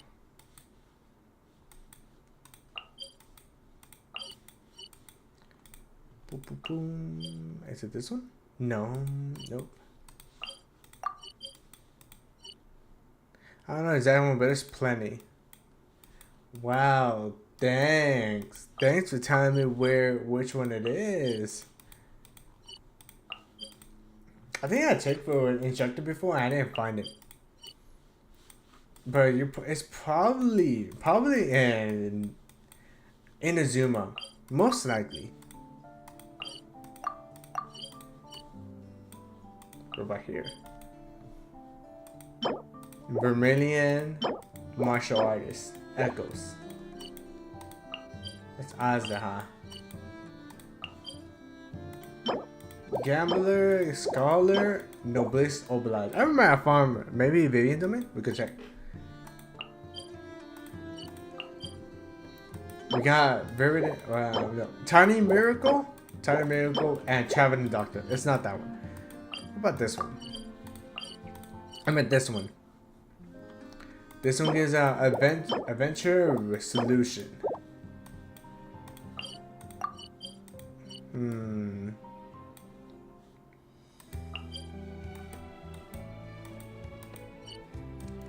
B: Boom, boom, boom. Is it this one? No. Nope. I don't know exactly one, but there's plenty. Wow. Thanks. Thanks for telling me which one it is. I think I checked for an instructor before and I didn't find it. But it's probably in Inazuma, most likely. What about here? Vermilion martial artist echoes. That's Azda, huh? Gambler, scholar, noblesse oblige. I remember I found maybe Vivian domain. We could check. We got no, Tiny Miracle, and Traveling Doctor. It's not that one. What about this one? I meant this one. This one is Adventure Solution.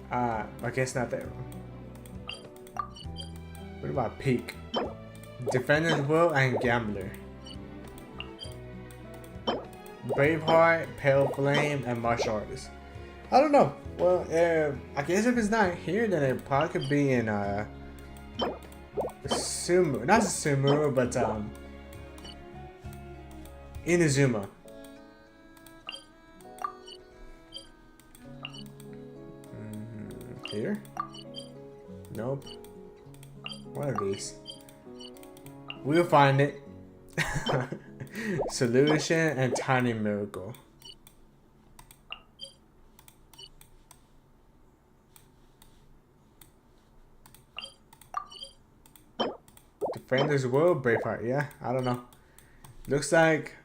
B: I guess not that one. What about Peak? Defender's Will and Gambler. Braveheart, Pale Flame, and Martial Artist. I don't know. Well, I guess if it's not here, then it probably could be in Sumu. Not Sumu, but Inazuma. Here? Nope. One of these. We'll find it. Solution and Tiny Miracle. Defender's World, Braveheart. Yeah, I don't know. Looks like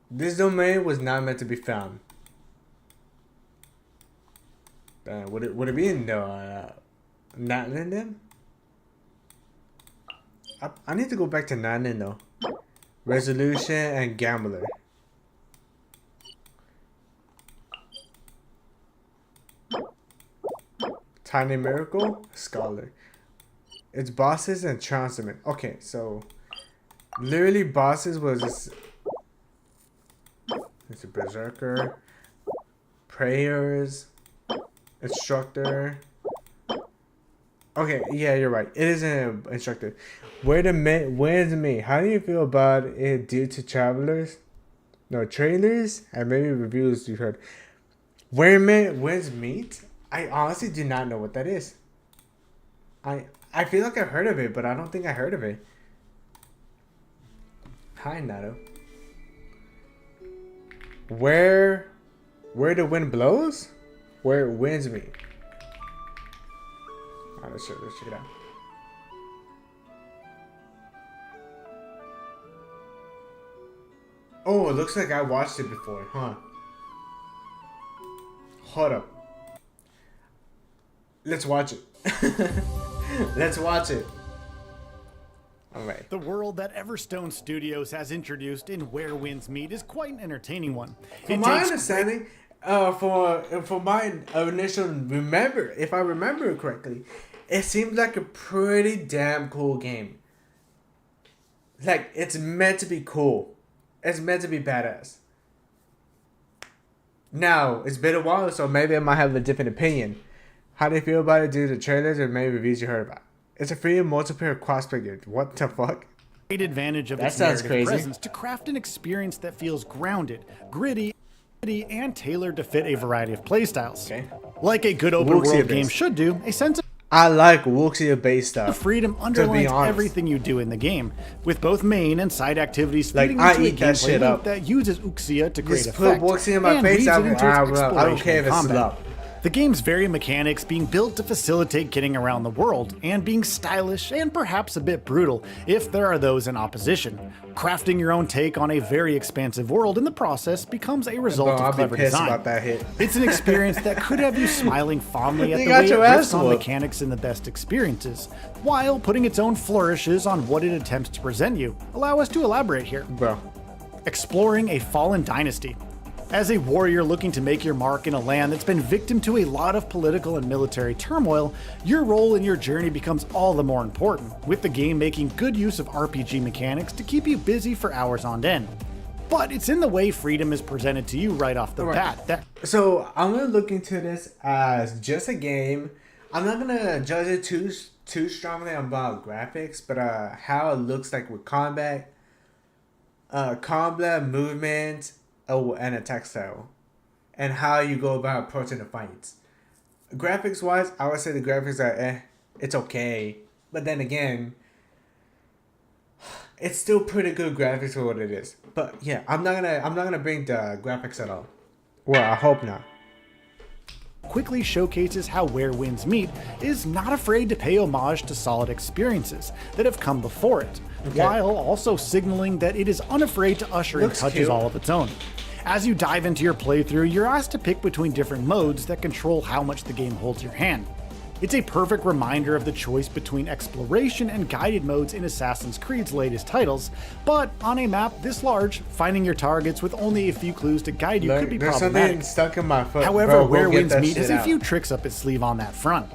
B: this domain was not meant to be found. Would it be in Natlin then? I need to go back to Natlin though. Resolution and Gambler. Tiny Miracle, Scholar. It's bosses and transcendent. Okay, so literally bosses was it's a Berserker, Prayers, Instructor. Okay, yeah, you're right. It is an instructor. Where's me? How do you feel about it due to trailers and maybe reviews you heard? Where's meat? I honestly do not know what that is. I feel like I've heard of it, but I don't think I heard of it. Hi, Nato. Where the wind blows? Where it winds me. Alright, let's check it out. Oh, it looks like I watched it before, huh? Hold up. Let's watch it. Let's watch it. Alright.
H: The world that Everstone Studios has introduced in Where Winds Meet is quite an entertaining one.
B: From my understanding, for my initial if I remember correctly, it seems like a pretty damn cool game. Like, it's meant to be cool. It's meant to be badass. Now, it's been a while, so maybe I might have a different opinion. How do you feel about it due to trailers or maybe reviews you heard about? It's a free multiplayer cross-player. What the fuck?
H: Great advantage of
B: That
H: its
B: sounds
H: narrative
B: crazy.
H: presence to craft an experience that feels grounded, gritty, and tailored to fit a variety of playstyles.
B: Okay.
H: Like a good open world game should do, a sense
B: I like Wuxia-based stuff.
H: of freedom underlines everything you do in the game, with both main and side activities feeding
B: I
H: into a
B: eat that
H: gameplay
B: shit
H: loop
B: up.
H: that uses Wuxia to create
B: Just put
H: effect
B: Wuxia in my
H: and
B: face,
H: weaves
B: I
H: it into its
B: don't
H: exploration
B: care if
H: and
B: it's
H: combat.
B: slow.
H: The game's very mechanics being built to facilitate getting around the world, and being stylish and perhaps a bit brutal if there are those in opposition. Crafting your own take on a very expansive world in the process becomes a result
B: I'll
H: of
B: be
H: clever
B: pissed
H: design.
B: about that hit.
H: It's an experience that could have you smiling fondly at
B: You
H: the
B: got
H: way it
B: your ass
H: riffs on
B: whooped.
H: mechanics in the best experiences, while putting its own flourishes on what it attempts to present you. Allow us to elaborate here.
B: Bro.
H: Exploring a fallen dynasty. As a warrior looking to make your mark in a land that's been victim to a lot of political and military turmoil, your role in your journey becomes all the more important, with the game making good use of RPG mechanics to keep you busy for hours on end. But it's in the way freedom is presented to you right off the bat that
B: So I'm gonna look into this as just a game. I'm not gonna judge it too strongly about graphics, but how it looks like with combat, movement, and attack style, and how you go about approaching the fights. Graphics wise, I would say the graphics are it's okay, but then again, it's still pretty good graphics for what it is. But yeah, I'm not gonna bring the graphics at all. Well, I hope not.
H: quickly showcases how Where Winds Meet is not afraid to pay homage to solid experiences that have come before it, while also signaling that it is unafraid to usher in touches
B: cute.
H: all of its own. As you dive into your playthrough, you're asked to pick between different modes that control how much the game holds your hand. It's a perfect reminder of the choice between exploration and guided modes in Assassin's Creed's latest titles, but on a map this large, finding your targets with only a few clues to guide you could be
B: There's
H: problematic.
B: something stuck in my foot.
H: However,
B: Bro,
H: Where
B: go get
H: Winds
B: that
H: Meet has
B: shit
H: a
B: out.
H: few tricks up its sleeve on that front.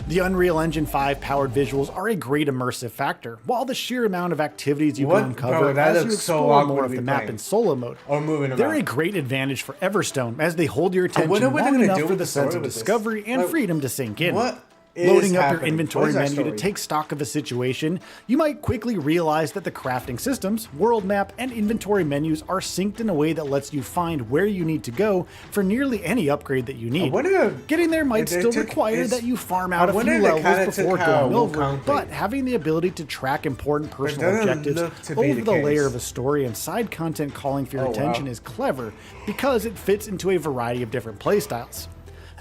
H: The Unreal Engine 5 powered visuals are a great immersive factor, while the sheer amount of activities you
B: What?
H: can uncover
B: Bro, that
H: as you
B: looks so
H: explore
B: awkward
H: more
B: to
H: of
B: be
H: the map
B: playing.
H: in solo mode.
B: Or moving
H: They're
B: around.
H: a great advantage for Everstone as they hold your attention
B: wonder what they're
H: long
B: gonna
H: enough
B: do
H: for
B: with
H: the
B: the story
H: sense of
B: with this.
H: discovery and
B: Like,
H: freedom to sink in.
B: What is
H: Loading up your
B: happening? What
H: inventory
B: is that
H: menu to
B: story?
H: take stock of a situation, you might quickly realize that the crafting systems, world map, and inventory menus are synced in a way that lets you find where you need to go for nearly any upgrade that you need.
B: wonder if-
H: Getting there might
B: if they
H: still
B: took-
H: require
B: is-
H: that you farm
B: I
H: out a
B: wonder
H: few
B: if they
H: levels
B: kinda
H: before
B: took how
H: going over,
B: Wukong
H: but
B: played.
H: having the ability to track important personal
B: doesn't
H: objectives
B: look to be
H: over
B: the
H: the layer
B: case.
H: of a story and side content calling for your
B: Oh, wow.
H: attention is clever because it fits into a variety of different playstyles.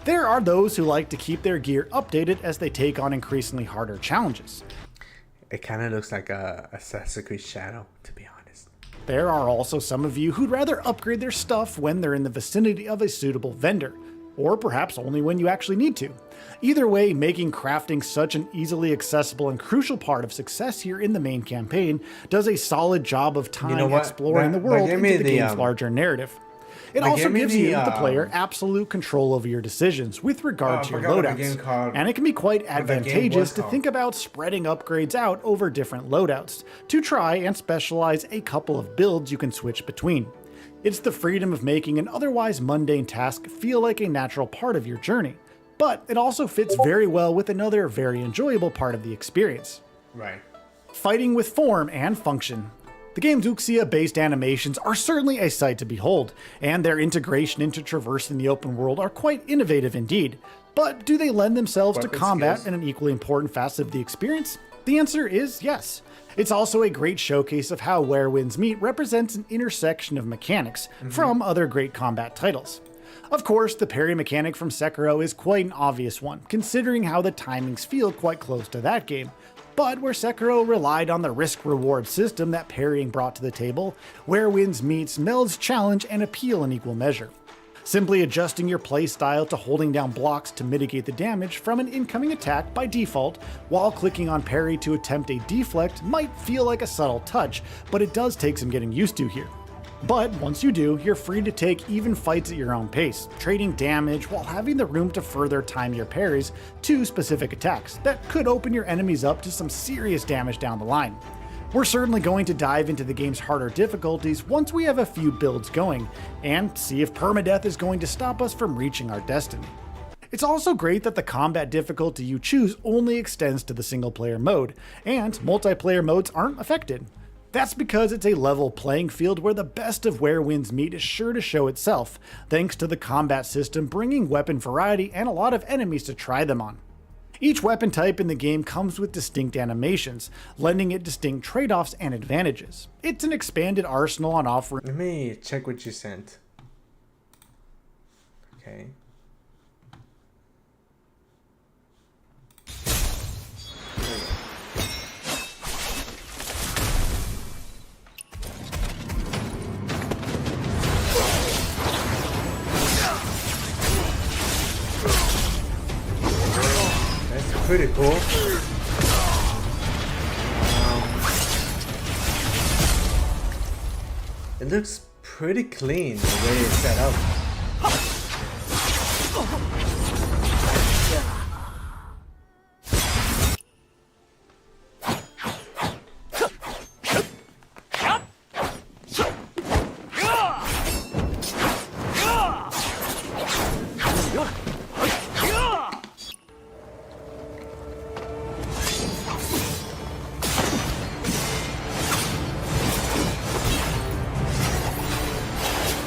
H: There are those who like to keep their gear updated as they take on increasingly harder challenges.
B: It kind of looks like a Assassin's Creed Shadow, to be honest.
H: There are also some of you who'd rather upgrade their stuff when they're in the vicinity of a suitable vendor, or perhaps only when you actually need to. Either way, making crafting such an easily accessible and crucial part of success here in the main campaign does a solid job of tying
B: know what?
H: exploring
B: That-
H: the world
B: that gave
H: into
B: me
H: the
B: the,
H: game's larger narrative. It
B: that
H: also
B: gave me
H: gives you,
B: the,
H: the player, absolute control over your decisions with regard
B: I
H: to your
B: forgot what the game
H: loadouts,
B: called-
H: and it can be quite
B: what that game
H: advantageous
B: was
H: to
B: called.
H: think about spreading upgrades out over different loadouts to try and specialize a couple of builds you can switch between. It's the freedom of making an otherwise mundane task feel like a natural part of your journey, but it also fits very well with another very enjoyable part of the experience:
B: Right.
H: fighting with form and function. The game's Uxia-based animations are certainly a sight to behold, and their integration into traversing the open world are quite innovative indeed. But do they lend themselves to
B: Weapon
H: combat
B: skills.
H: in an equally important facet of the experience? The answer is yes. It's also a great showcase of how Where Winds Meet represents an intersection of mechanics from other great combat titles. Of course, the parry mechanic from Sekiro is quite an obvious one, considering how the timings feel quite close to that game. But where Sekiro relied on the risk-reward system that parrying brought to the table, Where Winds Meets melds challenge and appeal in equal measure. Simply adjusting your playstyle to holding down blocks to mitigate the damage from an incoming attack by default, while clicking on parry to attempt a deflect might feel like a subtle touch, but it does take some getting used to here. But once you do, you're free to take even fights at your own pace, trading damage while having the room to further time your parries to specific attacks that could open your enemies up to some serious damage down the line. We're certainly going to dive into the game's harder difficulties once we have a few builds going, and see if permadeath is going to stop us from reaching our destiny. It's also great that the combat difficulty you choose only extends to the single player mode, and multiplayer modes aren't affected. That's because it's a level playing field where the best of Where Winds Meet is sure to show itself, thanks to the combat system bringing weapon variety and a lot of enemies to try them on. Each weapon type in the game comes with distinct animations, lending it distinct trade-offs and advantages. It's an expanded arsenal on offer.
B: Let me check what you sent. Okay. That's pretty cool. It looks pretty clean the way it's set up.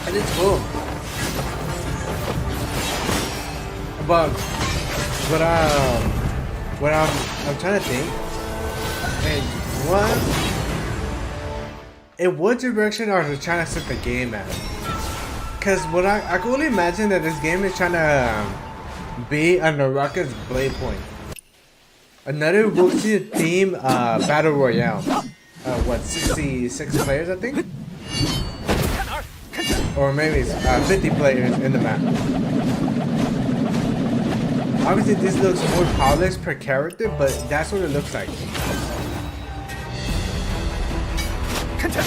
B: And it's cool. But what I'm trying to think. And what direction are they trying to set the game at? Cause what I can only imagine that this game is trying to B. A Naraka's blade point. Another Wuxia theme battle royale. What, 66 players I think? Or maybe it's 50 players in the map. Obviously this looks more polished per character, but that's what it looks like.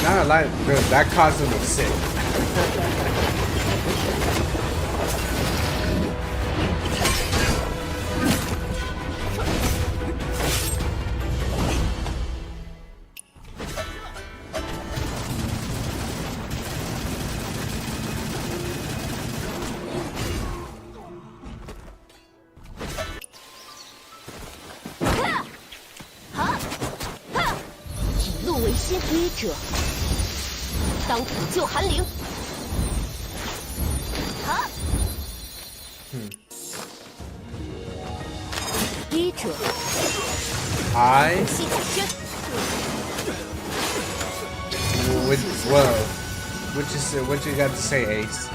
B: Not a lie, bro, that costume looks sick. What you got to say, Ace?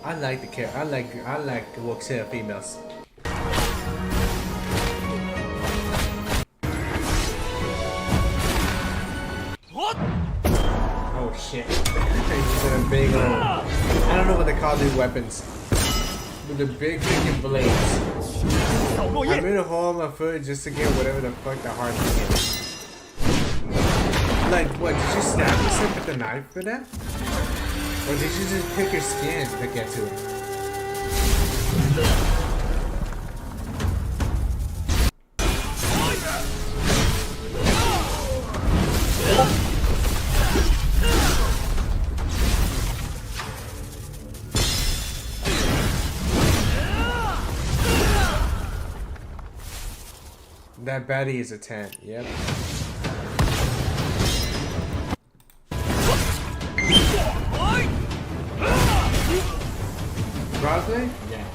B: I like the character. I like Wuxia females. Oh shit! He's a big old. I don't know what they call these weapons. With the big freaking blades. I made a hole in my foot just to get whatever the fuck the hard thing is. Like, what? Did you stab yourself with the knife for that? Or did you just pick your skin to get to it? That baddie is a 10, yep. Crossplay? Yeah.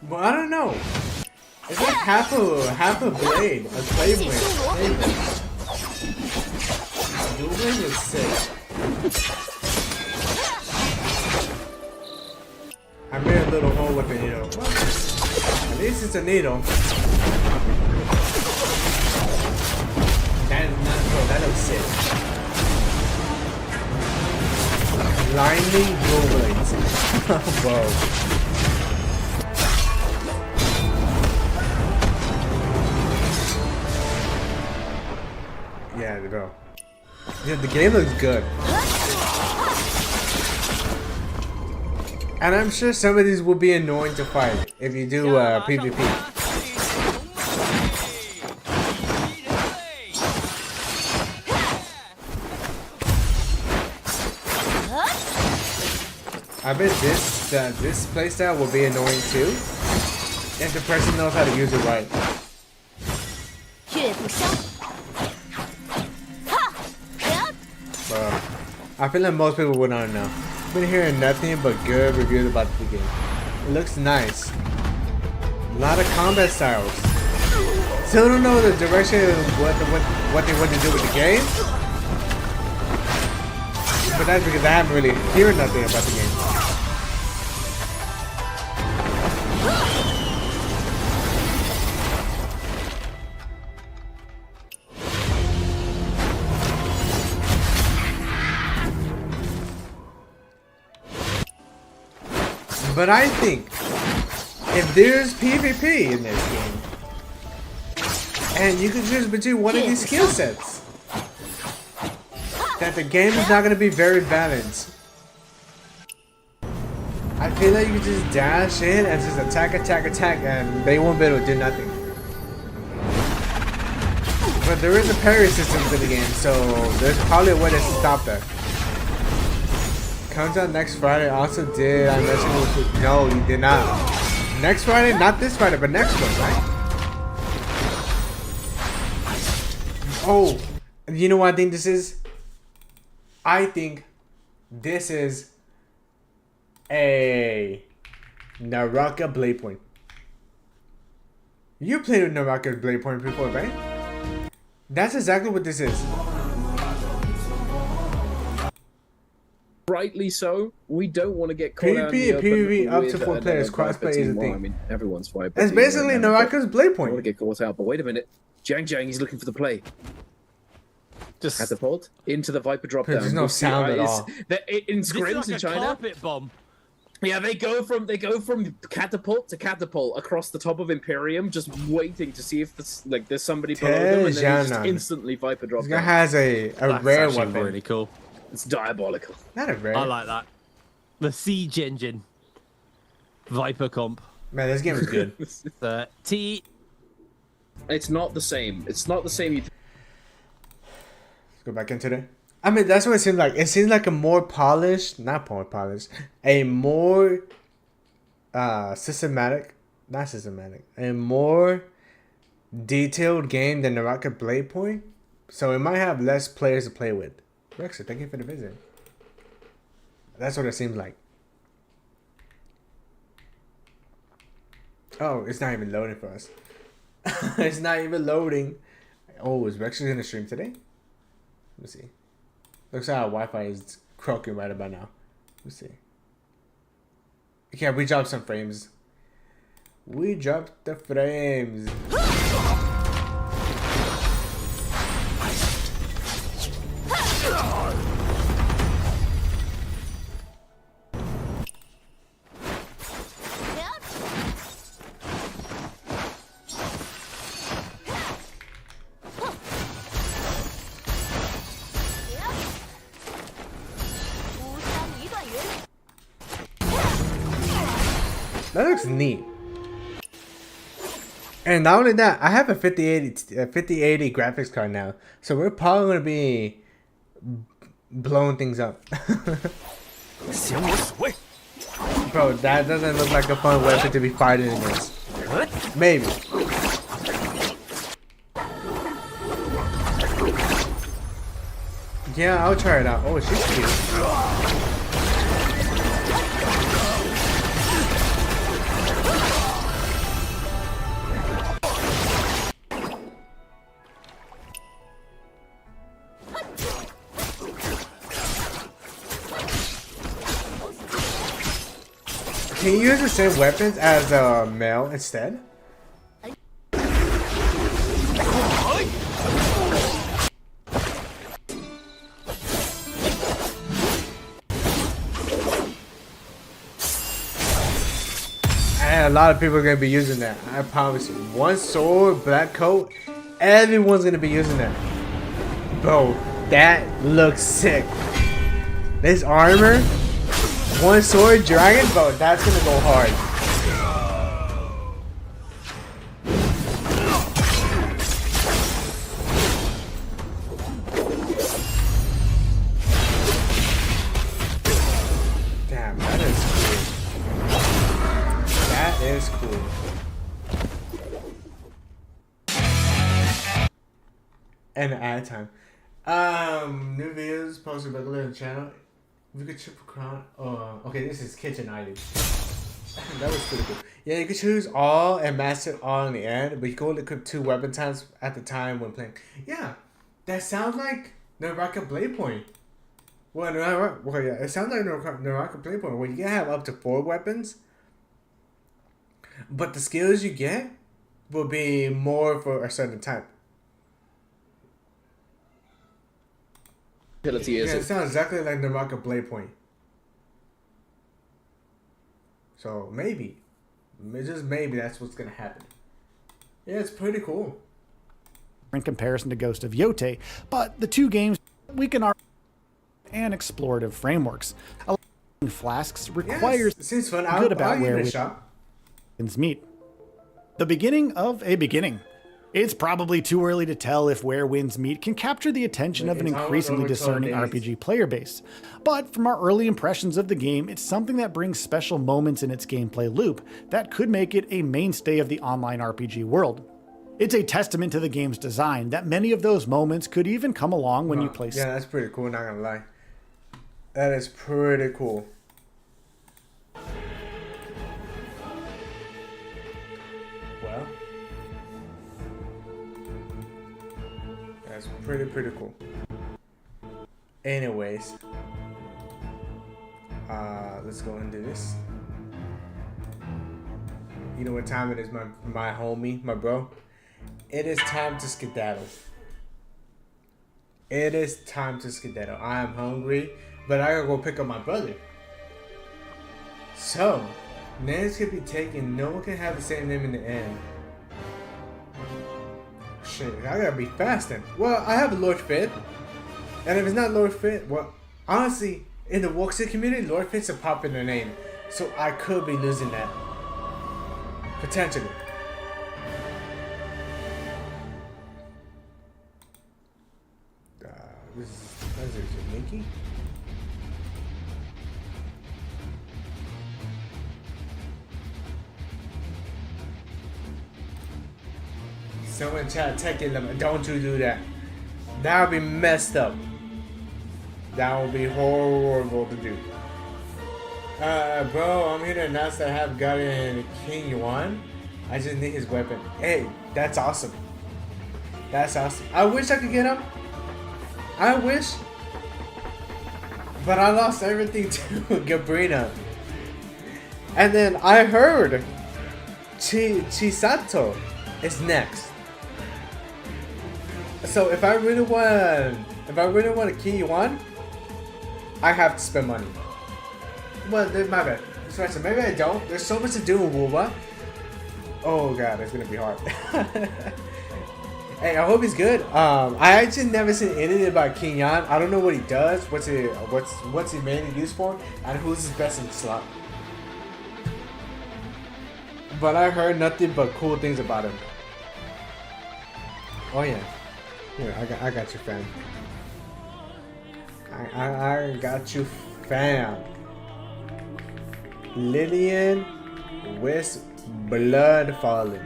B: Well, I don't know. It's like half a blade, a blade blade. Dual blade is sick. I made a little hole with the needle. At least it's a needle. That is not cool. That looks sick. Lightning dual blades. Whoa. Yeah, bro. Yeah, the game looks good. And I'm sure some of these will be annoying to fight if you do PvP. I bet this playstyle will be annoying too if the person knows how to use it right. I feel like most people would not know. I've been hearing nothing but good reviews about the game. It looks nice. A lot of combat styles. Still don't know the direction of what they want to do with the game. But that's because I haven't really heard nothing about the game. But I think if there's PvP in this game, and you can choose between one of these skill sets, that the game is not going to be very balanced. I feel like you can just dash in and just attack, and they won't be able to do nothing. But there is a parry system to the game, so there's probably a way to stop that. Comes out next Friday. Also did I mention it was, no, you did not. Next Friday, not this Friday, but next one, right? Oh, you know what I think this is? I think this is a Naraka Blade Point. You played with Naraka Blade Point before, right? That's exactly what this is.
I: Rightly so. We don't want to get caught out in
B: PvP
I: the
B: and
I: open
B: PvP up to
I: with
B: 4 players.
I: another Viper
B: Crossplay is a
I: team. Well, I
B: thing.
I: mean, everyone's Viper
B: It's
I: team
B: basically
I: right now,
B: Naraka's blade
I: I don't want
B: point.
I: to get caught out, but wait a minute. Jang, he's looking for the play.
A: Just
I: Catapult into the Viper drop down.
B: There's no sound at all.
I: In
A: this is
I: scrims
A: like
I: in
A: a
I: China,
A: carpet bomb.
I: yeah, they go from catapult to catapult across the top of Imperium, just waiting to see if there's somebody below them, and then they just
B: Tejanan.
I: instantly Viper drop
B: This guy
I: down.
B: has a
A: That's
B: rare
A: actually
B: weapon.
A: really cool.
I: It's diabolical.
B: Not a rare.
A: I like that. The Siege Engine. Viper comp.
B: Man, this game is good.
A: The T.
I: It's not the same. It's not the same.
B: Let's go back into it. I mean, that's what it seems like. It seems like a more polished, not more polished, a more systematic, not systematic, a more detailed game than the Rocket Blade Point. So it might have less players to play with. Rexer, thank you for the visit. That's what it seems like. Oh, it's not even loading for us. It's not even loading. Oh, is Rexer gonna stream today? Let's see. Looks like our Wi-Fi is croaking right about now. Let's see. Okay, we dropped some frames. We dropped the frames. That looks neat. And not only that, I have a 5080 graphics card now. So we're probably going to be blowing things up. Bro, that doesn't look like a fun weapon to be fighting against. Maybe. Yeah, I'll try it out. Oh, she's cute. Can you use the same weapons as a male instead? And a lot of people are gonna be using that. I promise you. One sword, black coat, everyone's gonna be using that. Bro, that looks sick. This armor. One sword dragon, bro, that's gonna go hard. Damn, that is cool. That is cool. And ad time. New videos posted regularly on the channel. We could triple crown. Okay, this is kitchen items. That was pretty cool. Yeah, you could choose all and master all in the end, but you can only equip 2 weapon times at the time when playing. Yeah, that sounds like Naraka Blade Point. Well, yeah, it sounds like Naraka Blade Point, where you can have up to 4 weapons, but the skills you get will be more for a certain type.
I: Is
B: Yeah, it
I: it?
B: sounds exactly like Naraka Blade Point. So maybe, just maybe that's what's gonna happen. Yeah, it's pretty cool.
H: In comparison to Ghost of Yote, but the two games weaken our and explorative frameworks. Allowing flasks requires
B: it seems fun.
H: good about where
B: we
H: we
B: shop.
H: meet. The beginning of a beginning. It's probably too early to tell if Where Winds Meet can capture the attention of an increasingly discerning RPG player base. But from our early impressions of the game, it's something that brings special moments in its gameplay loop that could make it a mainstay of the online RPG world. It's a testament to the game's design that many of those moments could even come along when you play.
B: Yeah, that's pretty cool, not gonna lie. That is pretty cool. Well. pretty cool. Anyways, let's go and do this. You know what time it is, my homie, my bro? It is time to skedaddle. It is time to skedaddle. I am hungry, but I gotta go pick up my brother. So, names can be taken. No one can have the same name in the end. Shit, I gotta be fast then. Well, I have Lord Fit. And if it's not Lord Fit, well, honestly, in the Woxie community, Lord Fit's a popular name. So I could be losing that. Potentially. This is Mickey. Someone chat taking them. Don't you do that. That would be messed up. That would be horrible to do. Bro, I'm here to announce that I have gotten King Yuan. I just need his weapon. Hey, that's awesome. That's awesome. I wish I could get him. I wish. But I lost everything to Gabrina. And then I heard Chisato is next. So if I really want a King Yuan, I have to spend money. Well, my bad. So maybe I don't. There's so much to do in Wuba. Oh god, it's gonna be hard. Hey, I hope he's good. I actually never seen anything about King Yan. I don't know what he does. What's he mainly used for, and who's his best in the slot. But I heard nothing but cool things about him. Oh yeah, here I got you, fam. I got you, fam. Lillian with Blood Fallen.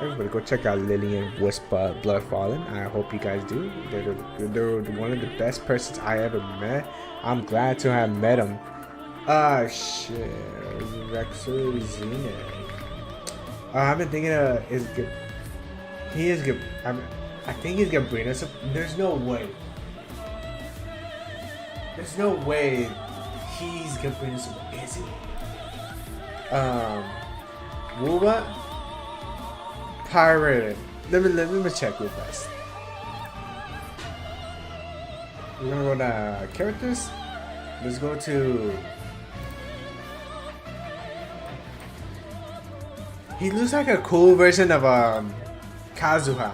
B: Everybody go check out Lillian with Blood Fallen. I hope you guys do. They're one of the best persons I ever met. I'm glad to have met them. Ah shit, Rexer Zine. I've been thinking is good. He is good. I think he's Gabrina. So there's no way. There's no way he's Gabrina. So is he? Wuba pirated. Let me check real fast. We're gonna go to characters. Let's go to. He looks like a cool version of Kazuya.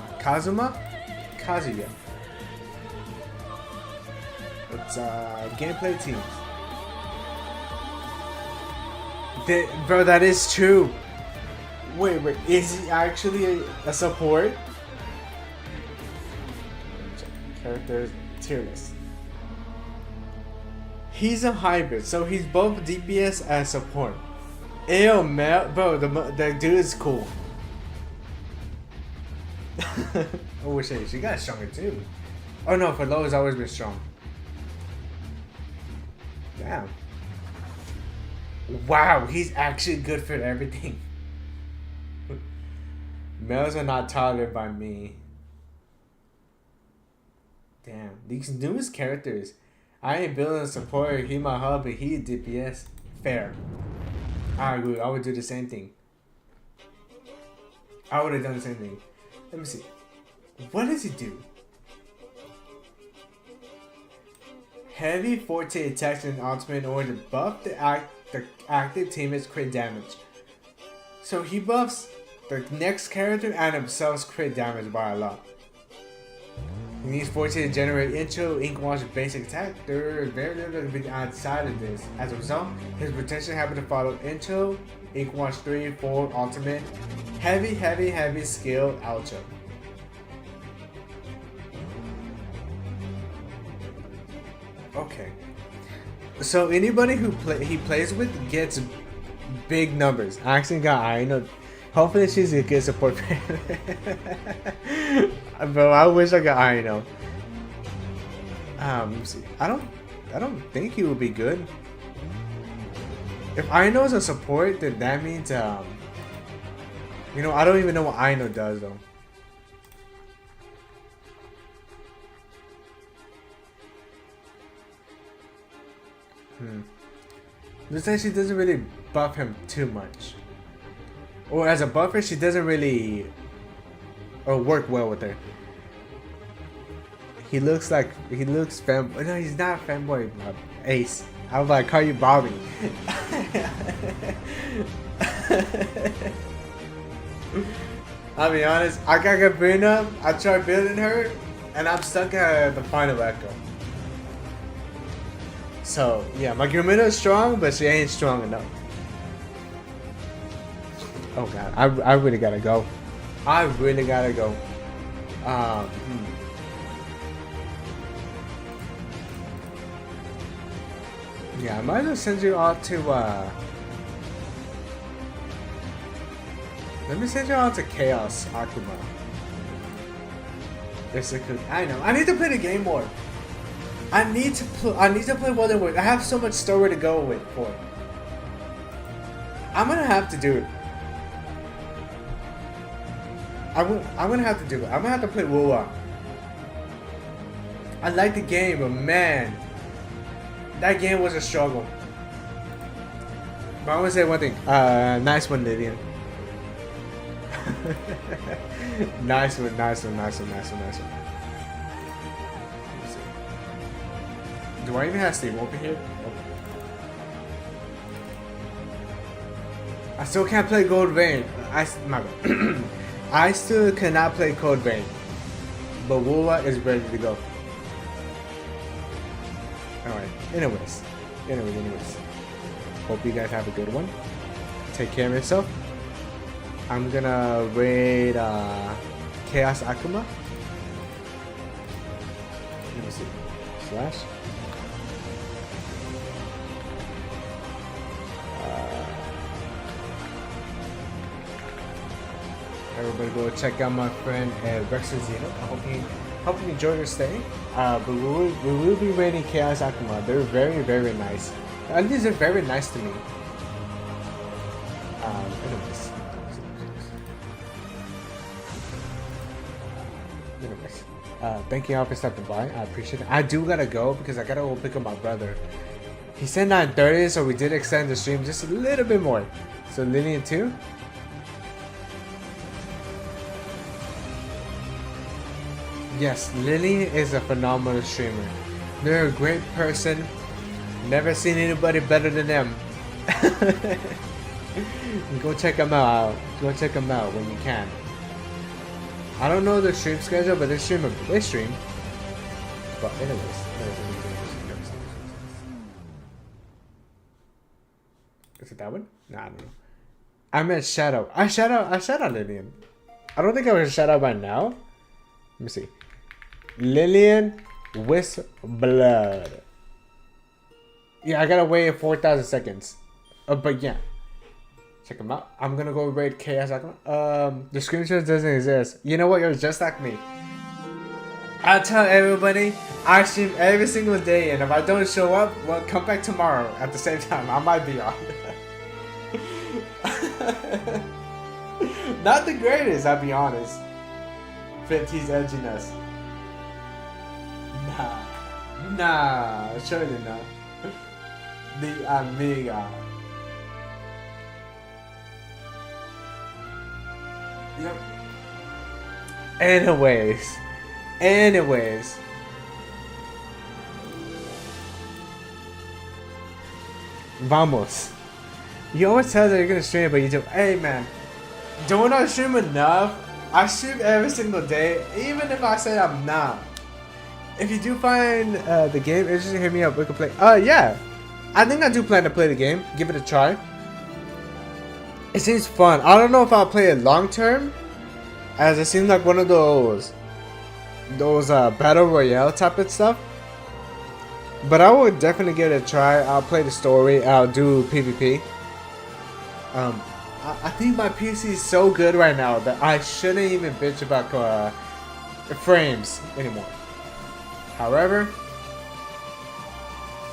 B: It's gameplay teams. Bro, that is true. Wait, is he actually a support? Characters tier list. He's a hybrid, so he's both DPS and support. Ew, man, bro, the dude is cool. Oh, wish she got stronger too. Oh no, for low has always been strong. Damn. Wow, he's actually good for everything. Males are not tolerated by me. Damn, these newest characters. I ain't building a supporter. He my hub, but he DPS. Fair. I agree. I would do the same thing. I would have done the same thing. Let me see. What does he do? Heavy forte attacks and ultimate in order to buff the active teammate's crit damage. So he buffs the next character and himself's crit damage by a lot. He needs forte to generate intro, ink wash, basic attack. There is very little to be outside of this. As a result, his rotation happens to follow intro, ink wash 3, 4, ultimate, heavy skill, outro. Okay. So anybody who he plays with gets big numbers. I actually got Aino. Hopefully she's a good support player. Bro, I wish I got Aino. See. I don't think he would be good. If Aino is a support, then that means you know, I don't even know what Aino does though. Looks like she doesn't really buff him too much. Or as a buffer, she doesn't really work well with her. He looks fanboy. No, he's not fanboy. Ace. I was like, call you Bobby. I'll be honest. I got Gabrina. I tried building her, and I'm stuck at the final echo. So yeah, my Gabrina is strong, but she ain't strong enough. Oh god, I really gotta go. I really gotta go. Yeah, I might as well send you all to let me send you all to Chaos Akuma. Basically, I know. I need to play the game more. I need to play more than I have so much story to go with for it. I'm gonna have to do it. I'm gonna have to do it. I'm gonna have to play Wuwa. I like the game, but man, that game was a struggle. But I want to say one thing. Nice one, Lydian. Nice one. Do I even have Steve open here? Okay. I still can't play Gold Vein. My bad. I still cannot play Code Vein. But Wuwa is ready to go. Alright, anyways. Hope you guys have a good one. Take care of yourself. I'm gonna raid Chaos Akuma. Let me see. Slash. Everybody go check out my friend Rex Zeno. I hope you enjoy your stay. But we will be raiding Chaos Akuma. They're very, very nice. At least they're very nice to me. Anyways. Thank you all for stopping by. I appreciate it. I do gotta go because I gotta go pick up my brother. He said 9:30, so we did extend the stream just a little bit more. So Lillian too. Yes, Lily is a phenomenal streamer. They're a great person. Never seen anybody better than them. Go check them out. Go check them out when you can. I don't know the stream schedule, but they stream. But anyways. Is it that one? Nah, I don't know. I meant Shadow. I shout out Lillian. I don't think I was shout out by now. Let me see. Lillian with blood. Yeah, I gotta wait 4,000 seconds. But yeah, check them out. I'm gonna go raid Chaos Akuma. The screenshot doesn't exist. You know what? You're just like me. I tell everybody I stream every single day, and if I don't show up, well, come back tomorrow at the same time. I might be on. Not the greatest, I'll be honest. 50's edginess. Nah, surely not. The Amiga. Yep. Anyways. Vamos. You always tell that you're gonna stream, but you do. Hey man, don't I stream enough? I stream every single day, even if I say I'm not. If you do find the game interesting, hit me up. We can play. Yeah. I think I do plan to play the game. Give it a try. It seems fun. I don't know if I'll play it long term, as it seems like one of those battle royale type of stuff. But I would definitely give it a try. I'll play the story. I'll do PvP. I think my PC is so good right now that I shouldn't even bitch about frames anymore. However,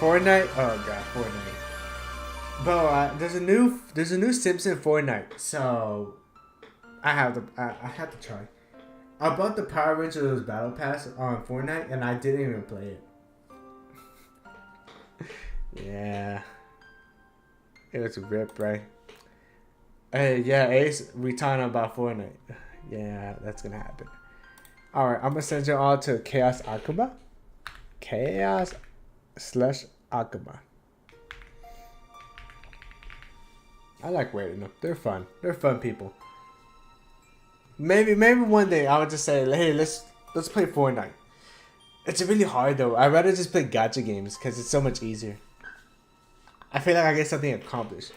B: Fortnite. Oh god, Fortnite. Bro, there's a new Simpson Fortnite, so I have to try. I bought the Power Rangers Battle Pass on Fortnite, and I didn't even play it. Yeah. Yeah. It was a rip, right? Hey, yeah, Ace, we talking about Fortnite. Yeah, that's gonna happen. Alright, I'm gonna send you all to Chaos Akuma. Chaos/Akuma. I like raiding them. They're fun. They're fun people. Maybe one day I would just say, hey, let's play Fortnite. It's really hard though. I'd rather just play gacha games because it's so much easier. I feel like I get something accomplished.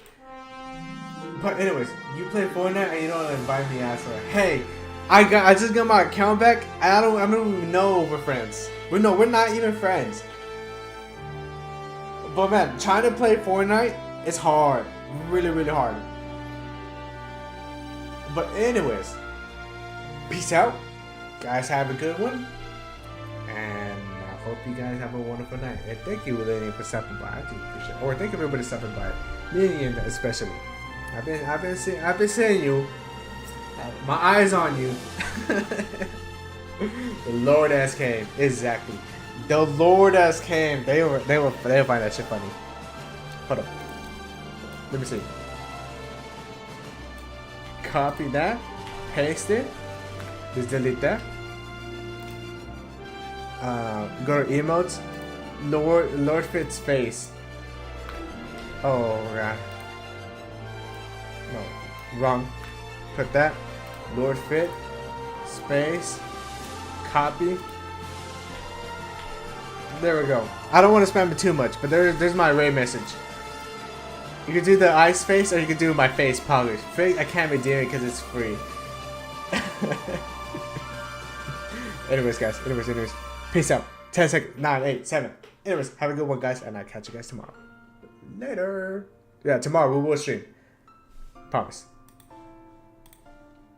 B: But anyways, you play Fortnite and you don't invite me as like, hey, I just got my account back. I don't even know we're friends. We're not even friends. But man, trying to play Fortnite is hard. Really, really hard. But anyways, peace out. Guys, have a good one. And I hope you guys have a wonderful night. And thank you, Lillian, for stopping by. I do appreciate it. Or thank everybody stopping by. Lillian, especially. I've been seeing you. My eyes on you. The Lord ass came. Exactly. The Lord ass came. They will find that shit funny. Hold up. Let me see. Copy that. Paste it. Just delete that. Go to emotes. Lord Fit's face. Oh god. No. Wrong. Put that. Lord Fit. Space. Copy. There we go. I don't want to spam it too much, but there's my array message. You can do the ice face, or you can do my face polish. I can't be doing it because it's free. Anyways, guys. Anyways. Peace out. 10 seconds. 9, 8, 7. Anyways, have a good one, guys, and I'll catch you guys tomorrow. Later. Yeah, tomorrow we will stream. Promise.